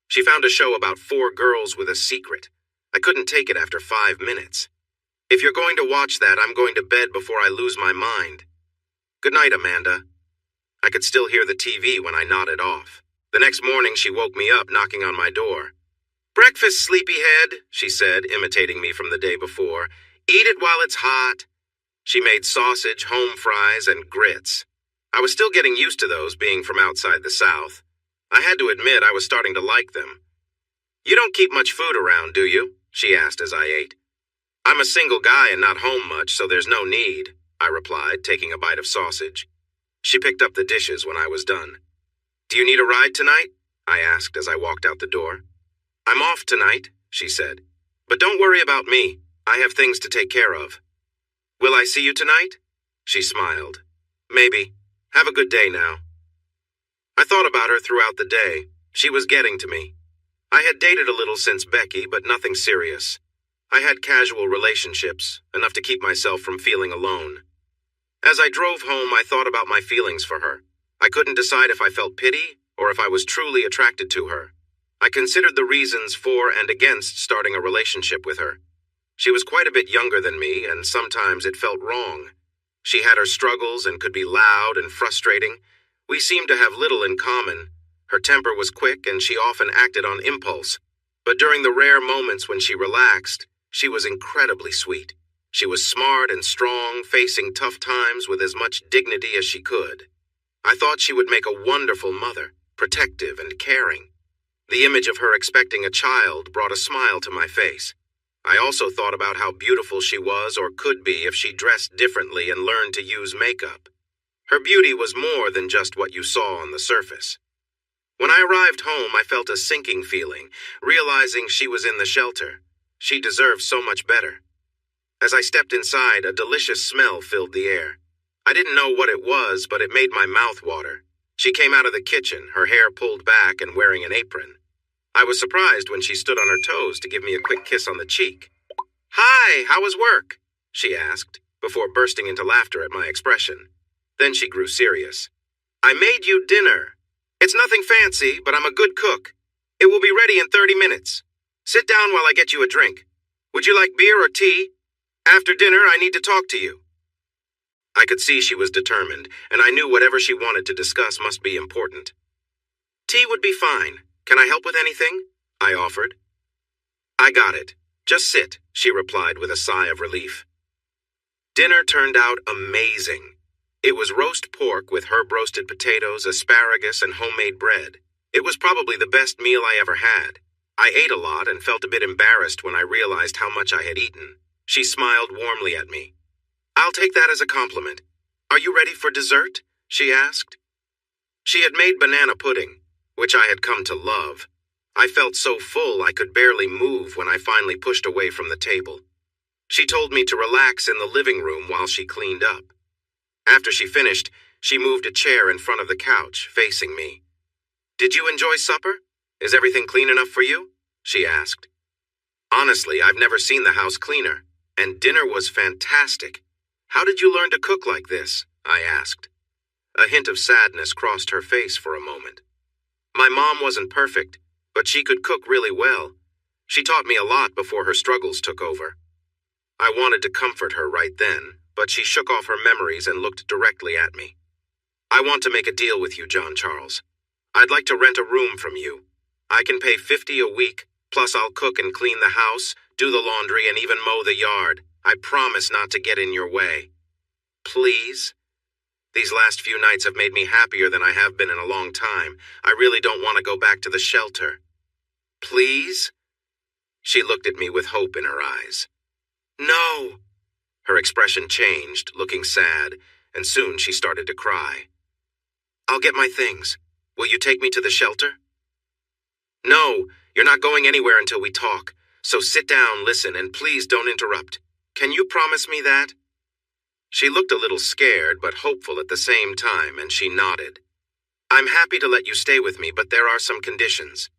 She found a show about 4 girls with a secret. I couldn't take it after 5 minutes. "If you're going to watch that, I'm going to bed before I lose my mind." "Good night, Amanda." I could still hear the TV when I nodded off. The next morning, she woke me up, knocking on my door. "Breakfast, sleepyhead," she said, imitating me from the day before. "Eat it while it's hot." She made sausage, home fries, and grits. I was still getting used to those, being from outside the South. I had to admit I was starting to like them. "You don't keep much food around, do you?" she asked as I ate. "I'm a single guy and not home much, so there's no need," I replied, taking a bite of sausage. She picked up the dishes when I was done. "Do you need a ride tonight?" I asked as I walked out the door. "I'm off tonight," she said. "But don't worry about me. I have things to take care of." "Will I see you tonight?" She smiled. "Maybe. Have a good day now." I thought about her throughout the day. She was getting to me. I had dated a little since Becky, but nothing serious. I had casual relationships, enough to keep myself from feeling alone. As I drove home, I thought about my feelings for her. I couldn't decide if I felt pity or if I was truly attracted to her. I considered the reasons for and against starting a relationship with her. She was quite a bit younger than me, and sometimes it felt wrong. She had her struggles and could be loud and frustrating. We seemed to have little in common. Her temper was quick, and she often acted on impulse. But during the rare moments when she relaxed, she was incredibly sweet. She was smart and strong, facing tough times with as much dignity as she could. I thought she would make a wonderful mother, protective and caring. The image of her expecting a child brought a smile to my face. I also thought about how beautiful she was or could be if she dressed differently and learned to use makeup. Her beauty was more than just what you saw on the surface. When I arrived home, I felt a sinking feeling, realizing she was in the shelter. She deserved so much better. As I stepped inside, a delicious smell filled the air. I didn't know what it was, but it made my mouth water. She came out of the kitchen, her hair pulled back and wearing an apron. I was surprised when she stood on her toes to give me a quick kiss on the cheek. "Hi, how was work?" she asked, before bursting into laughter at my expression. Then she grew serious. "I made you dinner. It's nothing fancy, but I'm a good cook. It will be ready in 30 minutes. Sit down while I get you a drink. Would you like beer or tea? After dinner, I need to talk to you." I could see she was determined, and I knew whatever she wanted to discuss must be important. "Tea would be fine. Can I help with anything? I offered. I got it. Just sit, she replied with a sigh of relief. Dinner turned out amazing. It was roast pork with herb-roasted potatoes, asparagus, and homemade bread. It was probably the best meal I ever had. I ate a lot and felt a bit embarrassed when I realized how much I had eaten. She smiled warmly at me. I'll take that as a compliment. Are you ready for dessert? She asked. She had made banana pudding, which I had come to love. I felt so full I could barely move when I finally pushed away from the table. She told me to relax in the living room while she cleaned up. After she finished, she moved a chair in front of the couch, facing me. Did you enjoy supper? Is everything clean enough for you? She asked. Honestly, I've never seen the house cleaner, and dinner was fantastic. How did you learn to cook like this? I asked. A hint of sadness crossed her face for a moment. My mom wasn't perfect, but she could cook really well. She taught me a lot before her struggles took over. I wanted to comfort her right then, but she shook off her memories and looked directly at me. I want to make a deal with you, John Charles. I'd like to rent a room from you. I can pay $50 a week, plus I'll cook and clean the house, do the laundry, and even mow the yard. I promise not to get in your way. Please? These last few nights have made me happier than I have been in a long time. I really don't want to go back to the shelter. Please? She looked at me with hope in her eyes. No. Her expression changed, looking sad, and soon she started to cry. I'll get my things. Will you take me to the shelter? No, you're not going anywhere until we talk. So sit down, listen, and please don't interrupt. Can you promise me that? She looked a little scared, but hopeful at the same time, and she nodded. I'm happy to let you stay with me, but there are some conditions.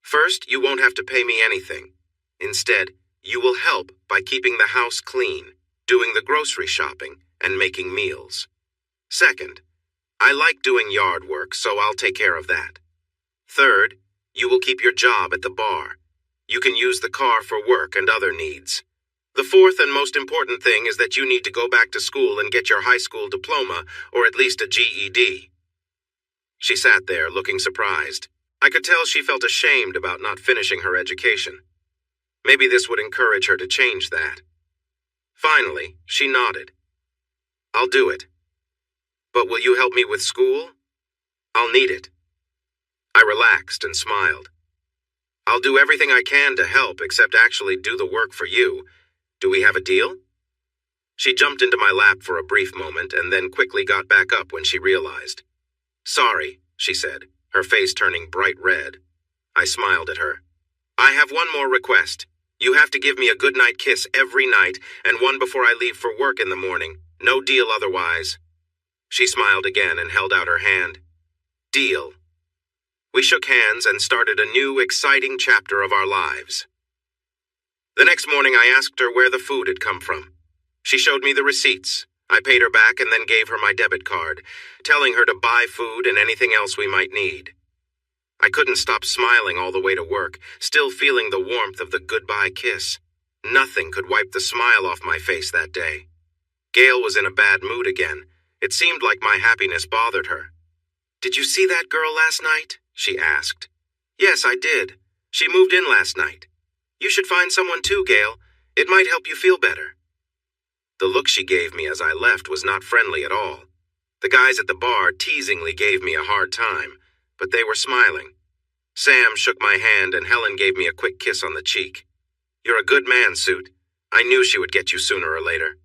First, you won't have to pay me anything. Instead, you will help by keeping the house clean, doing the grocery shopping, and making meals. Second, I like doing yard work, so I'll take care of that. Third, you will keep your job at the bar. You can use the car for work and other needs. The fourth and most important thing is that you need to go back to school and get your high school diploma, or at least a GED. She sat there, looking surprised. I could tell she felt ashamed about not finishing her education. Maybe this would encourage her to change that. Finally, she nodded. I'll do it. But will you help me with school? I'll need it. I relaxed and smiled. I'll do everything I can to help except actually do the work for you. Do we have a deal? She jumped into my lap for a brief moment and then quickly got back up when she realized. Sorry, she said, her face turning bright red. I smiled at her. I have one more request. You have to give me a goodnight kiss every night and one before I leave for work in the morning. No deal otherwise. She smiled again and held out her hand. Deal. We shook hands and started a new, exciting chapter of our lives. The next morning I asked her where the food had come from. She showed me the receipts. I paid her back and then gave her my debit card, telling her to buy food and anything else we might need. I couldn't stop smiling all the way to work, still feeling the warmth of the goodbye kiss. Nothing could wipe the smile off my face that day. Gail was in a bad mood again. It seemed like my happiness bothered her. Did you see that girl last night? She asked. Yes, I did. She moved in last night. You should find someone too, Gail. It might help you feel better. The look she gave me as I left was not friendly at all. The guys at the bar teasingly gave me a hard time, but they were smiling. Sam shook my hand and Helen gave me a quick kiss on the cheek. You're a good man, Suit. I knew she would get you sooner or later.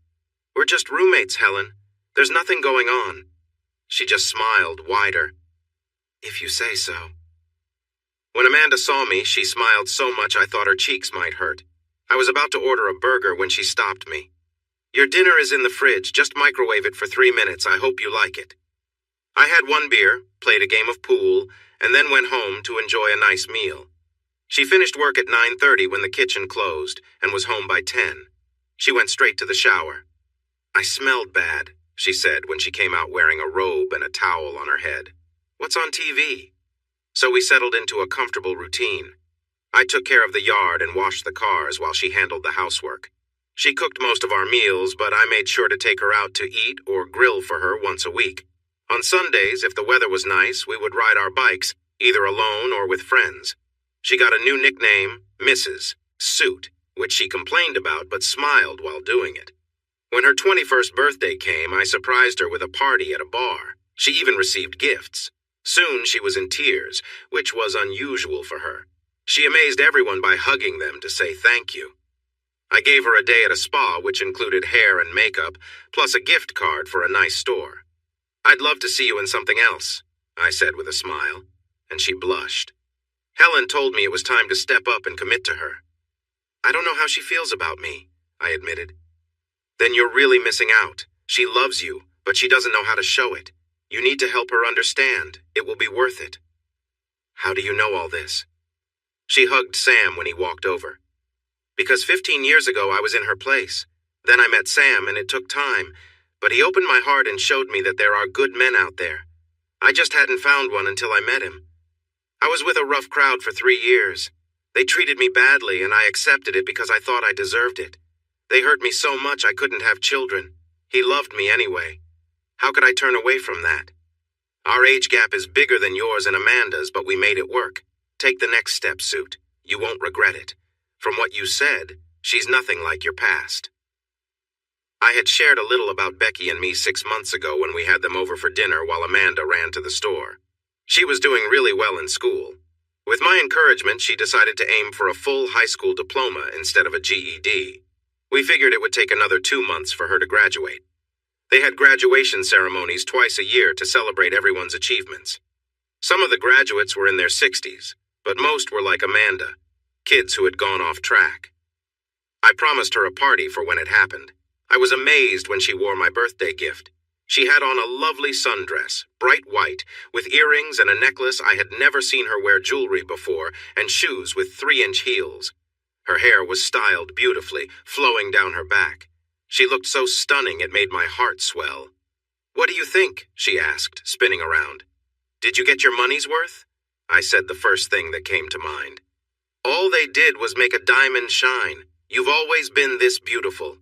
We're just roommates, Helen. There's nothing going on. She just smiled wider. If you say so. When Amanda saw me, she smiled so much I thought her cheeks might hurt. I was about to order a burger when she stopped me. Your dinner is in the fridge. Just microwave it for 3 minutes. I hope you like it. I had one beer, played a game of pool, and then went home to enjoy a nice meal. She finished work at 9:30 when the kitchen closed and was home by 10. She went straight to the shower. I smelled bad, she said when she came out wearing a robe and a towel on her head. What's on TV? So we settled into a comfortable routine. I took care of the yard and washed the cars while she handled the housework. She cooked most of our meals, but I made sure to take her out to eat or grill for her once a week. On Sundays, if the weather was nice, we would ride our bikes, either alone or with friends. She got a new nickname, Mrs. Suit, which she complained about but smiled while doing it. When her 21st birthday came, I surprised her with a party at a bar. She even received gifts. Soon she was in tears, which was unusual for her. She amazed everyone by hugging them to say thank you. I gave her a day at a spa which included hair and makeup, plus a gift card for a nice store. "I'd love to see you in something else," I said with a smile, and she blushed. Helen told me it was time to step up and commit to her. "I don't know how she feels about me," I admitted. "Then you're really missing out. She loves you, but she doesn't know how to show it. You need to help her understand. It will be worth it." "How do you know all this?" She hugged Sam when he walked over. "Because 15 years ago I was in her place. Then I met Sam and it took time, but he opened my heart and showed me that there are good men out there. I just hadn't found one until I met him. I was with a rough crowd for 3 years. They treated me badly and I accepted it because I thought I deserved it. They hurt me so much I couldn't have children. He loved me anyway. How could I turn away from that? Our age gap is bigger than yours and Amanda's, but we made it work. Take the next step, Suit. You won't regret it. From what you said, she's nothing like your past." I had shared a little about Becky and me 6 months ago when we had them over for dinner while Amanda ran to the store. She was doing really well in school. With my encouragement, she decided to aim for a full high school diploma instead of a GED. We figured it would take another 2 months for her to graduate. They had graduation ceremonies twice a year to celebrate everyone's achievements. Some of the graduates were in their 60s, but most were like Amanda, kids who had gone off track. I promised her a party for when it happened. I was amazed when she wore my birthday gift. She had on a lovely sundress, bright white, with earrings and a necklace. I had never seen her wear jewelry before, and shoes with 3-inch heels. Her hair was styled beautifully, flowing down her back. She looked so stunning it made my heart swell. "What do you think?" she asked, spinning around. "Did you get your money's worth?" I said the first thing that came to mind. "All they did was make a diamond shine. You've always been this beautiful.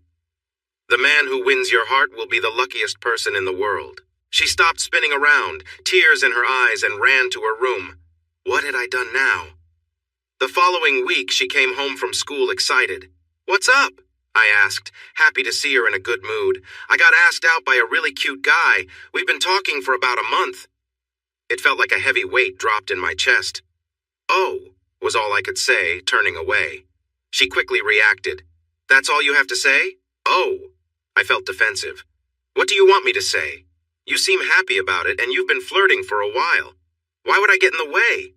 The man who wins your heart will be the luckiest person in the world." She stopped spinning around, tears in her eyes, and ran to her room. What had I done now? The following week, she came home from school excited. "What's up?" I asked, happy to see her in a good mood. "I got asked out by a really cute guy. We've been talking for about a month." It felt like a heavy weight dropped in my chest. "Oh," was all I could say, turning away. She quickly reacted. "That's all you have to say?" "Oh." I felt defensive. "What do you want me to say? You seem happy about it, and you've been flirting for a while. Why would I get in the way?"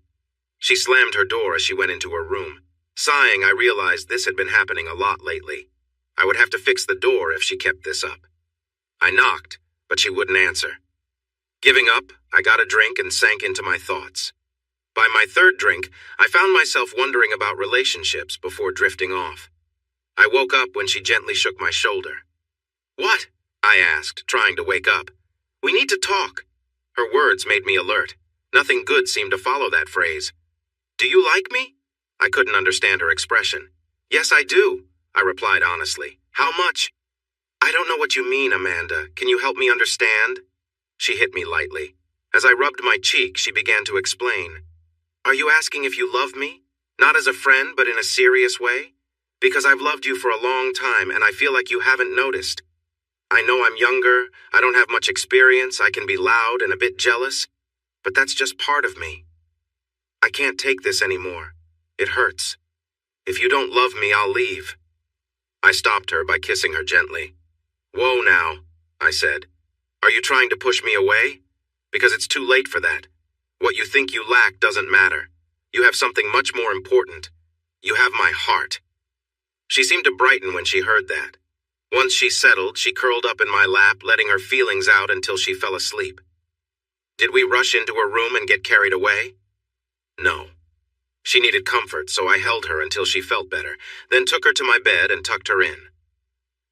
She slammed her door as she went into her room. Sighing, I realized this had been happening a lot lately. I would have to fix the door if she kept this up. I knocked, but she wouldn't answer. Giving up, I got a drink and sank into my thoughts. By my third drink, I found myself wondering about relationships before drifting off. I woke up when she gently shook my shoulder. "What?" I asked, trying to wake up. "We need to talk." Her words made me alert. Nothing good seemed to follow that phrase. "Do you like me?" I couldn't understand her expression. "Yes, I do," I replied honestly. "How much?" "I don't know what you mean, Amanda. Can you help me understand?" She hit me lightly. As I rubbed my cheek, she began to explain. "Are you asking if you love me? Not as a friend, but in a serious way? Because I've loved you for a long time, and I feel like you haven't noticed. I know I'm younger, I don't have much experience, I can be loud and a bit jealous, but that's just part of me. I can't take this anymore. It hurts. If you don't love me, I'll leave." I stopped her by kissing her gently. "Whoa now," I said. "Are you trying to push me away? Because it's too late for that. What you think you lack doesn't matter. You have something much more important. You have my heart." She seemed to brighten when she heard that. Once she settled, she curled up in my lap, letting her feelings out until she fell asleep. Did we rush into her room and get carried away? No. She needed comfort, so I held her until she felt better, then took her to my bed and tucked her in.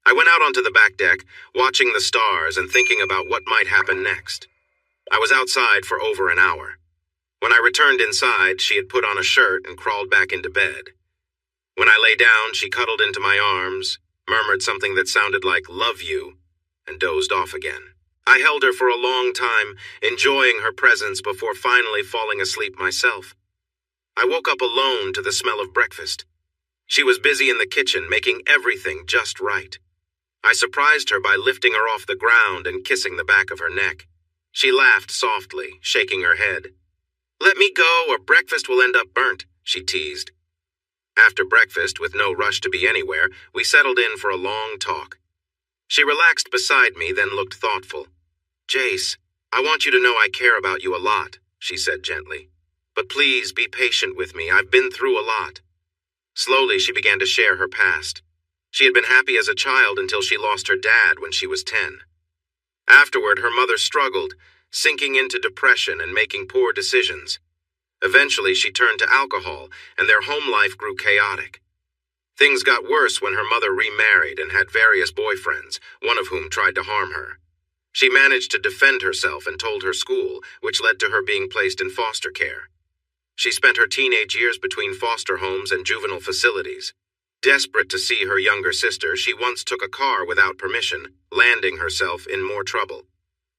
I went out onto the back deck, watching the stars and thinking about what might happen next. I was outside for over an hour. When I returned inside, she had put on a shirt and crawled back into bed. When I lay down, she cuddled into my arms, murmured something that sounded like "love you," and dozed off again. I held her for a long time, enjoying her presence before finally falling asleep myself. I woke up alone to the smell of breakfast. She was busy in the kitchen, making everything just right. I surprised her by lifting her off the ground and kissing the back of her neck. She laughed softly, shaking her head. "Let me go, or breakfast will end up burnt," she teased. After breakfast, with no rush to be anywhere, we settled in for a long talk. She relaxed beside me, then looked thoughtful. "Jace, I want you to know I care about you a lot," she said gently. "But please be patient with me. I've been through a lot." Slowly, she began to share her past. She had been happy as a child until she lost her dad when she was 10. Afterward, her mother struggled, sinking into depression and making poor decisions. Eventually, she turned to alcohol, and their home life grew chaotic. Things got worse when her mother remarried and had various boyfriends, one of whom tried to harm her. She managed to defend herself and told her school, which led to her being placed in foster care. She spent her teenage years between foster homes and juvenile facilities. Desperate to see her younger sister, she once took a car without permission, landing herself in more trouble.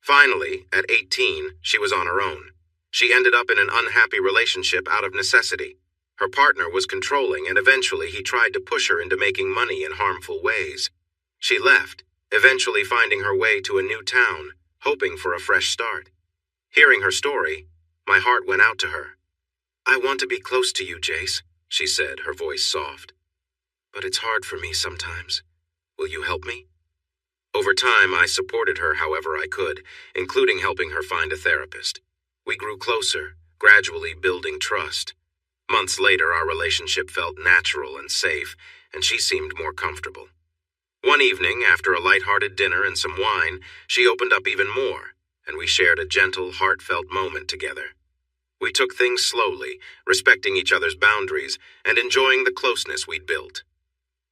Finally, at 18, she was on her own. She ended up in an unhappy relationship out of necessity. Her partner was controlling, and eventually he tried to push her into making money in harmful ways. She left, eventually finding her way to a new town, hoping for a fresh start. Hearing her story, my heart went out to her. "I want to be close to you, Jace," she said, her voice soft. "But it's hard for me sometimes. Will you help me?" Over time, I supported her however I could, including helping her find a therapist. We grew closer, gradually building trust. Months later, our relationship felt natural and safe, and she seemed more comfortable. One evening, after a light-hearted dinner and some wine, she opened up even more, and we shared a gentle, heartfelt moment together. We took things slowly, respecting each other's boundaries and enjoying the closeness we'd built.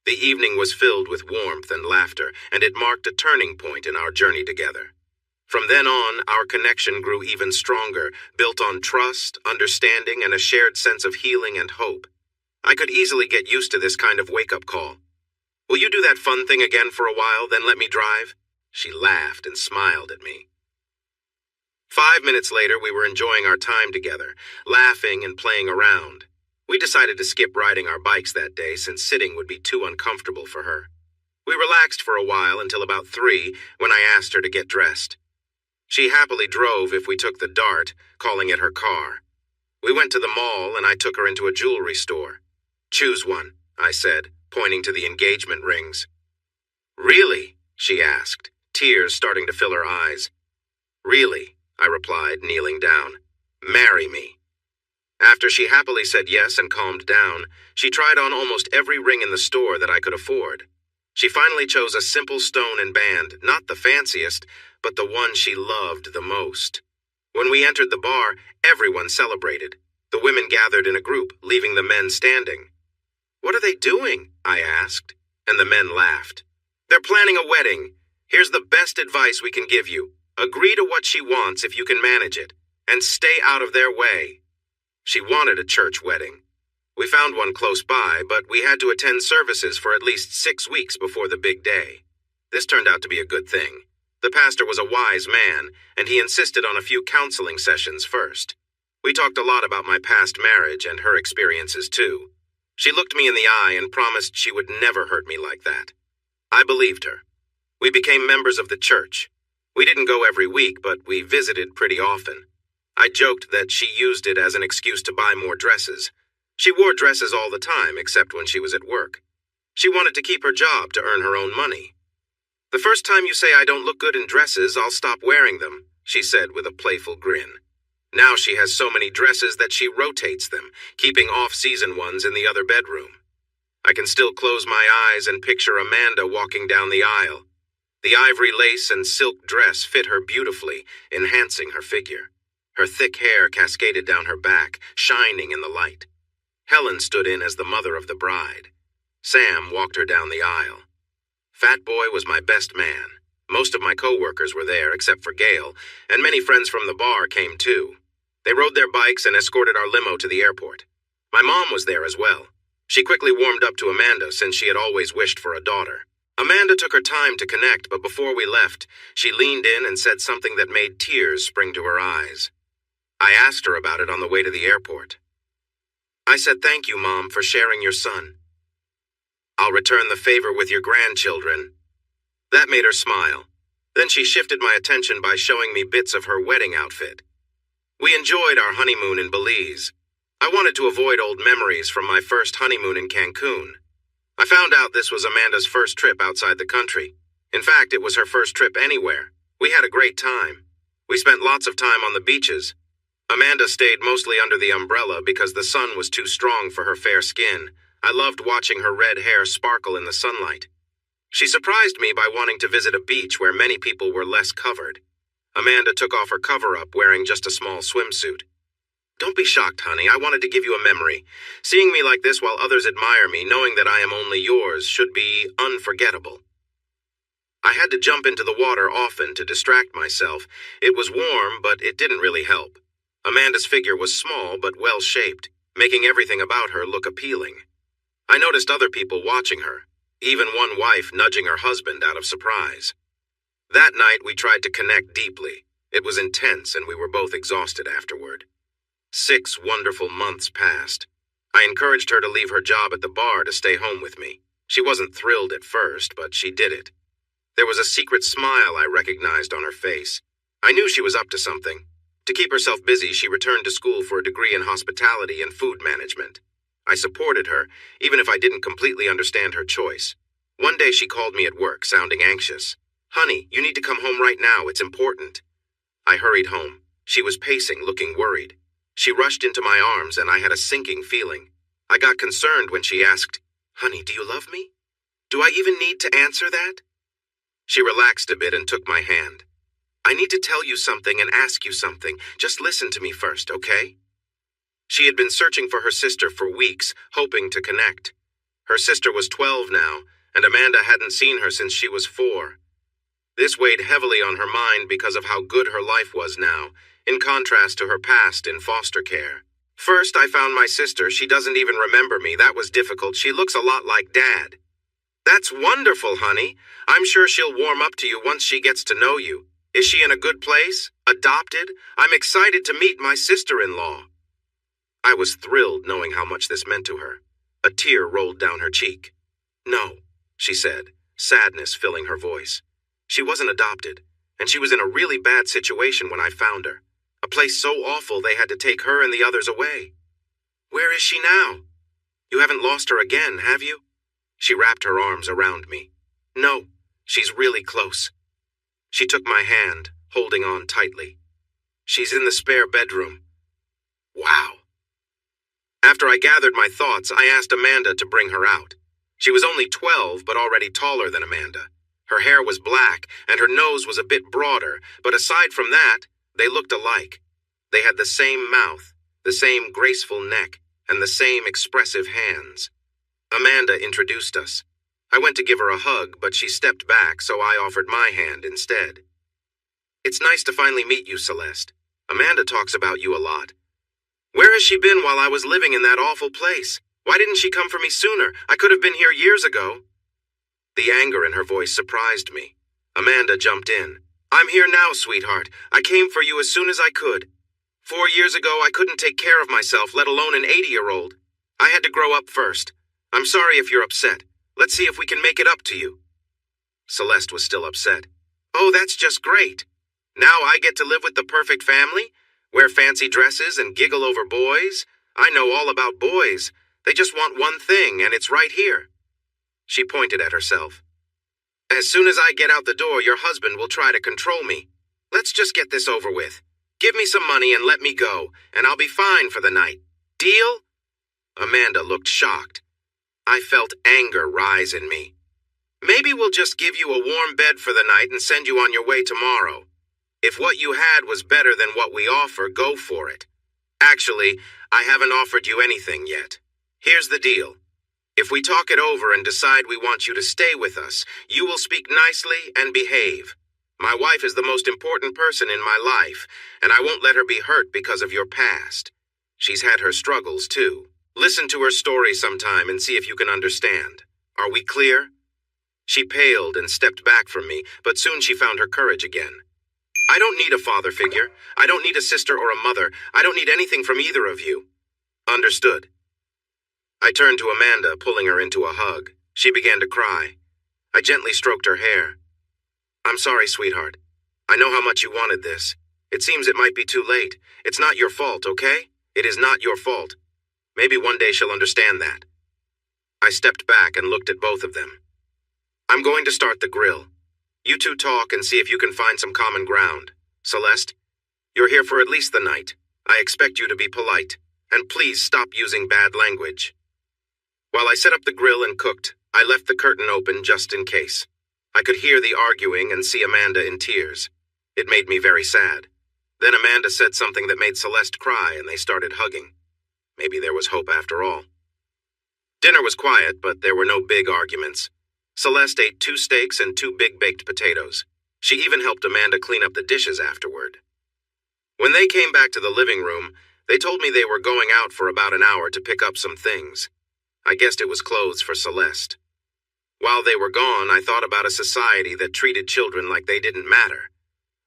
The evening was filled with warmth and laughter, and it marked a turning point in our journey together. From then on, our connection grew even stronger, built on trust, understanding, and a shared sense of healing and hope. I could easily get used to this kind of wake-up call. "Will you do that fun thing again for a while, then let me drive?" She laughed and smiled at me. 5 minutes later, we were enjoying our time together, laughing and playing around. We decided to skip riding our bikes that day since sitting would be too uncomfortable for her. We relaxed for a while until about 3, when I asked her to get dressed. She happily drove if we took the Dart, calling it her car. We went to the mall and I took her into a jewelry store. "Choose one," I said, pointing to the engagement rings. "Really?" she asked, tears starting to fill her eyes. "Really," I replied, kneeling down. "Marry me." After she happily said yes and calmed down, she tried on almost every ring in the store that I could afford. She finally chose a simple stone and band, not the fanciest, but the one she loved the most. When we entered the bar, everyone celebrated. The women gathered in a group, leaving the men standing. "What are they doing?" I asked, and the men laughed. "They're planning a wedding. Here's the best advice we can give you. Agree to what she wants if you can manage it, and stay out of their way." She wanted a church wedding. We found one close by, but we had to attend services for at least 6 weeks before the big day. This turned out to be a good thing. The pastor was a wise man, and he insisted on a few counseling sessions first. We talked a lot about my past marriage and her experiences too. She looked me in the eye and promised she would never hurt me like that. I believed her. We became members of the church. We didn't go every week, but we visited pretty often. I joked that she used it as an excuse to buy more dresses. She wore dresses all the time, except when she was at work. She wanted to keep her job to earn her own money. "The first time you say I don't look good in dresses, I'll stop wearing them," she said with a playful grin. Now she has so many dresses that she rotates them, keeping off-season ones in the other bedroom. I can still close my eyes and picture Amanda walking down the aisle. The ivory lace and silk dress fit her beautifully, enhancing her figure. Her thick hair cascaded down her back, shining in the light. Helen stood in as the mother of the bride. Sam walked her down the aisle. Fat Boy was my best man. Most of my co-workers were there, except for Gail, and many friends from the bar came too. They rode their bikes and escorted our limo to the airport. My mom was there as well. She quickly warmed up to Amanda since she had always wished for a daughter. Amanda took her time to connect, but before we left, she leaned in and said something that made tears spring to her eyes. I asked her about it on the way to the airport. I said, "Thank you, Mom, for sharing your son. I'll return the favor with your grandchildren." That made her smile. Then she shifted my attention by showing me bits of her wedding outfit. We enjoyed our honeymoon in Belize. I wanted to avoid old memories from my first honeymoon in Cancun. I found out this was Amanda's first trip outside the country. In fact, it was her first trip anywhere. We had a great time. We spent lots of time on the beaches. Amanda stayed mostly under the umbrella because the sun was too strong for her fair skin. I loved watching her red hair sparkle in the sunlight. She surprised me by wanting to visit a beach where many people were less covered. Amanda took off her cover-up wearing just a small swimsuit. "Don't be shocked, honey. I wanted to give you a memory. Seeing me like this while others admire me, knowing that I am only yours, should be unforgettable." I had to jump into the water often to distract myself. It was warm, but it didn't really help. Amanda's figure was small but well-shaped, making everything about her look appealing. I noticed other people watching her, even one wife nudging her husband out of surprise. That night, we tried to connect deeply. It was intense, and we were both exhausted afterward. 6 wonderful months passed. I encouraged her to leave her job at the bar to stay home with me. She wasn't thrilled at first, but she did it. There was a secret smile I recognized on her face. I knew she was up to something. To keep herself busy, she returned to school for a degree in hospitality and food management. I supported her, even if I didn't completely understand her choice. One day she called me at work, sounding anxious. "Honey, you need to come home right now. It's important." I hurried home. She was pacing, looking worried. She rushed into my arms, and I had a sinking feeling. I got concerned when she asked, "Honey, do you love me? Do I even need to answer that?" She relaxed a bit and took my hand. "I need to tell you something and ask you something. Just listen to me first, okay?" She had been searching for her sister for weeks, hoping to connect. Her sister was 12 now, and Amanda hadn't seen her since she was 4. This weighed heavily on her mind because of how good her life was now, in contrast to her past in foster care. First, I found my sister. She doesn't even remember me. That was difficult. She looks a lot like Dad. "That's wonderful, honey. I'm sure she'll warm up to you once she gets to know you. Is she in a good place? Adopted? I'm excited to meet my sister-in-law." I was thrilled knowing how much this meant to her. A tear rolled down her cheek. "No," she said, sadness filling her voice. She wasn't adopted, and she was in a really bad situation when I found her. A place so awful they had to take her and the others away. "Where is she now? You haven't lost her again, have you?" She wrapped her arms around me. "No, she's really close." She took my hand, holding on tightly. "She's in the spare bedroom." Wow. After I gathered my thoughts, I asked Amanda to bring her out. She was only 12, but already taller than Amanda. Her hair was black, and her nose was a bit broader, but aside from that, they looked alike. They had the same mouth, the same graceful neck, and the same expressive hands. Amanda introduced us. I went to give her a hug, but she stepped back, so I offered my hand instead. "It's nice to finally meet you, Celeste. Amanda talks about you a lot. Where has she been while I was living in that awful place? Why didn't she come for me sooner? I could have been here years ago." The anger in her voice surprised me. Amanda jumped in. "I'm here now, sweetheart. I came for you as soon as I could. 4 years ago, I couldn't take care of myself, let alone an 80-year-old. I had to grow up first. I'm sorry if you're upset. Let's see if we can make it up to you." Celeste was still upset. "Oh, that's just great. Now I get to live with the perfect family? Wear fancy dresses and giggle over boys? I know all about boys. They just want one thing, and it's right here." She pointed at herself. "As soon as I get out the door, your husband will try to control me. Let's just get this over with. Give me some money and let me go, and I'll be fine for the night. Deal?" Amanda looked shocked. I felt anger rise in me. "Maybe we'll just give you a warm bed for the night and send you on your way tomorrow. If what you had was better than what we offer, go for it. Actually, I haven't offered you anything yet. Here's the deal. If we talk it over and decide we want you to stay with us, you will speak nicely and behave. My wife is the most important person in my life, and I won't let her be hurt because of your past. She's had her struggles, too. Listen to her story sometime and see if you can understand. Are we clear?" She paled and stepped back from me, but soon she found her courage again. I don't need a father figure. I don't need a sister or a mother. I don't need anything from either of you. Understood. I turned to Amanda, pulling her into a hug. She began to cry. I gently stroked her hair. I'm sorry, sweetheart. I know how much you wanted this. It seems it might be too late. It's not your fault, okay? It is not your fault. Maybe one day she'll understand that. I stepped back and looked at both of them. I'm going to start the grill. You two talk and see if you can find some common ground. Celeste, you're here for at least the night. I expect you to be polite, and please stop using bad language. While I set up the grill and cooked, I left the curtain open just in case. I could hear the arguing and see Amanda in tears. It made me very sad. Then Amanda said something that made Celeste cry, and they started hugging. Maybe there was hope after all. Dinner was quiet, but there were no big arguments. Celeste ate 2 steaks and 2 big baked potatoes. She even helped Amanda clean up the dishes afterward. When they came back to the living room, they told me they were going out for about an hour to pick up some things. I guessed it was clothes for Celeste. While they were gone, I thought about a society that treated children like they didn't matter.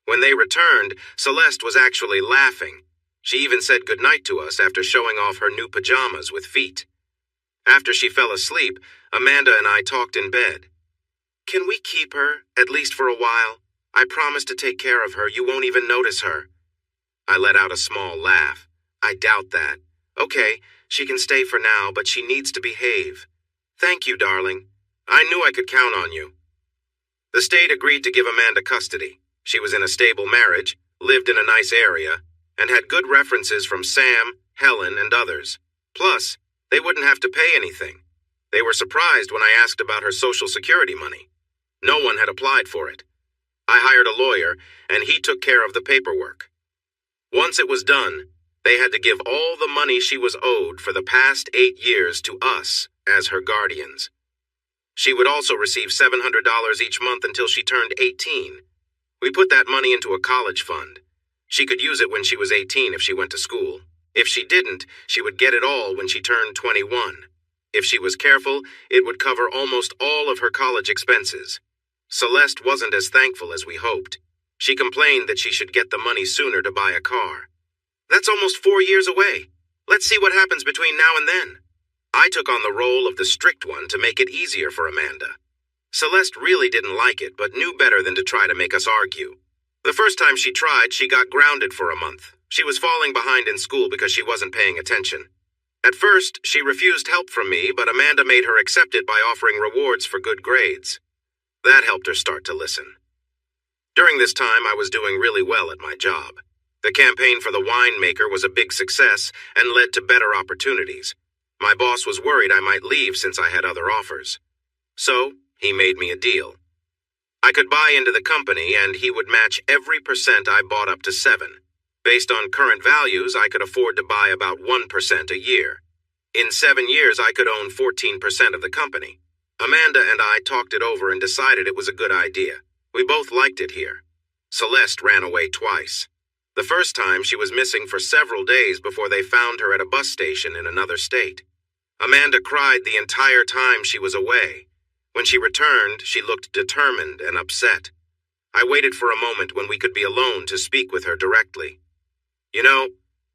When they returned, Celeste was actually laughing. She even said goodnight to us after showing off her new pajamas with feet. After she fell asleep, Amanda and I talked in bed. Can we keep her, at least for a while? I promise to take care of her. You won't even notice her. I let out a small laugh. I doubt that. Okay, she can stay for now, but she needs to behave. Thank you, darling. I knew I could count on you. The state agreed to give Amanda custody. She was in a stable marriage, lived in a nice area, and had good references from Sam, Helen, and others. Plus, they wouldn't have to pay anything. They were surprised when I asked about her Social Security money. No one had applied for it. I hired a lawyer, and he took care of the paperwork. Once it was done, they had to give all the money she was owed for the past 8 years to us as her guardians. She would also receive $700 each month until she turned 18. We put that money into a college fund. She could use it when she was 18 if she went to school. If she didn't, she would get it all when she turned 21. If she was careful, it would cover almost all of her college expenses. Celeste wasn't as thankful as we hoped. She complained that she should get the money sooner to buy a car. That's almost 4 years away. Let's see what happens between now and then. I took on the role of the strict one to make it easier for Amanda. Celeste really didn't like it, but knew better than to try to make us argue. The first time she tried, she got grounded for a month. She was falling behind in school because she wasn't paying attention. At first, she refused help from me, but Amanda made her accept it by offering rewards for good grades. That helped her start to listen. During this time, I was doing really well at my job. The campaign for the winemaker was a big success and led to better opportunities. My boss was worried I might leave since I had other offers. So, he made me a deal. I could buy into the company and he would match every percent I bought up to 7. Based on current values, I could afford to buy about 1% a year. In 7 years, I could own 14% of the company. Amanda and I talked it over and decided it was a good idea. We both liked it here. Celeste ran away twice. The first time, she was missing for several days before they found her at a bus station in another state. Amanda cried the entire time she was away. When she returned, she looked determined and upset. I waited for a moment when we could be alone to speak with her directly. You know,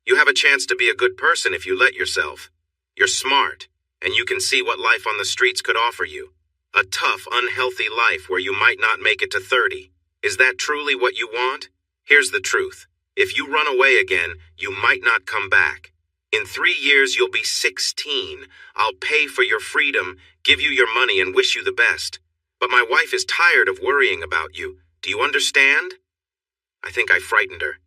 you have a chance to be a good person if you let yourself. You're smart, and you can see what life on the streets could offer you. A tough, unhealthy life where you might not make it to 30. Is that truly what you want? Here's the truth. If you run away again, you might not come back. In 3 years, you'll be 16. I'll pay for your freedom, give you your money, and wish you the best. But my wife is tired of worrying about you. Do you understand? I think I frightened her.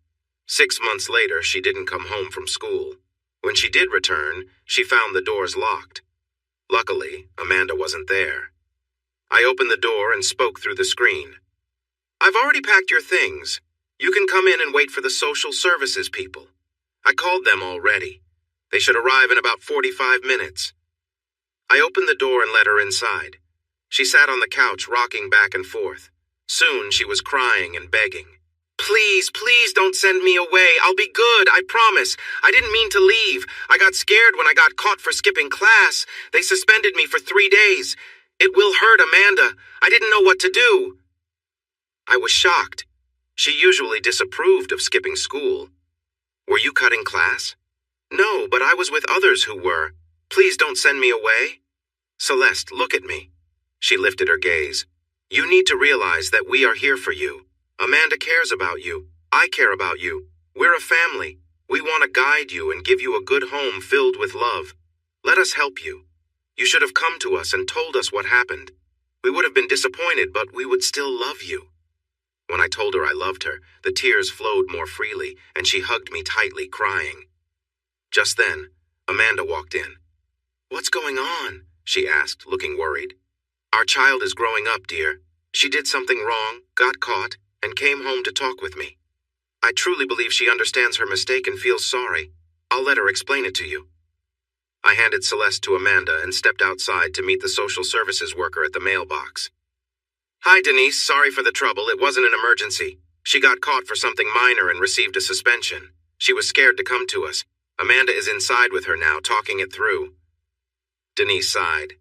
6 months later, she didn't come home from school. When she did return, she found the doors locked. Luckily, Amanda wasn't there. I opened the door and spoke through the screen. I've already packed your things. You can come in and wait for the social services people. I called them already. They should arrive in about 45 minutes. I opened the door and let her inside. She sat on the couch, rocking back and forth. Soon she was crying and begging. Please, please don't send me away. I'll be good, I promise. I didn't mean to leave. I got scared when I got caught for skipping class. They suspended me for 3 days. It will hurt, Amanda. I didn't know what to do. I was shocked. She usually disapproved of skipping school. Were you cutting class? No, but I was with others who were. Please don't send me away. Celeste, look at me. She lifted her gaze. You need to realize that we are here for you. Amanda cares about you. I care about you. We're a family. We want to guide you and give you a good home filled with love. Let us help you. You should have come to us and told us what happened. We would have been disappointed, but we would still love you. When I told her I loved her, the tears flowed more freely, and she hugged me tightly, crying. Just then, Amanda walked in. What's going on? She asked, looking worried. Our child is growing up, dear. She did something wrong, got caught, and came home to talk with me. I truly believe she understands her mistake and feels sorry. I'll let her explain it to you. I handed Celeste to Amanda and stepped outside to meet the social services worker at the mailbox. Hi, Denise. Sorry for the trouble. It wasn't an emergency. She got caught for something minor and received a suspension. She was scared to come to us. Amanda is inside with her now, talking it through. Denise sighed.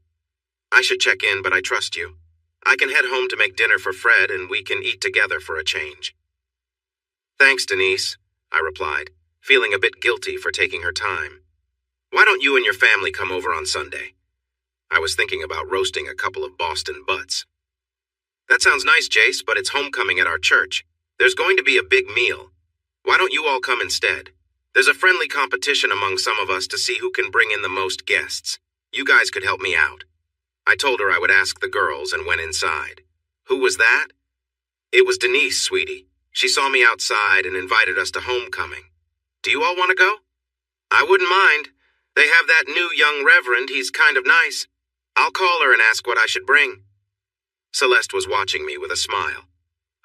I should check in, but I trust you. I can head home to make dinner for Fred, and we can eat together for a change. Thanks, Denise, I replied, feeling a bit guilty for taking her time. Why don't you and your family come over on Sunday? I was thinking about roasting a couple of Boston butts. That sounds nice, Jace, but it's homecoming at our church. There's going to be a big meal. Why don't you all come instead? There's a friendly competition among some of us to see who can bring in the most guests. You guys could help me out. I told her I would ask the girls and went inside. Who was that? It was Denise, sweetie. She saw me outside and invited us to homecoming. Do you all want to go? I wouldn't mind. They have that new young reverend. He's kind of nice. I'll call her and ask what I should bring. Celeste was watching me with a smile.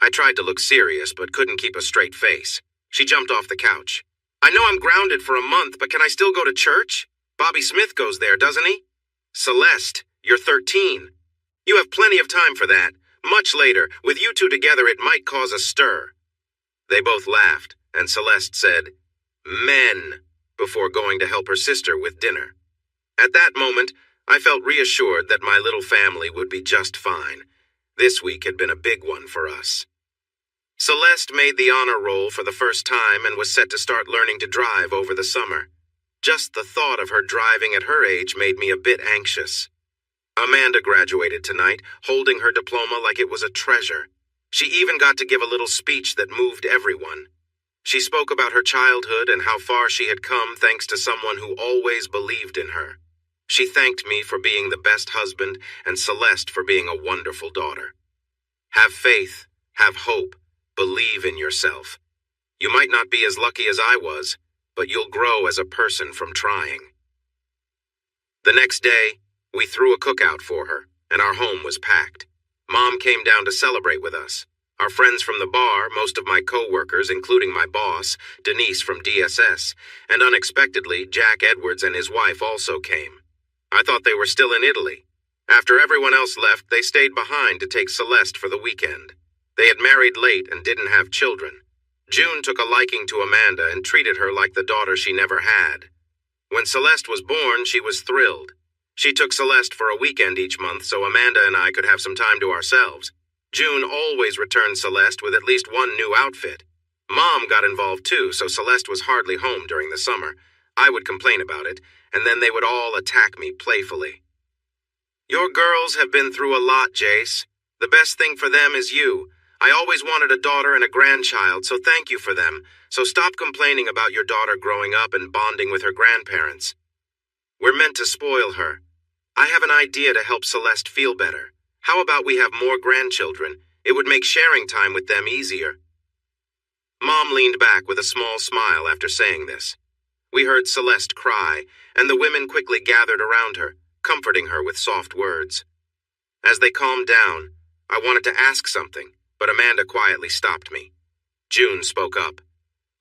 I tried to look serious, but couldn't keep a straight face. She jumped off the couch. I know I'm grounded for a month, but can I still go to church? Bobby Smith goes there, doesn't he? Celeste, you're 13. You have plenty of time for that. Much later, with you two together, it might cause a stir. They both laughed, and Celeste said, Men, before going to help her sister with dinner. At that moment, I felt reassured that my little family would be just fine. This week had been a big one for us. Celeste made the honor roll for the first time and was set to start learning to drive over the summer. Just the thought of her driving at her age made me a bit anxious. Amanda graduated tonight, holding her diploma like it was a treasure. She even got to give a little speech that moved everyone. She spoke about her childhood and how far she had come thanks to someone who always believed in her. She thanked me for being the best husband and Celeste for being a wonderful daughter. Have faith, have hope, believe in yourself. You might not be as lucky as I was, but you'll grow as a person from trying. The next day, we threw a cookout for her, and our home was packed. Mom came down to celebrate with us. Our friends from the bar, most of my co-workers, including my boss, Denise from DSS, and unexpectedly, Jack Edwards and his wife also came. I thought they were still in Italy. After everyone else left, they stayed behind to take Celeste for the weekend. They had married late and didn't have children. June took a liking to Amanda and treated her like the daughter she never had. When Celeste was born, she was thrilled. She took Celeste for a weekend each month so Amanda and I could have some time to ourselves. June always returned Celeste with at least one new outfit. Mom got involved too, so Celeste was hardly home during the summer. I would complain about it, and then they would all attack me playfully. Your girls have been through a lot, Jace. The best thing for them is you. I always wanted a daughter and a grandchild, so thank you for them. So stop complaining about your daughter growing up and bonding with her grandparents. We're meant to spoil her. I have an idea to help Celeste feel better. How about we have more grandchildren? It would make sharing time with them easier. Mom leaned back with a small smile after saying this. We heard Celeste cry, and the women quickly gathered around her, comforting her with soft words. As they calmed down, I wanted to ask something, but Amanda quietly stopped me. June spoke up.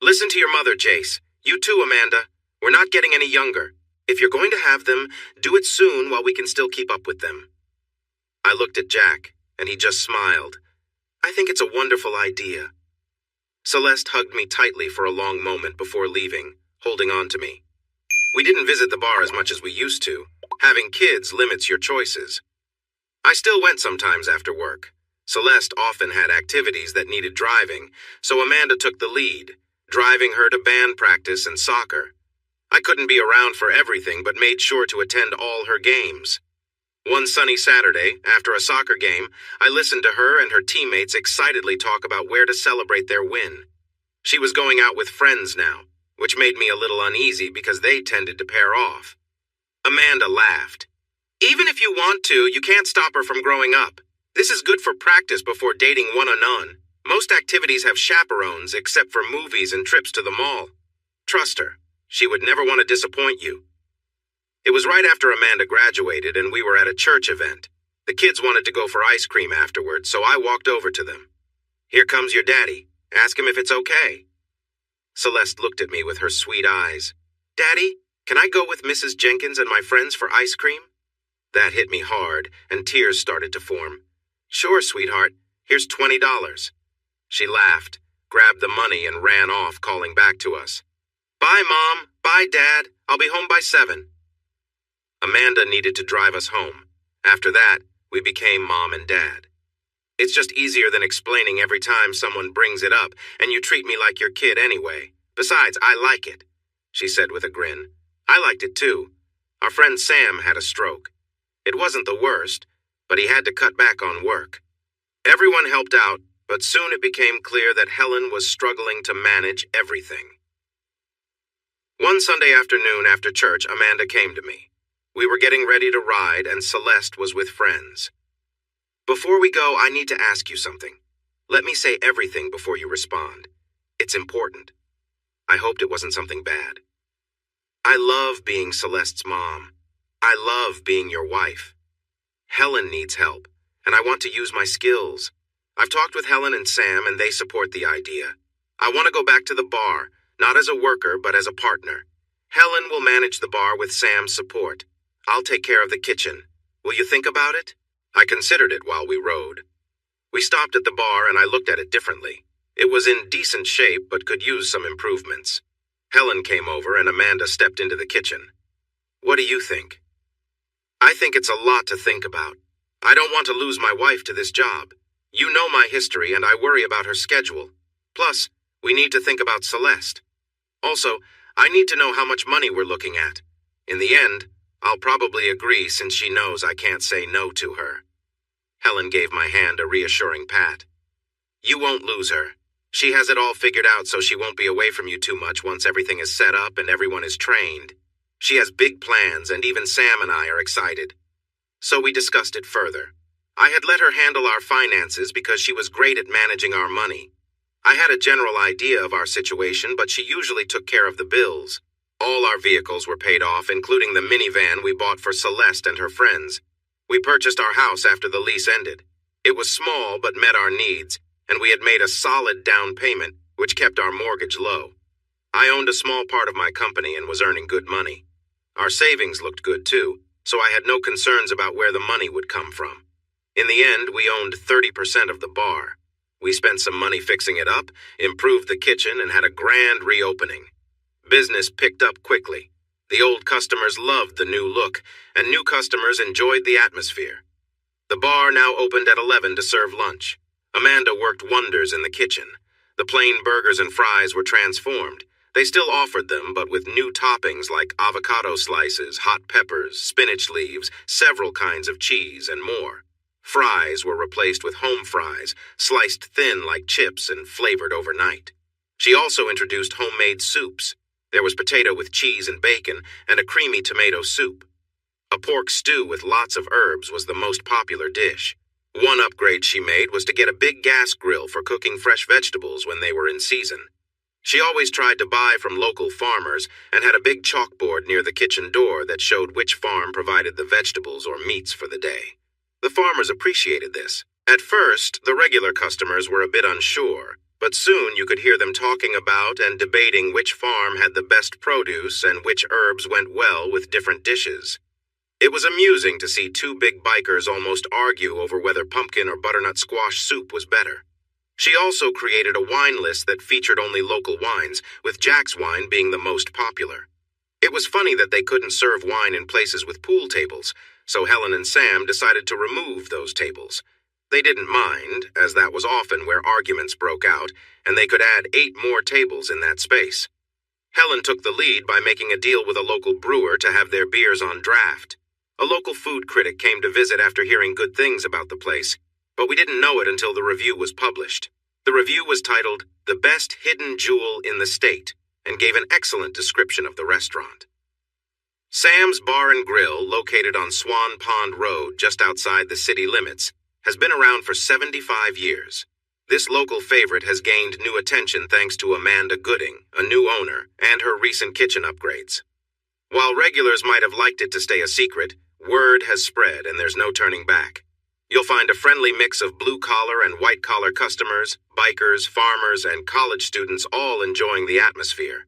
Listen to your mother, Jace. You too, Amanda. We're not getting any younger. If you're going to have them, do it soon while we can still keep up with them. I looked at Jack, and he just smiled. I think it's a wonderful idea. Celeste hugged me tightly for a long moment before leaving, holding on to me. We didn't visit the bar as much as we used to. Having kids limits your choices. I still went sometimes after work. Celeste often had activities that needed driving, so Amanda took the lead, driving her to band practice and soccer. I couldn't be around for everything, but made sure to attend all her games. One sunny Saturday, after a soccer game, I listened to her and her teammates excitedly talk about where to celebrate their win. She was going out with friends now, which made me a little uneasy because they tended to pair off. Amanda laughed. Even if you want to, you can't stop her from growing up. This is good for practice before dating one on none. Most activities have chaperones except for movies and trips to the mall. Trust her. She would never want to disappoint you. It was right after Amanda graduated and we were at a church event. The kids wanted to go for ice cream afterwards, so I walked over to them. Here comes your daddy. Ask him if it's okay. Celeste looked at me with her sweet eyes. Daddy, can I go with Mrs. Jenkins and my friends for ice cream? That hit me hard, and tears started to form. Sure, sweetheart. Here's $20. She laughed, grabbed the money, and ran off, calling back to us. Bye, Mom. Bye, Dad. I'll be home by 7. Amanda needed to drive us home. After that, we became Mom and Dad. It's just easier than explaining every time someone brings it up, and you treat me like your kid anyway. Besides, I like it, she said with a grin. I liked it too. Our friend Sam had a stroke. It wasn't the worst, but he had to cut back on work. Everyone helped out, but soon it became clear that Helen was struggling to manage everything. One Sunday afternoon after church, Amanda came to me. We were getting ready to ride, and Celeste was with friends. Before we go, I need to ask you something. Let me say everything before you respond. It's important. I hoped it wasn't something bad. I love being Celeste's mom. I love being your wife. Helen needs help, and I want to use my skills. I've talked with Helen and Sam, and they support the idea. I want to go back to the bar, not as a worker, but as a partner. Helen will manage the bar with Sam's support. I'll take care of the kitchen. Will you think about it? I considered it while we rode. We stopped at the bar, and I looked at it differently. It was in decent shape, but could use some improvements. Helen came over, and Amanda stepped into the kitchen. What do you think? I think it's a lot to think about. I don't want to lose my wife to this job. You know my history, and I worry about her schedule. Plus, we need to think about Celeste. Also, I need to know how much money we're looking at. In the end, I'll probably agree since she knows I can't say no to her. Helen gave my hand a reassuring pat. You won't lose her. She has it all figured out, so she won't be away from you too much once everything is set up and everyone is trained. She has big plans, and even Sam and I are excited. So we discussed it further. I had let her handle our finances because she was great at managing our money. I had a general idea of our situation, but she usually took care of the bills. All our vehicles were paid off, including the minivan we bought for Celeste and her friends. We purchased our house after the lease ended. It was small but met our needs, and we had made a solid down payment, which kept our mortgage low. I owned a small part of my company and was earning good money. Our savings looked good too, so I had no concerns about where the money would come from. In the end, we owned 30% of the bar. We spent some money fixing it up, improved the kitchen, and had a grand reopening. Business picked up quickly. The old customers loved the new look, and new customers enjoyed the atmosphere. The bar now opened at 11 to serve lunch. Amanda worked wonders in the kitchen. The plain burgers and fries were transformed. They still offered them, but with new toppings like avocado slices, hot peppers, spinach leaves, several kinds of cheese, and more. Fries were replaced with home fries, sliced thin like chips and flavored overnight. She also introduced homemade soups. There was potato with cheese and bacon, and a creamy tomato soup. A pork stew with lots of herbs was the most popular dish. One upgrade she made was to get a big gas grill for cooking fresh vegetables when they were in season. She always tried to buy from local farmers and had a big chalkboard near the kitchen door that showed which farm provided the vegetables or meats for the day. The farmers appreciated this. At first, the regular customers were a bit unsure, but soon you could hear them talking about and debating which farm had the best produce and which herbs went well with different dishes. It was amusing to see two big bikers almost argue over whether pumpkin or butternut squash soup was better. She also created a wine list that featured only local wines, with Jack's wine being the most popular. It was funny that they couldn't serve wine in places with pool tables, so Helen and Sam decided to remove those tables. They didn't mind, as that was often where arguments broke out, and they could add 8 more tables in that space. Helen took the lead by making a deal with a local brewer to have their beers on draft. A local food critic came to visit after hearing good things about the place, but we didn't know it until the review was published. The review was titled, "The Best Hidden Jewel in the State," and gave an excellent description of the restaurant. Sam's Bar and Grill, located on Swan Pond Road just outside the city limits, has been around for 75 years. This local favorite has gained new attention thanks to Amanda Gooding, a new owner, and her recent kitchen upgrades. While regulars might have liked it to stay a secret, word has spread and there's no turning back. You'll find a friendly mix of blue-collar and white-collar customers, bikers, farmers, and college students all enjoying the atmosphere.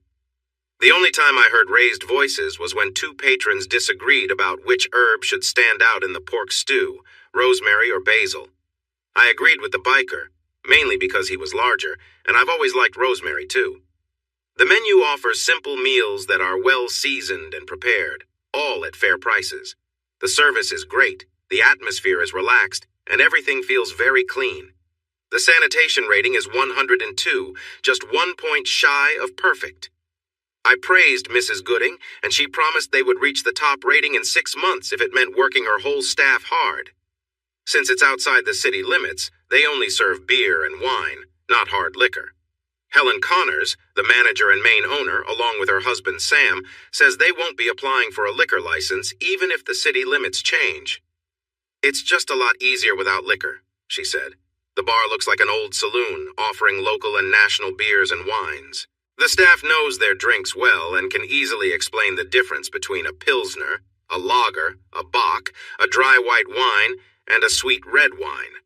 The only time I heard raised voices was when 2 patrons disagreed about which herb should stand out in the pork stew, rosemary or basil. I agreed with the biker, mainly because he was larger, and I've always liked rosemary too. The menu offers simple meals that are well seasoned and prepared, all at fair prices. The service is great, the atmosphere is relaxed, and everything feels very clean. The sanitation rating is 102, just 1 point shy of perfect. I praised Mrs. Gooding, and she promised they would reach the top rating in 6 months if it meant working her whole staff hard. Since it's outside the city limits, they only serve beer and wine, not hard liquor. Helen Connors, the manager and main owner, along with her husband Sam, says they won't be applying for a liquor license even if the city limits change. "It's just a lot easier without liquor," she said. "The bar looks like an old saloon, offering local and national beers and wines. The staff knows their drinks well and can easily explain the difference between a Pilsner, a lager, a Bock, a dry white wine, and a sweet red wine.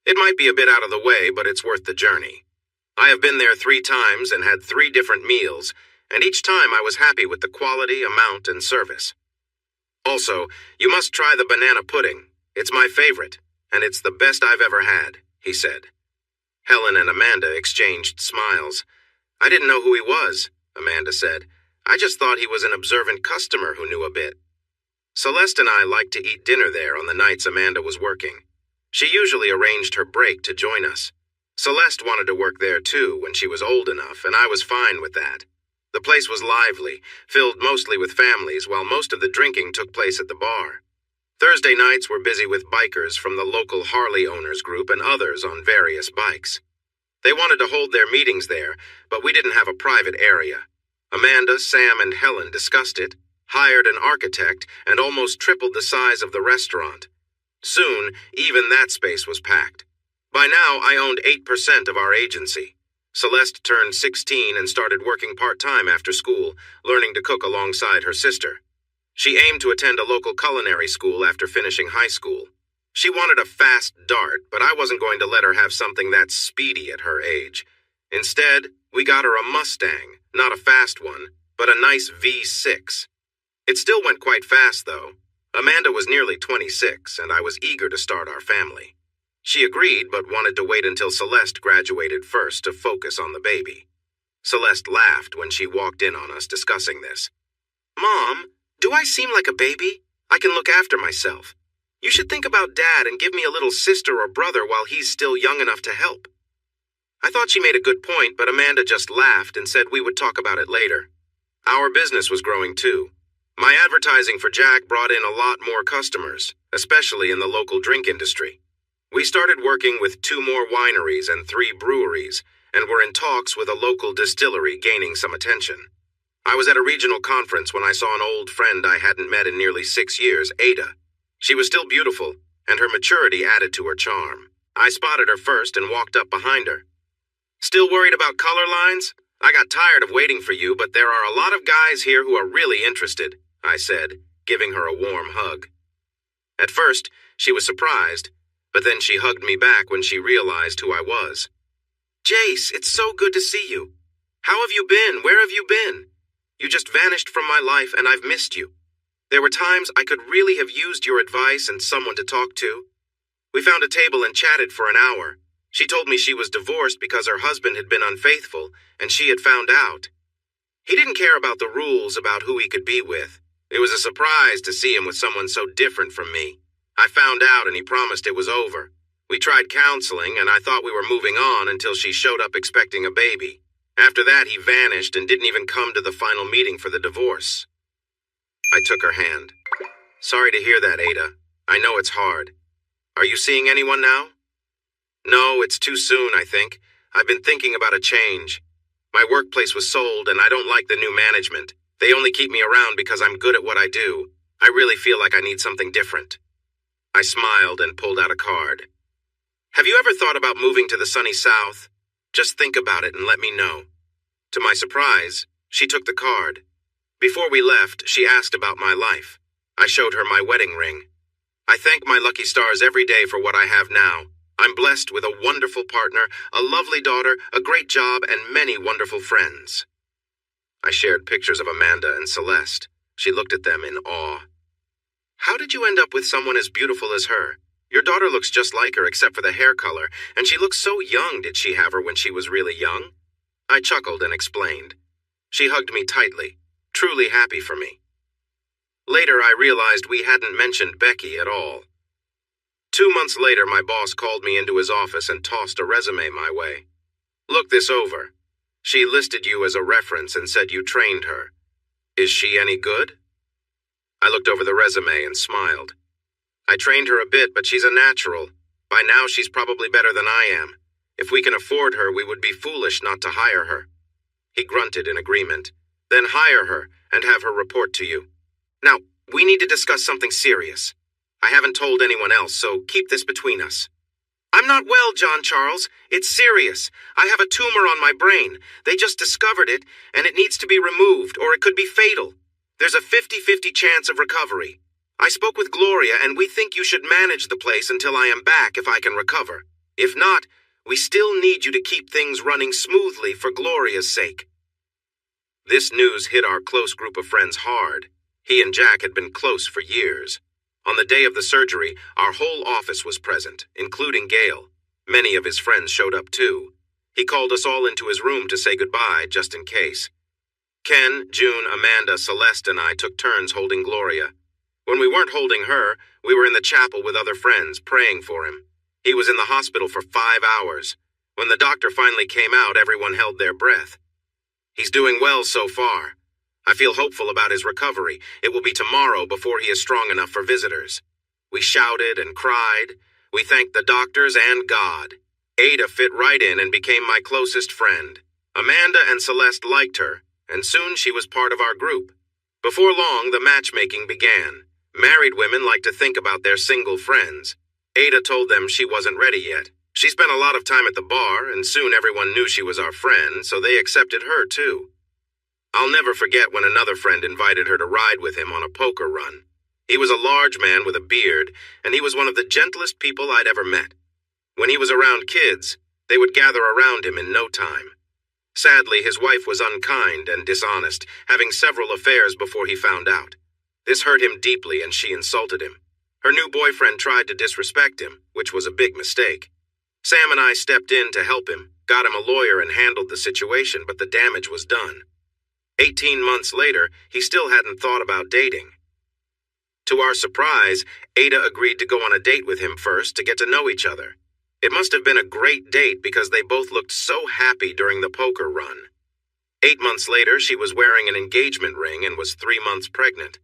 It might be a bit out of the way, but it's worth the journey. I have been there 3 times and had 3 different meals, and each time I was happy with the quality, amount, and service. Also, you must try the banana pudding. It's my favorite, and it's the best I've ever had," he said. Helen and Amanda exchanged smiles. "I didn't know who he was," Amanda said. "I just thought he was an observant customer who knew a bit." Celeste and I liked to eat dinner there on the nights Amanda was working. She usually arranged her break to join us. Celeste wanted to work there too when she was old enough, and I was fine with that. The place was lively, filled mostly with families, while most of the drinking took place at the bar. Thursday nights were busy with bikers from the local Harley owners group and others on various bikes. They wanted to hold their meetings there, but we didn't have a private area. Amanda, Sam, and Helen discussed it, hired an architect, and almost tripled the size of the restaurant. Soon, even that space was packed. By now, I owned 8% of our agency. Celeste turned 16 and started working part-time after school, learning to cook alongside her sister. She aimed to attend a local culinary school after finishing high school. She wanted a fast dart, but I wasn't going to let her have something that speedy at her age. Instead, we got her a Mustang, not a fast one, but a nice V6. It still went quite fast, though. Amanda was nearly 26, and I was eager to start our family. She agreed, but wanted to wait until Celeste graduated first to focus on the baby. Celeste laughed when she walked in on us discussing this. "Mom, do I seem like a baby? I can look after myself. You should think about Dad and give me a little sister or brother while he's still young enough to help." I thought she made a good point, but Amanda just laughed and said we would talk about it later. Our business was growing too. My advertising for Jack brought in a lot more customers, especially in the local drink industry. We started working with 2 more wineries and 3 breweries, and were in talks with a local distillery gaining some attention. I was at a regional conference when I saw an old friend I hadn't met in nearly 6 years, Ada. She was still beautiful, and her maturity added to her charm. I spotted her first and walked up behind her. "Still worried about color lines? I got tired of waiting for you, but there are a lot of guys here who are really interested," I said, giving her a warm hug. At first, she was surprised, but then she hugged me back when she realized who I was. "Jace, it's so good to see you. How have you been? Where have you been? You just vanished from my life and I've missed you. There were times I could really have used your advice and someone to talk to." We found a table and chatted for an hour. She told me she was divorced because her husband had been unfaithful, and she had found out. He didn't care about the rules about who he could be with. It was a surprise to see him with someone so different from me. I found out and he promised it was over. We tried counseling and I thought we were moving on until she showed up expecting a baby. After that, he vanished and didn't even come to the final meeting for the divorce. I took her hand. Sorry to hear that, Ada. I know it's hard. Are you seeing anyone now? No, it's too soon, I think. I've been thinking about a change. My workplace was sold and I don't like the new management. They only keep me around because I'm good at what I do. I really feel like I need something different. I smiled and pulled out a card. Have you ever thought about moving to the sunny south? Just think about it and let me know. To my surprise, she took the card. Before we left, she asked about my life. I showed her my wedding ring. I thank my lucky stars every day for what I have now. I'm blessed with a wonderful partner, a lovely daughter, a great job, and many wonderful friends. I shared pictures of Amanda and Celeste. She looked at them in awe. How did you end up with someone as beautiful as her? Your daughter looks just like her except for the hair color, and she looks so young. Did she have her when she was really young? I chuckled and explained. She hugged me tightly, truly happy for me. Later, I realized we hadn't mentioned Becky at all. 2 months later, my boss called me into his office and tossed a resume my way. Look this over. She listed you as a reference and said you trained her. Is she any good? I looked over the resume and smiled. I trained her a bit, but she's a natural. By now, she's probably better than I am. If we can afford her, we would be foolish not to hire her. He grunted in agreement. Then hire her and have her report to you. Now, we need to discuss something serious. I haven't told anyone else, so keep this between us. I'm not well, John Charles. It's serious. I have a tumor on my brain. They just discovered it, and it needs to be removed, or it could be fatal. There's a 50-50 chance of recovery. I spoke with Gloria, and we think you should manage the place until I am back if I can recover. If not, we still need you to keep things running smoothly for Gloria's sake. This news hit our close group of friends hard. He and Jack had been close for years. On the day of the surgery, our whole office was present, including Gail. Many of his friends showed up too. He called us all into his room to say goodbye, just in case. Ken, June, Amanda, Celeste, and I took turns holding Gloria. When we weren't holding her, we were in the chapel with other friends, praying for him. He was in the hospital for 5 hours. When the doctor finally came out, everyone held their breath. He's doing well so far. I feel hopeful about his recovery. It will be tomorrow before he is strong enough for visitors. We shouted and cried. We thanked the doctors and God. Ada fit right in and became my closest friend. Amanda and Celeste liked her, and soon she was part of our group. Before long, the matchmaking began. Married women like to think about their single friends. Ada told them she wasn't ready yet. She spent a lot of time at the bar, and soon everyone knew she was our friend, so they accepted her too. I'll never forget when another friend invited her to ride with him on a poker run. He was a large man with a beard, and he was one of the gentlest people I'd ever met. When he was around kids, they would gather around him in no time. Sadly, his wife was unkind and dishonest, having several affairs before he found out. This hurt him deeply, and she insulted him. Her new boyfriend tried to disrespect him, which was a big mistake. Sam and I stepped in to help him, got him a lawyer, and handled the situation, but the damage was done. 18 months later, he still hadn't thought about dating. To our surprise, Ada agreed to go on a date with him first to get to know each other. It must have been a great date because they both looked so happy during the poker run. 8 months later, she was wearing an engagement ring and was 3 months pregnant.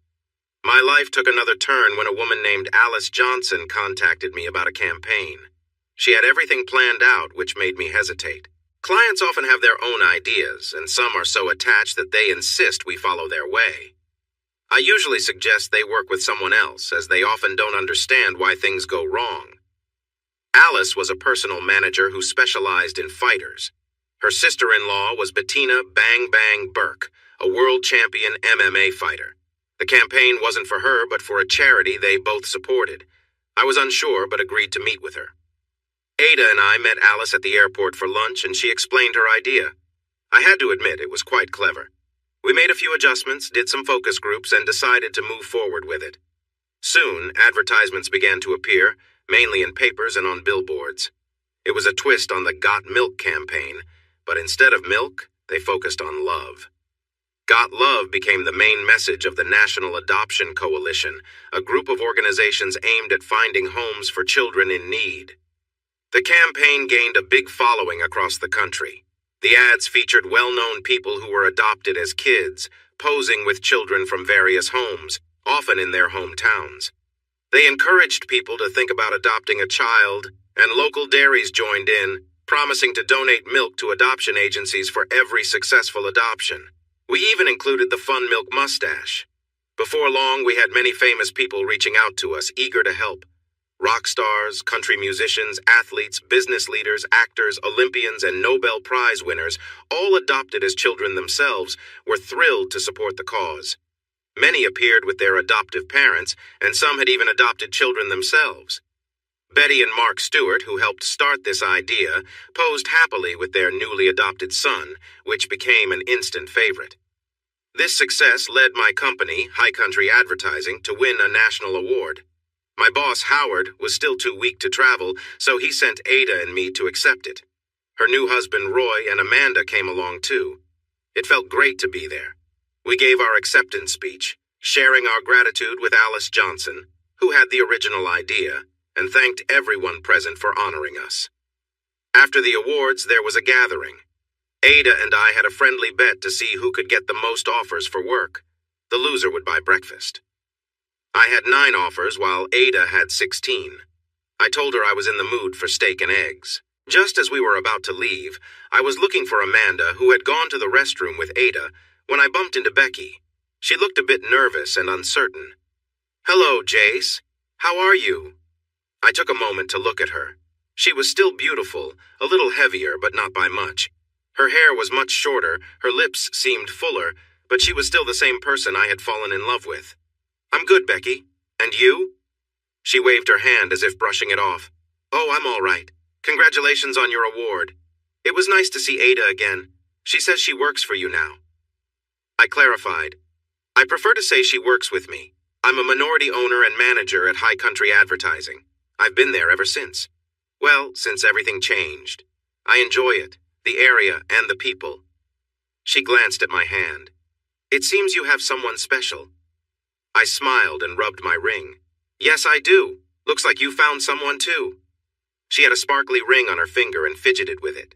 My life took another turn when a woman named Alice Johnson contacted me about a campaign. She had everything planned out, which made me hesitate. Clients often have their own ideas, and some are so attached that they insist we follow their way. I usually suggest they work with someone else, as they often don't understand why things go wrong. Alice was a personal manager who specialized in fighters. Her sister-in-law was Bettina Bang Bang Burke, a world champion MMA fighter. The campaign wasn't for her, but for a charity they both supported. I was unsure, but agreed to meet with her. Ada and I met Alice at the airport for lunch, and she explained her idea. I had to admit it was quite clever. We made a few adjustments, did some focus groups, and decided to move forward with it. Soon, advertisements began to appear, mainly in papers and on billboards. It was a twist on the Got Milk campaign, but instead of milk, they focused on love. Got Love became the main message of the National Adoption Coalition, a group of organizations aimed at finding homes for children in need. The campaign gained a big following across the country. The ads featured well-known people who were adopted as kids, posing with children from various homes, often in their hometowns. They encouraged people to think about adopting a child, and local dairies joined in, promising to donate milk to adoption agencies for every successful adoption. We even included the Fun Milk Mustache. Before long, we had many famous people reaching out to us, eager to help. Rock stars, country musicians, athletes, business leaders, actors, Olympians, and Nobel Prize winners, all adopted as children themselves, were thrilled to support the cause. Many appeared with their adoptive parents, and some had even adopted children themselves. Betty and Mark Stewart, who helped start this idea, posed happily with their newly adopted son, which became an instant favorite. This success led my company, High Country Advertising, to win a national award. My boss, Howard, was still too weak to travel, so he sent Ada and me to accept it. Her new husband, Roy, and Amanda came along too. It felt great to be there. We gave our acceptance speech, sharing our gratitude with Alice Johnson, who had the original idea, and thanked everyone present for honoring us. After the awards, there was a gathering. Ada and I had a friendly bet to see who could get the most offers for work. The loser would buy breakfast. I had 9 offers, while Ada had 16. I told her I was in the mood for steak and eggs. Just as we were about to leave, I was looking for Amanda, who had gone to the restroom with Ada, when I bumped into Becky. She looked a bit nervous and uncertain. "Hello, Jace. How are you?" I took a moment to look at her. She was still beautiful, a little heavier, but not by much. Her hair was much shorter, her lips seemed fuller, but she was still the same person I had fallen in love with. "I'm good, Becky. And you?" She waved her hand as if brushing it off. "Oh, I'm all right. Congratulations on your award. It was nice to see Ada again. She says she works for you now." I clarified. "I prefer to say she works with me. I'm a minority owner and manager at High Country Advertising. I've been there ever since. Well, since everything changed. I enjoy it, the area, and the people." She glanced at my hand. "It seems you have someone special." I smiled and rubbed my ring. "Yes, I do. Looks like you found someone too." She had a sparkly ring on her finger and fidgeted with it.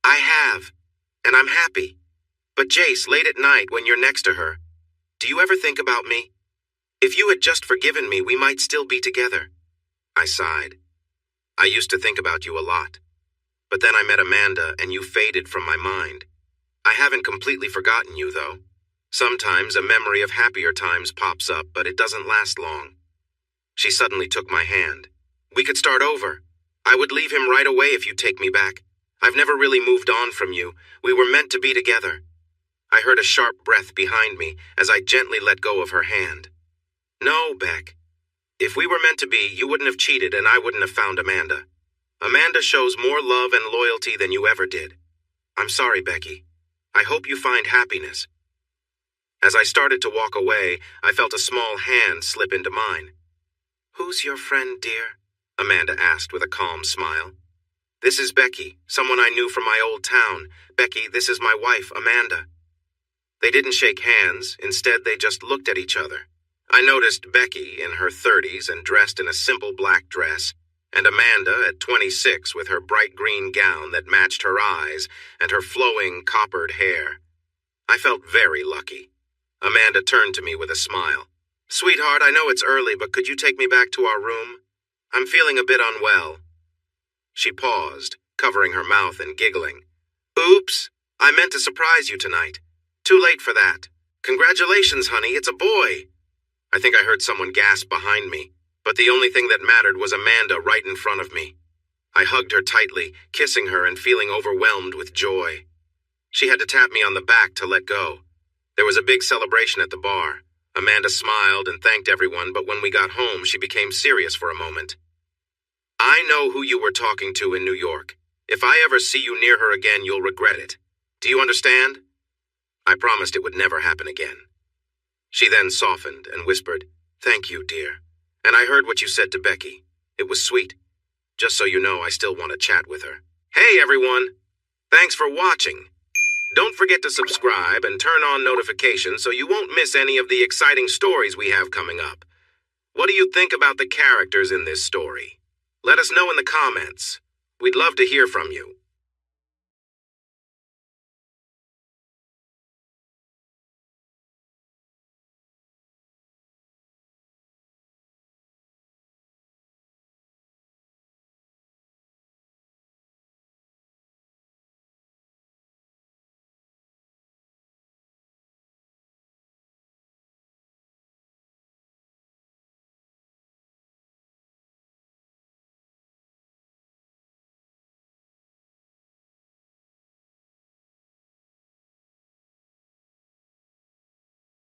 "I have, and I'm happy. But Jace, late at night when you're next to her, do you ever think about me? If you had just forgiven me, we might still be together." I sighed. "I used to think about you a lot. But then I met Amanda and you faded from my mind. I haven't completely forgotten you, though. Sometimes a memory of happier times pops up, but it doesn't last long." She suddenly took my hand. "We could start over. I would leave him right away if you'd take me back. I've never really moved on from you. We were meant to be together." I heard a sharp breath behind me as I gently let go of her hand. "No, Beck. If we were meant to be, you wouldn't have cheated and I wouldn't have found Amanda. Amanda shows more love and loyalty than you ever did. I'm sorry, Becky. I hope you find happiness." As I started to walk away, I felt a small hand slip into mine. "Who's your friend, dear?" Amanda asked with a calm smile. "This is Becky, someone I knew from my old town. Becky, this is my wife, Amanda." They didn't shake hands. Instead, they just looked at each other. I noticed Becky in her 30s and dressed in a simple black dress, and Amanda at 26 with her bright green gown that matched her eyes and her flowing coppered hair. I felt very lucky. Amanda turned to me with a smile. "Sweetheart, I know it's early, but could you take me back to our room? I'm feeling a bit unwell." She paused, covering her mouth and giggling. "Oops, I meant to surprise you tonight. Too late for that. Congratulations, honey, it's a boy." I think I heard someone gasp behind me, but the only thing that mattered was Amanda right in front of me. I hugged her tightly, kissing her and feeling overwhelmed with joy. She had to tap me on the back to let go. There was a big celebration at the bar. Amanda smiled and thanked everyone, but when we got home, she became serious for a moment. "I know who you were talking to in New York. If I ever see you near her again, you'll regret it. Do you understand?" I promised it would never happen again. She then softened and whispered, "Thank you, dear. And I heard what you said to Becky. It was sweet. Just so you know, I still want to chat with her." Hey, everyone. Thanks for watching. Don't forget to subscribe and turn on notifications so you won't miss any of the exciting stories we have coming up. What do you think about the characters in this story? Let us know in the comments. We'd love to hear from you.